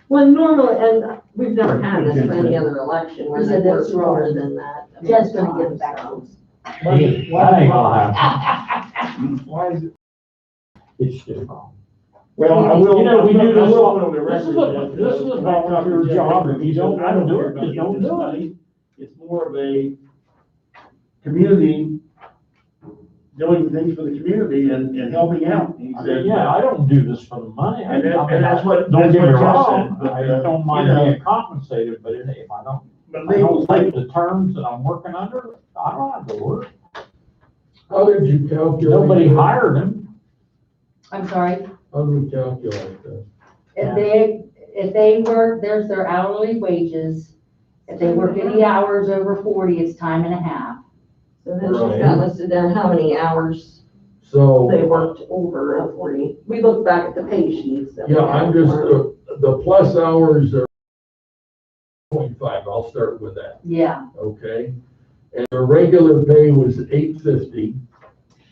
Well, normally, and we've never had this for any other election where You they said work that's more wrong. than that. Jed's gonna give it back to us. That ain't gonna happen. Why is it? It's just wrong. Well, I will, You know, we do I this, will put on the this is record a, that, this is a volunteer job, if you don't wanna do it, just don't do it. It's more of a community, doing things for the community and helping out. He I said, mean, yeah, I don't do this for the money. I And that- mean, and that's what- Don't that's get me what Jeff wrong, said, but, I don't mind you know. being compensated, but if I don't, But I don't legally, like the terms that I'm working under, I don't have to work. How did you calculate? Nobody that? hired him. I'm sorry, How do we calculate that? if they work, there's their hourly wages. If they work any hours over 40, it's time and a half. So then she's got listed there how many hours So, they worked over at 40. We look back at the pay sheets. that we yeah, have I'm just, for- the plus hours are 0.5, I'll start with that, Yeah. okay? And their regular pay was $8.50,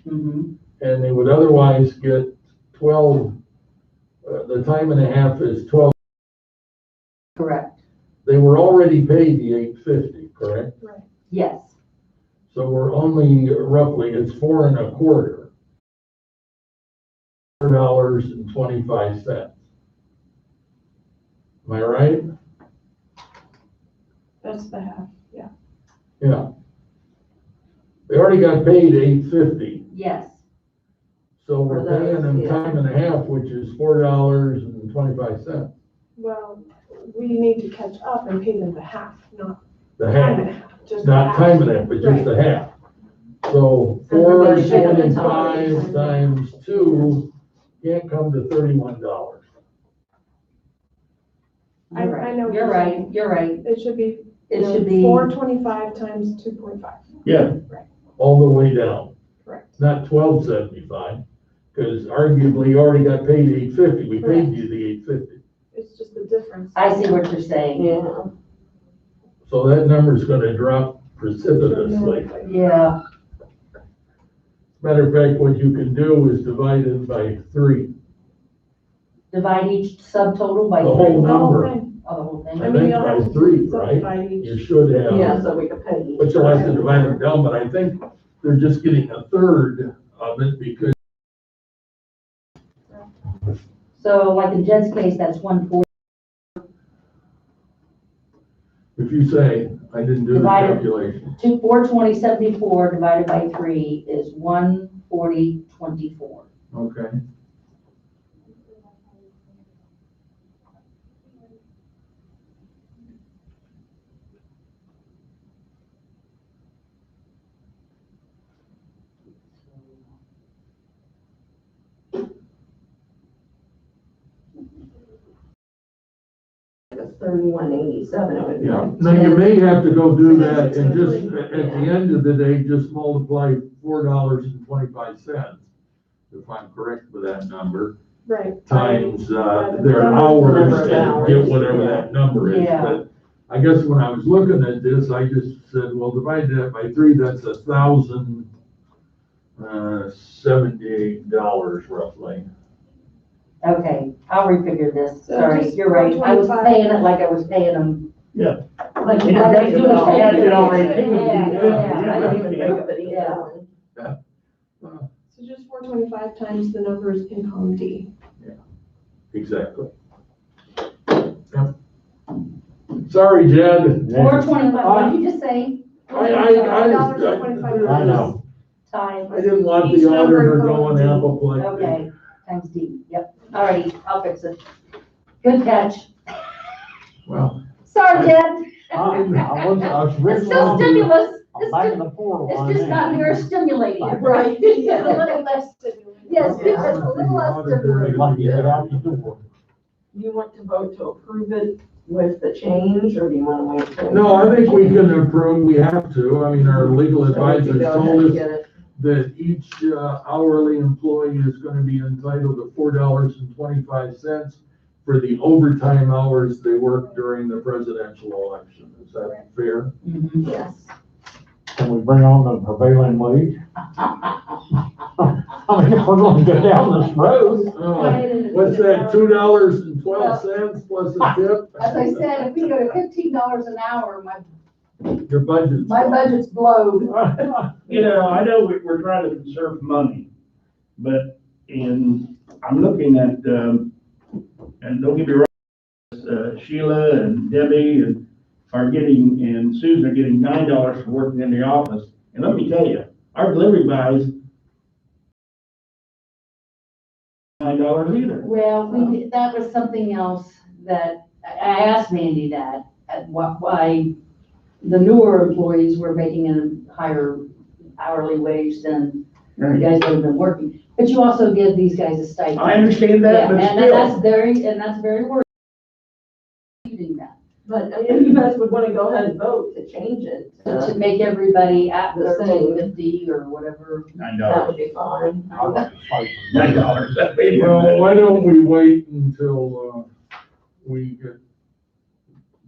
Mm-hmm. and they would otherwise get 12, the time and a half is 12. Correct. They were already paid the $8.50, correct? Yes. So we're only roughly, it's 4 1/4. $4.25. Am I right? That's the half. Yeah. They already got paid $8.50, Yes. so we're For those, paying them yeah. time and a half, which is $4.25, Well, we need to catch up and pay them the half, not the time half, and a half, just the not half. time and a half, but just the half. So Everybody should have been 4.25 times 2 can't come to $31. I know what You're you're right, saying. you're right. It should be. It should be, 425 times 2.5. yeah, All the way down, Correct. not $12.75, because arguably you already got paid $8.50, we paid you the $8.50. It's just the difference. I see what you're saying. Yeah. So that number's gonna drop precipitously. Yeah. Matter of fact, what you can do is divide it by 3. Divide each subtotal by The 3. whole The whole number. thing. Oh, the whole thing. I I mean, think you'll by have to 3, right? subdivide each. You should Yeah, have, so we could pay each. but you'll have to divide it down, but I think they're just getting a third of it because So like in Jed's case, that's 140. if you say, I didn't do the Divided. calculation. 420.74 divided by 3 is 140.24. Okay. It's 31.87, it would be. Yeah, now you may have to go do that and just, at the end of the day, just multiply $4.25, if I'm correct with that number, Right. times, Yeah, the their number- hours number of and get hours, whatever yeah. that number is. Yeah. But I guess when I was looking at this, I just said, well, divide that by 3, that's $1,078 roughly. Okay, I'll refigure this. So Sorry, just you're right. I was 125. paying it like I was paying them. yeah. Like, Yeah, I that's didn't good. even think of It already it. paid. Yeah, Yeah, I didn't even yeah. think of it either. So just 425 times the numbers in column D. Exactly. Yep. Sorry, Jed. 425, what did you just say? I $4.25. know. Times. I didn't want Each the number auditor in column going D. apple pie. Okay, times D, yep. Alrighty, I'll fix it. Good catch. Well, Sorry, Jed. I was It's originally, still stimulus. I It's back just- in the poor It's line just now. not very stimulating. Right, It's yeah. a little less, yes, it's a little less Very stimulating. lucky to get out the door. You want to vote to approve it with the change, or do you want to wait? till- No, I think we can approve, we have to. I mean, our legal So we can advisors go ahead told and us get it. that each hourly employee is gonna be entitled to $4.25 for the overtime hours they work during the presidential election. Is that fair? Mhm. Yes. Can we bring on the prevailing wage? I mean, if we're gonna go down this road. What's that, $2.12 plus a tip? As I said, if we go to $15 an hour, Your budget's. my budget's blowed. You know, I know we're trying to conserve money, but I'm looking at, and don't get me wrong, Sheila and Debbie and Susan are getting $9 for working in the office. And let me tell you, our delivery guys, $9 either. Well, that was something else that, I asked Mandy that, why the newer employees were making a higher hourly wage than the guys that have been working. But you also give these guys a stipend. I understand Yeah, that, but and still. that's very worth doing that. But if you guys would want to go ahead and vote to change it, To make everybody at The same. 13.50 or whatever. that $9. would be fine. $9. That made it. Well, why don't we wait until, we get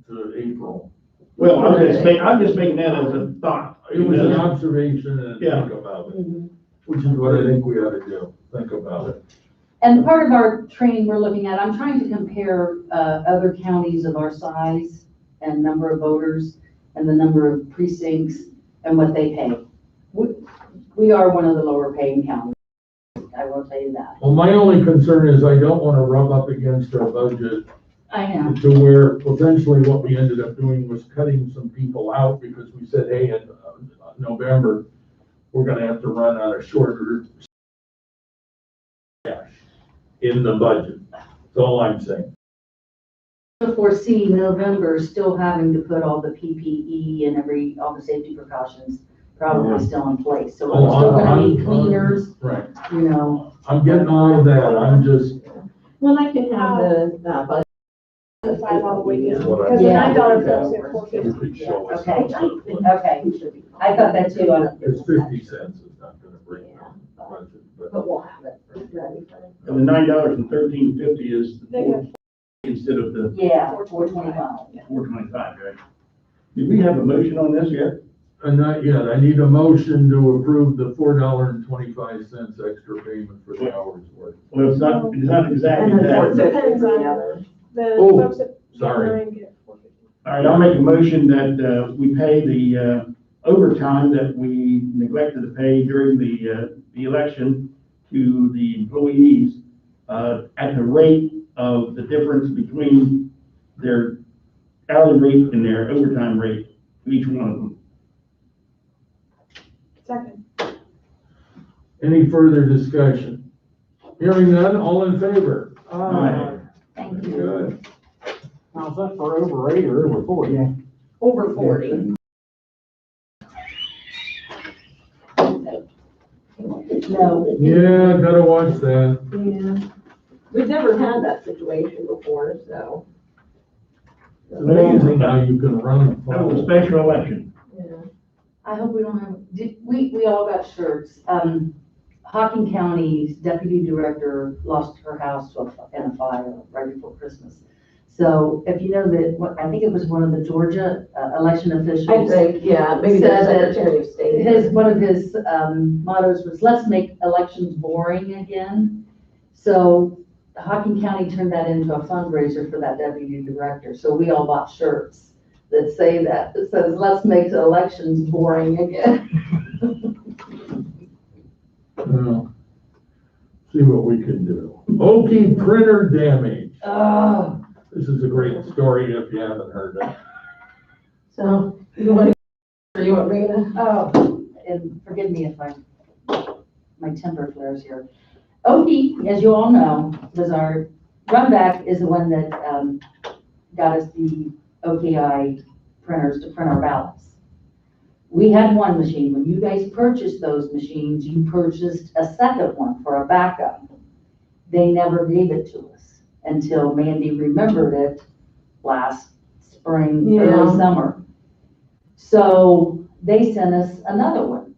to April? Well, I'm just making that as a thought. It was an observation and Yeah. think about it, which is what I think we ought to do, think about it. And part of our training we're looking at, I'm trying to compare other counties of our size and number of voters and the number of precincts and what they pay. We are one of the lower paying counties, I will tell you that. Well, my only concern is I don't want to rub up against our budget I know. to where potentially what we ended up doing was cutting some people out because we said, hey, in November, we're gonna have to run on a shorter cash in the budget. That's all I'm saying. I foresee November still having to put all the PPE and all the safety precautions probably still in place. So we're still gonna need cleaners, Right. you know. I'm getting all of that. I'm just, Well, I can have the budget. $5 wages, Is what I- because the Yeah. $9 goes to $4.50. you could show us. Okay, okay. I thought that too. It's 50 cents. It's not gonna bring down the budget, but. But we'll have it ready for it. And the $9.13.50 is the They go- instead of the Yeah, 425. $4.25, right? Did we have a motion on this yet? Not yet. I need a motion to approve the $4.25 extra payment for the hours worked. Well, it's not exactly And then that. 450 for the other. The Oh, folks at sorry. Nine get $4.50. All right, I'll make a motion that we pay the overtime that we neglected to pay during the election to the employees at the rate of the difference between their hourly rate and their overtime rate, each one of them. Second. Any further discussion? Hearing none, all in favor? Aye. Thank you. Good. Now, is that for over 8 or over 40? Over 40. No. Yeah, gotta watch that. Yeah. We've never had that situation before, so. It's amazing how you can run a That was a phone. special election. Yeah. I hope we don't have, we all got shirts. Hocking County's deputy director lost her house in a fire right before Christmas. So if you know that, I think it was one of the Georgia election officials. I think, yeah, maybe the Said that Secretary of State. One of his mottos was, let's make elections boring again. So Hocking County turned that into a fundraiser for that deputy director. So we all bought shirts that say that. It says, let's make the elections boring again. Well, see what we can do. Oki printer damage. Oh, This is a great story if you haven't heard it. So, you want me to? oh, and forgive me if my temper flares here. Oki, as you all know, Runback is the one that got us the OKI printers to print our ballots. We had one machine. When you guys purchased those machines, you purchased a second one for a backup. They never gave it to us until Mandy remembered it last spring, early Yeah. summer. So they sent us another one.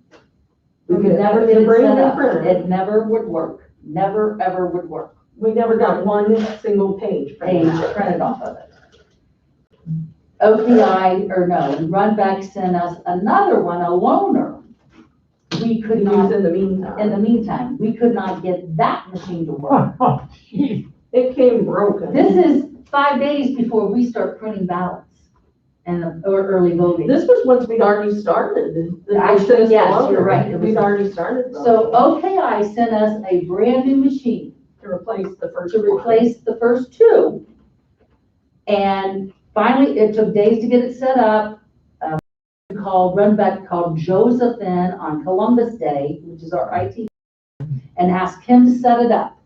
We could Okay, never it's a get it brand set new up. printer. It never would work. Never, ever would work. We never got one single page. Page printed off of it. OPI, or no, Runback sent us another one, a loaner. We could Use not, in the in the meantime. meantime, we could not get that machine to work. It came broken. This is 5 days before we start printing ballots and, or early voting. This was once we'd already started. Actually, yes, you're right. It was- We'd already started. So voting OKI sent us a brand new machine To replace the first to one. replace the first two. And finally, it took days to get it set up. Runback called Joseph in on Columbus Day, which is our IT, and asked him to set it up.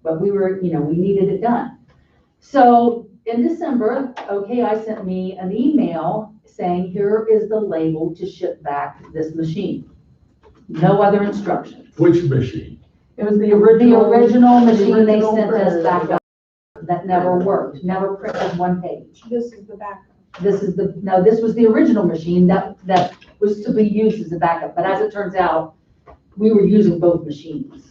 But we were, we needed it done. So in December, OKI sent me an email saying, here is the label to ship back this machine. No other instructions. Which machine? It was the The original. original machine they original sent us printer. back up that never worked, never printed one page. This is the backup. This was the original machine that was to be used as a backup, but as it turns out, we were using both machines.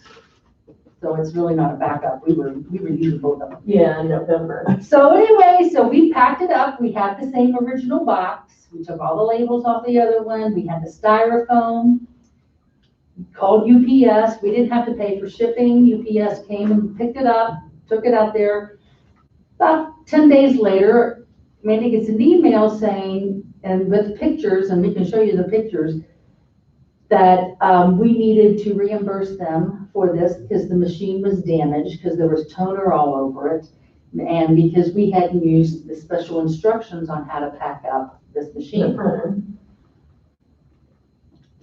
So it's really not a backup, we were using both of them. Yeah, in November. So anyway, so we packed it up, we had the same original box, we took all the labels off the other one, we had the styrofoam, called UPS, we didn't have to pay for shipping, UPS came and picked it up, took it out there. About 10 days later, Mandy gets an email saying, and with pictures, and we can show you the pictures, that we needed to reimburse them for this because the machine was damaged, because there was toner all over it, and because we hadn't used the special instructions on how to pack up this The machine. printer.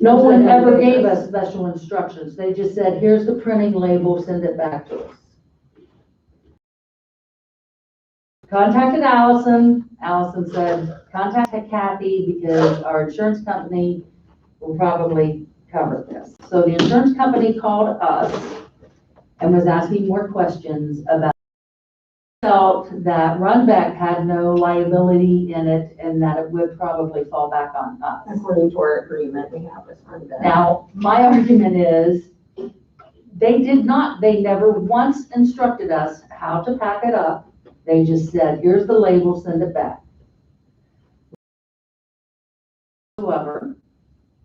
No one ever gave us special instructions. They just said, here's the printing label, send it back to us. Contacted Allison. Allison said, contact Kathy because our insurance company will probably cover this. So the insurance company called us and was asking more questions about, felt that Runback had no liability in it and that it would probably fall back on us. According to our agreement we have with Runback. Now, my argument is, they never once instructed us how to pack it up. They just said, here's the label, send it back. However,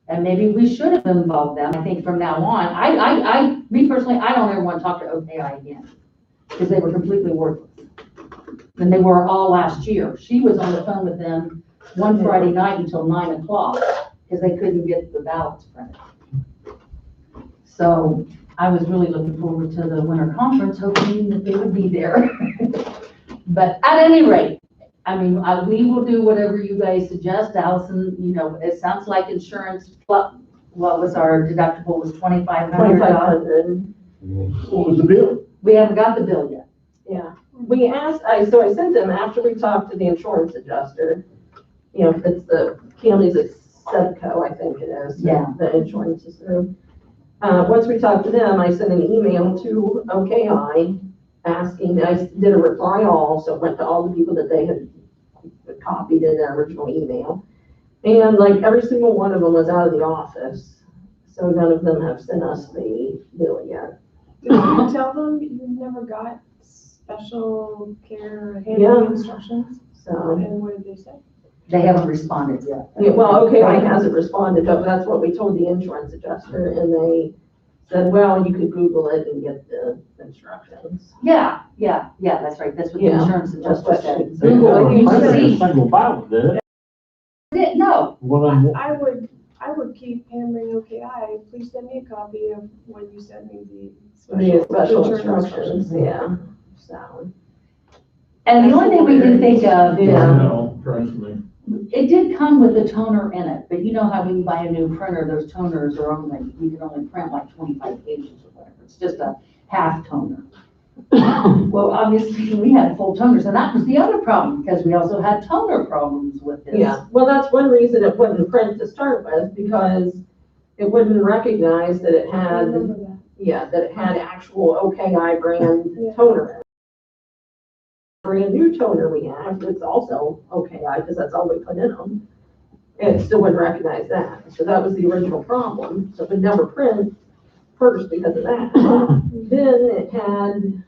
and maybe we should have involved them, I think from now on, me personally, I don't ever want to talk to OKI again, because they were completely worthless. And they were all last year. She was on the phone with them one Friday night until 9 o'clock, because they couldn't get the ballots printed. So I was really looking forward to the winter conference, hoping that they would be there. But at any rate, I mean, we will do whatever you guys suggest. Allison, it sounds like insurance, what was our deductible, was $2,500. $2,500. What was the bill? We haven't got the bill yet. Yeah, we asked, so I sent them after we talked to the insurance adjuster, if it's the county's Sevco, I think it is. Yeah. The insurance is through. Once we talked to them, I sent an email to OKI asking, I did a reply all, so it went to all the people that they had copied in their original email. And like every single one of them was out of the office, so none of them have sent us the bill yet. Did you tell them you never got special care Yeah. handling instructions? So, And what did they say? They haven't responded yet. yeah, well, OKI hasn't responded, but that's what we told the insurance adjuster, and they said, well, you could Google it and get the instructions. Yeah, that's right. That's what the Yeah, insurance that's adjuster what said. she- They Google never it, you printed a see. single ballot, did it? No, Well, then, I would keep hammering OKI, please send me a copy of when you send me The special insurance instructions, yeah, so. and the only thing we can think of is, Yeah. No, trust me. it did come with a toner in it, but you know how when you buy a new printer, those toners are only, you can only print like 25 pages or whatever. It's just a half toner. Well, obviously, we had full toners, and that was the other problem, because we also had toner problems with this. Yeah, well, that's one reason it wouldn't print to start with, because it wouldn't recognize that it I had, remember that. yeah, that it had actual OKI brand Yeah. toner in it. Brand new toner we have, it's also OKI, because that's all we put in them. And it still wouldn't recognize that, so that was the original problem, so it would never print first because of that. Then it had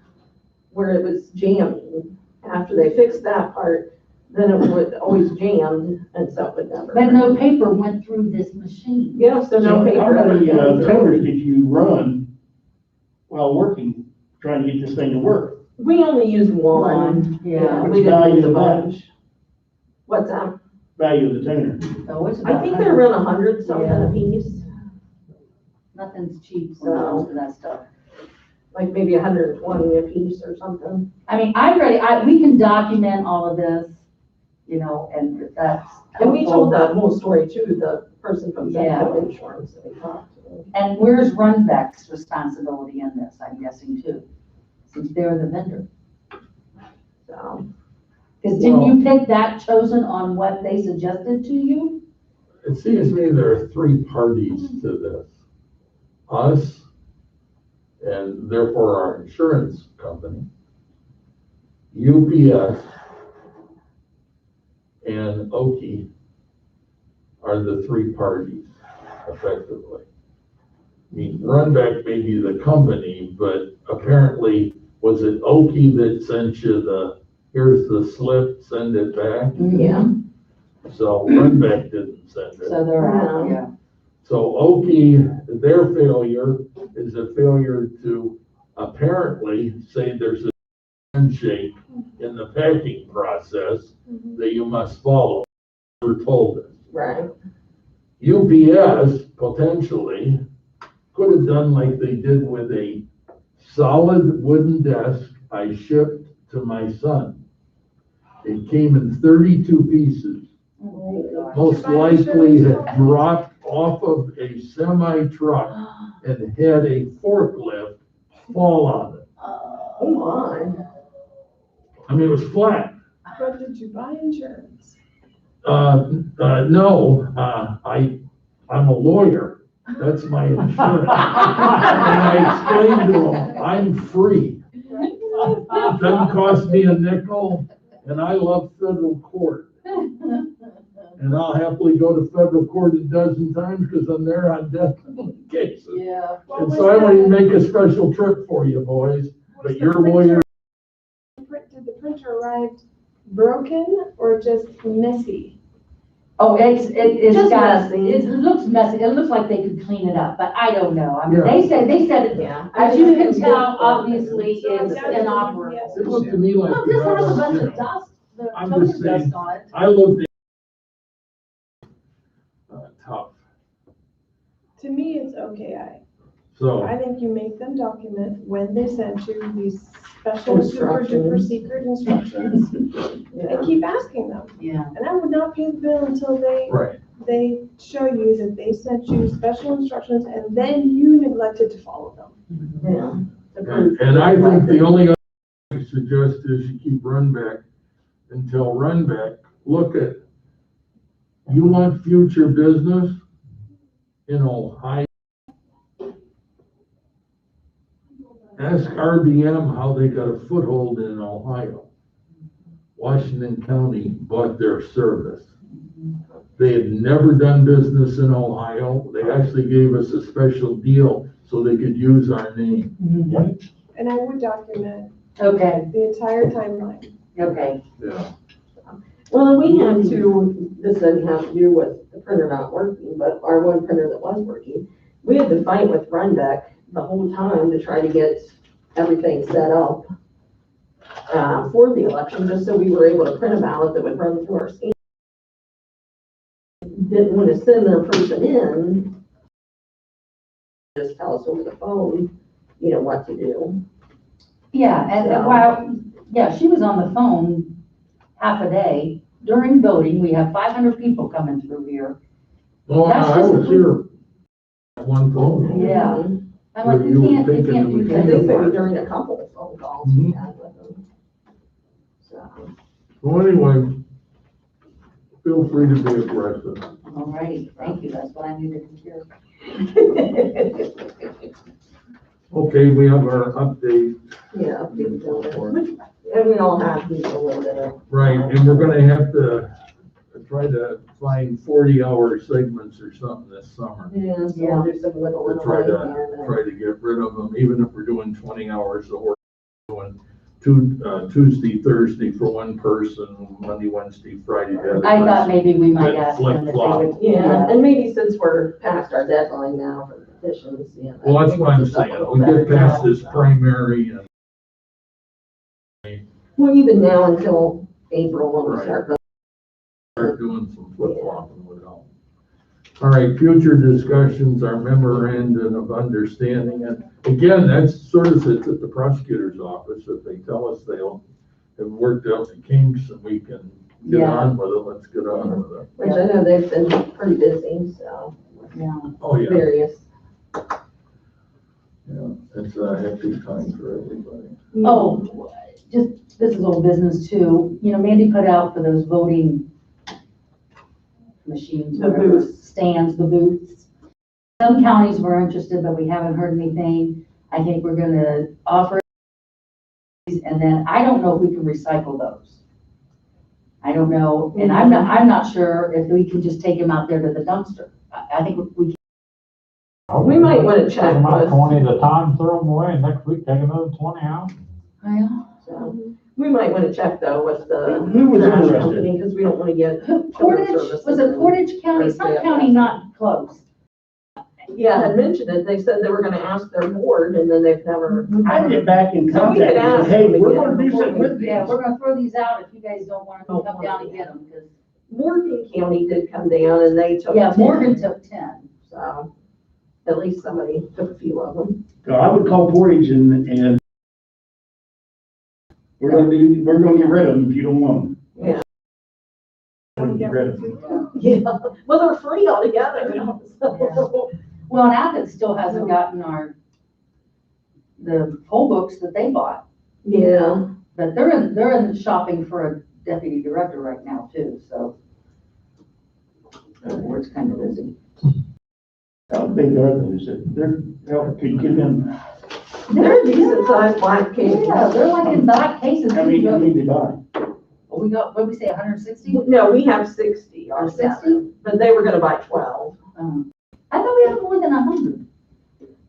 where it was jamming, after they fixed that part, then it would always jammed, and so it would never. But no paper went through this machine. Yeah, so no How paper. many toners did you run while working, trying to get this thing to work? We only used one. Yeah. We What's the didn't value use a of that? bunch. What's that? Value of the toner? So it's I about think they're around 100 something Yeah. a piece, Nothing's cheap when it comes to that stuff. like maybe 120 a piece or something. I mean, we can document all of this, you know, and if that's. And we told helpful. that whole story to the person from Yeah. Central Insurance that we talked to. And where's Runbeck's responsibility in this, I'm guessing too, since they're the vendor? So, Because didn't you pick that chosen on what they suggested to you? It seems to me there are three parties to this. Us, and therefore our insurance company, UPS, and Oki are the three parties, effectively. I mean, Runback may be the company, but apparently, was it Oki that sent you the, here's the slip, send it back? yeah. So Runback didn't send it. So they're out, yeah. So Oki, their failure is a failure to apparently say there's a handshake in the packing process that you must follow. We're told it. Right. UPS potentially could have done like they did with a solid wooden desk I shipped to my son. It came in 32 pieces. Most likely had dropped off of a semi-truck and had a forklift fall on it. Oh my. I mean, it was flat. But did you buy insurance? No, I'm a lawyer. That's my insurance. And I explained to him, I'm free. It doesn't cost me a nickel, and I love federal court. And I'll happily go to federal court a dozen times because I'm there on death cases. Yeah. And so I want to make a special trip for you, boys, but your lawyer. Did the printer arrive broken or just messy? Oh, it's Just got, messy. it looks messy, it looks like they could clean it up, but I don't know. I mean, Yeah. they said it, Yeah. as you can tell, obviously, it's inoperable. It looked to me like. Well, this has a bunch you of know, dust, the I'm toner just saying- dust on it. I looked at. Tough. To me, it's OKI. So, I think you make them document when they sent you these special super duper Instructions. secret instructions and Yeah. keep asking them. Yeah. And I would not pay the bill until right. they show you that they sent you special instructions and then you neglected to follow them. Yeah. And I think the only other thing I suggest is you keep Runback until Runback, look at, you want future business in Ohio? Ask RBM how they got a foothold in Ohio. Washington County bought their service. They had never done business in Ohio. They actually gave us a special deal so they could use our name. And I would document Okay, the entire timeline. okay. Yeah. Well, and we had to, this doesn't have to do with the printer not working, but our one printer that was working, we had to fight with Runbeck the whole time to try to get everything set up for the election, just so we were able to print a ballot that would run through our scan. Didn't want to send their person in, just tell us over the phone, you know, what to do. Yeah, and So- while, yeah, she was on the phone half a day during voting. We have 500 people coming through here. Well, That's I just- was here at one phone. Yeah. I'm like, Were you you can't thinking do it was- I think that. maybe during a couple. phone calls we had with them. So, So anyway, feel free to be aggressive. All righty, thank you, that's what I needed to hear. Okay, we have our update. yeah, and we all have these a little bit of. Right, and we're gonna have to try to find 40-hour segments or something this summer. Yeah, so we'll do some little, To little. try right to, here and try to get rid of them, even if we're doing 20 hours, or doing Tuesday, Thursday for one person, Monday, Wednesday, Friday. the other I thought person. maybe we might Then ask them if they flip-flop. would. Yeah, and maybe since we're past our deadline now for the petitions, yeah. Well, that's what I'm just a saying, little we better get past now, this so. primary and. Well, even now until April, when we Right. start voting. Start doing some flip-flopping would help. All right, future discussions, our memorandum of understanding, and again, that sort of sits at the prosecutor's office. If they tell us they'll have worked out the kinks and we can get Yeah. on with it, let's get on with it. Which I know they've been pretty busy, so, Yeah. Oh, yeah, various. yeah, it's a hectic time for everybody. Oh, just, this is old business too, you know, Mandy put out for those voting machines, The whatever, booths. stands, the booths. Some counties were interested, but we haven't heard anything. I think we're gonna offer these, and then I don't know if we can recycle those. I don't know, and I'm not sure if we can just take them out there to the dumpster. I think we We might wanna check Take them out with- 20 at a time, throw them away, and next week take another 20 out. can. So, we might wanna check though with the Who was trash interested? company, because we don't wanna get. Portage, was it Portage County, some county not close? Yeah, had mentioned it, they said they were gonna ask their board, and then they've never. I'd get back in So we could contact and ask say, hey, them we're again gonna do before something we- with these. Yeah, we're gonna throw these out if you guys don't wanna come down and get them, because, Morgan County did come down and they took. yeah, 10, Morgan took 10. So, at least somebody took a few of them. So I would call Portage and we're gonna get rid of them if you don't want them. Yeah. We're gonna get rid of them. Yeah, well, they're free altogether. So, Well, and Athens still hasn't gotten the poll books that they bought, yeah, but they're in shopping for a deputy director right now too, so. The board's kind of busy. I don't think they're could you give them, they're decent sized black cases. Yeah, they're like in black cases. how many they buy? We got, what did we say, 160? No, we have 60 Or altogether, 60? but they were gonna buy 12. I thought we had more than 100.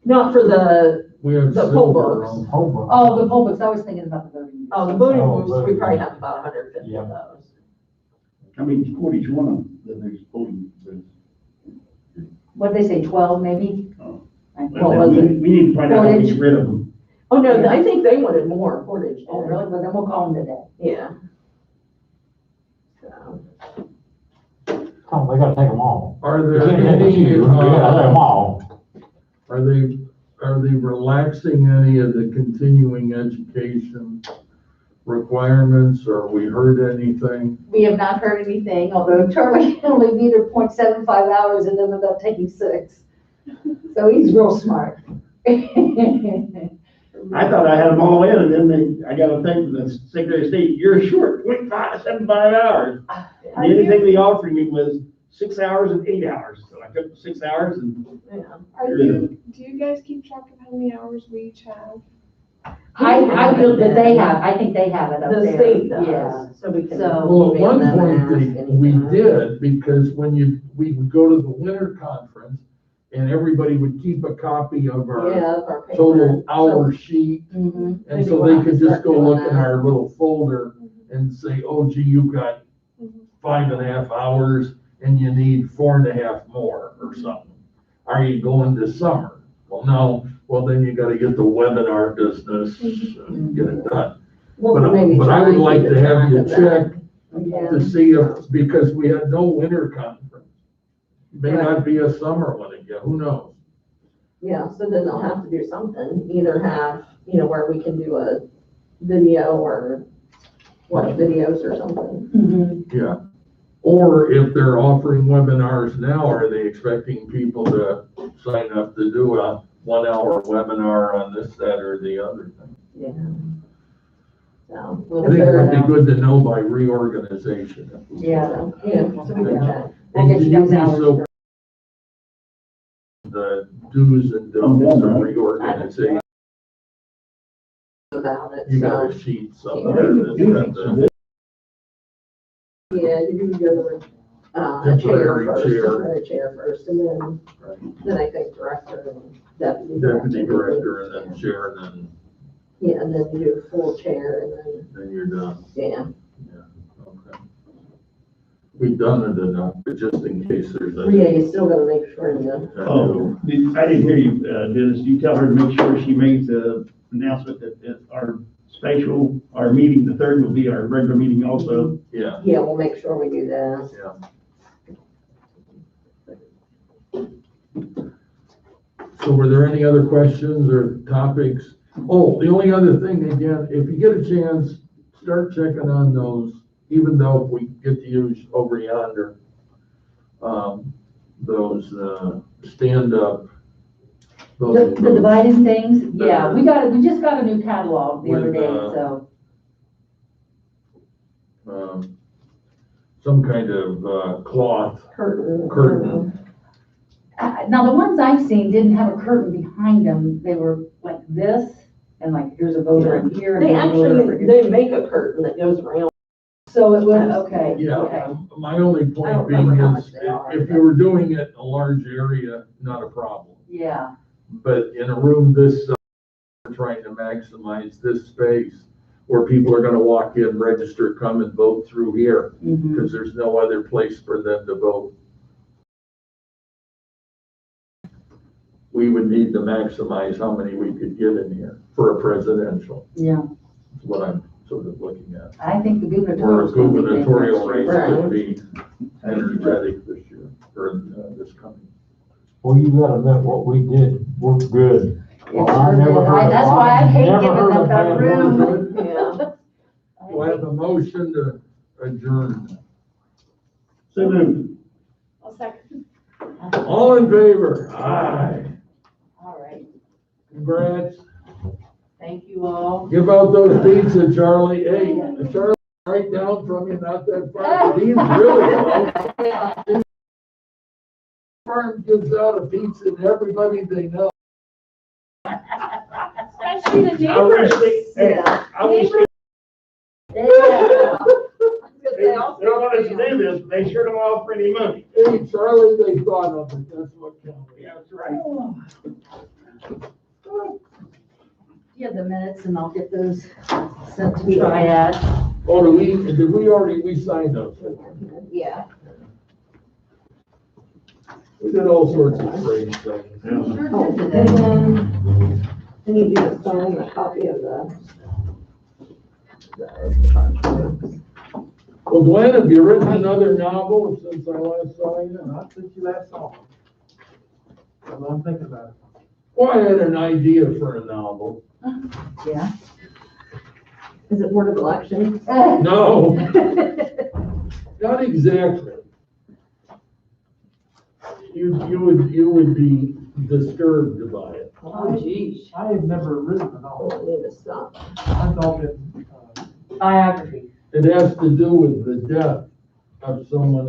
Not for the, We have The poll silver books. on. Hobart. Oh, the poll books, I was thinking about the voting. oh, the voting Oh, booths, we voting probably booths. have about 150 of Yeah. those. I mean, Portage one of them, then there's voting booths. What'd they say, 12 maybe? Oh. Well, Well, was we it- need to find out how to get rid of them. Oh, no, I think they wanted more, Portage did. Oh, really? Well, then we'll call them today. Yeah. So, Oh, they gotta take them all. Are You there can't take a any, few, you gotta take them all. are they relaxing any of the continuing education requirements, or we heard anything? We have not heard anything, although Charlie can only be there 0.75 hours and ended up taking 6. So he's real smart. I thought I had them all in, and then I got a thing from the Secretary of State, you're short 0.75 hours. The only thing they offered me was 6 hours and 8 hours, so I took the 6 hours and yeah. Do you guys keep track of how many hours we each have? I feel that they have, I think they have it up The there. state Yeah. does, so we can. So- Well, at email one them and point, ask we anytime. did, because when we would go to the winter conference, and everybody would keep a copy of our Yeah, of our paper. total hour So, sheet, Mhm. and Maybe so we'll they have to could just start go doing look in that. our little folder and say, oh gee, you got 5.5 hours, and you need 4.5 more, or something. Are you going this summer? Well, no, well, then you gotta get the webinar business and get it done. Well, But maybe but I try would and like keep to have track you of that. check Yeah. to see if, because we had no winter conference. May not be a summer one again, who knows? Yeah, so then they'll have to do something, either have, where we can do a video or watch videos or something. Mhm. Yeah. Or if they're offering webinars now, are they expecting people to sign up to do a 1 hour webinar on this, that, or the other thing? Yeah. So. I we'll think it figure would it out. be good to know by reorganization. Yeah. Yeah, so we get that. We'll get you And guys can you be hours. so- The do's and don'ts of reorganization, About it, you got so. a sheet somewhere that's got the Yeah, you do go with, Temporary chair. temporary chair first, and then I think director and deputy. deputy director and then chair, and Yeah, and then you do full chair, and then you're done. then, Okay. We've done it enough, but just in case there's yeah, a. yeah, you still gotta make sure you. Oh, I didn't hear you, Dennis. You tell her to make sure she makes the announcement that our meeting, the third, will be our regular meeting also. Yeah, Yeah, we'll make sure we do that. yeah. So were there any other questions or topics? Oh, the only other thing, again, if you get a chance, start checking on those, even though we get to use over yonder, those, stand-up. The those- dividing things, yeah, we just got a new catalog the other With, day, so. Some kind of, cloth. Curtain. Curtain. Now, the ones I've seen didn't have a curtain behind them, they were like this, and like, here's a voter in here. and They here's a voter over actually, here. they make a curtain that goes around. So it was, okay, okay. Yeah, my only I don't point being remember how much is, they are, if but- you were doing it in a large area, not a problem. Yeah, But in a room this size, we're trying to maximize this space where people are gonna walk in, register, come and vote through here, mhm. because there's no other place for them to vote. We would need to maximize how many we could get in here for a presidential, Yeah, is what I'm sort of looking at. I think the Or a gubernatorial. gubernatorial race Right. would be energetic this year, or this coming. Well, you gotta admit, what we did worked good. Well, I It sure never did. heard of- That's why I hate never giving heard up of that bad room. word. Yeah. Do I have a motion to adjourn? So moved. I'll second. All in favor? Aye. All right, Congrats. thank you all. Give out those pizza, Charlie. Hey, Charlie, right down from you, not that far, but he's really close. Farm gives out a pizza to everybody they know. Especially the I wish neighbors. they, hey, Yeah. I wish They they all don't want us to do this, but they sure don't offer any money. Hey, Charlie, they thought of it, that's what counted. Yeah, that's right. You have the minutes and I'll get those sent to Triad. Oh, did we signed those? Yeah. We did all sorts of strange things. Sure Oh, did and today. then, I need you to sign a copy of the. Well, Glenn, have you written another novel since I last saw you? Not since you last saw him. I'm thinking about it. Well, I had an idea for a novel. Yeah. Is it Board of Elections? No, not exactly. You would be disturbed by it. Oh, geez. I have never written a I novel. don't need to stop. I've all been, Biography. It has to do with the death of someone in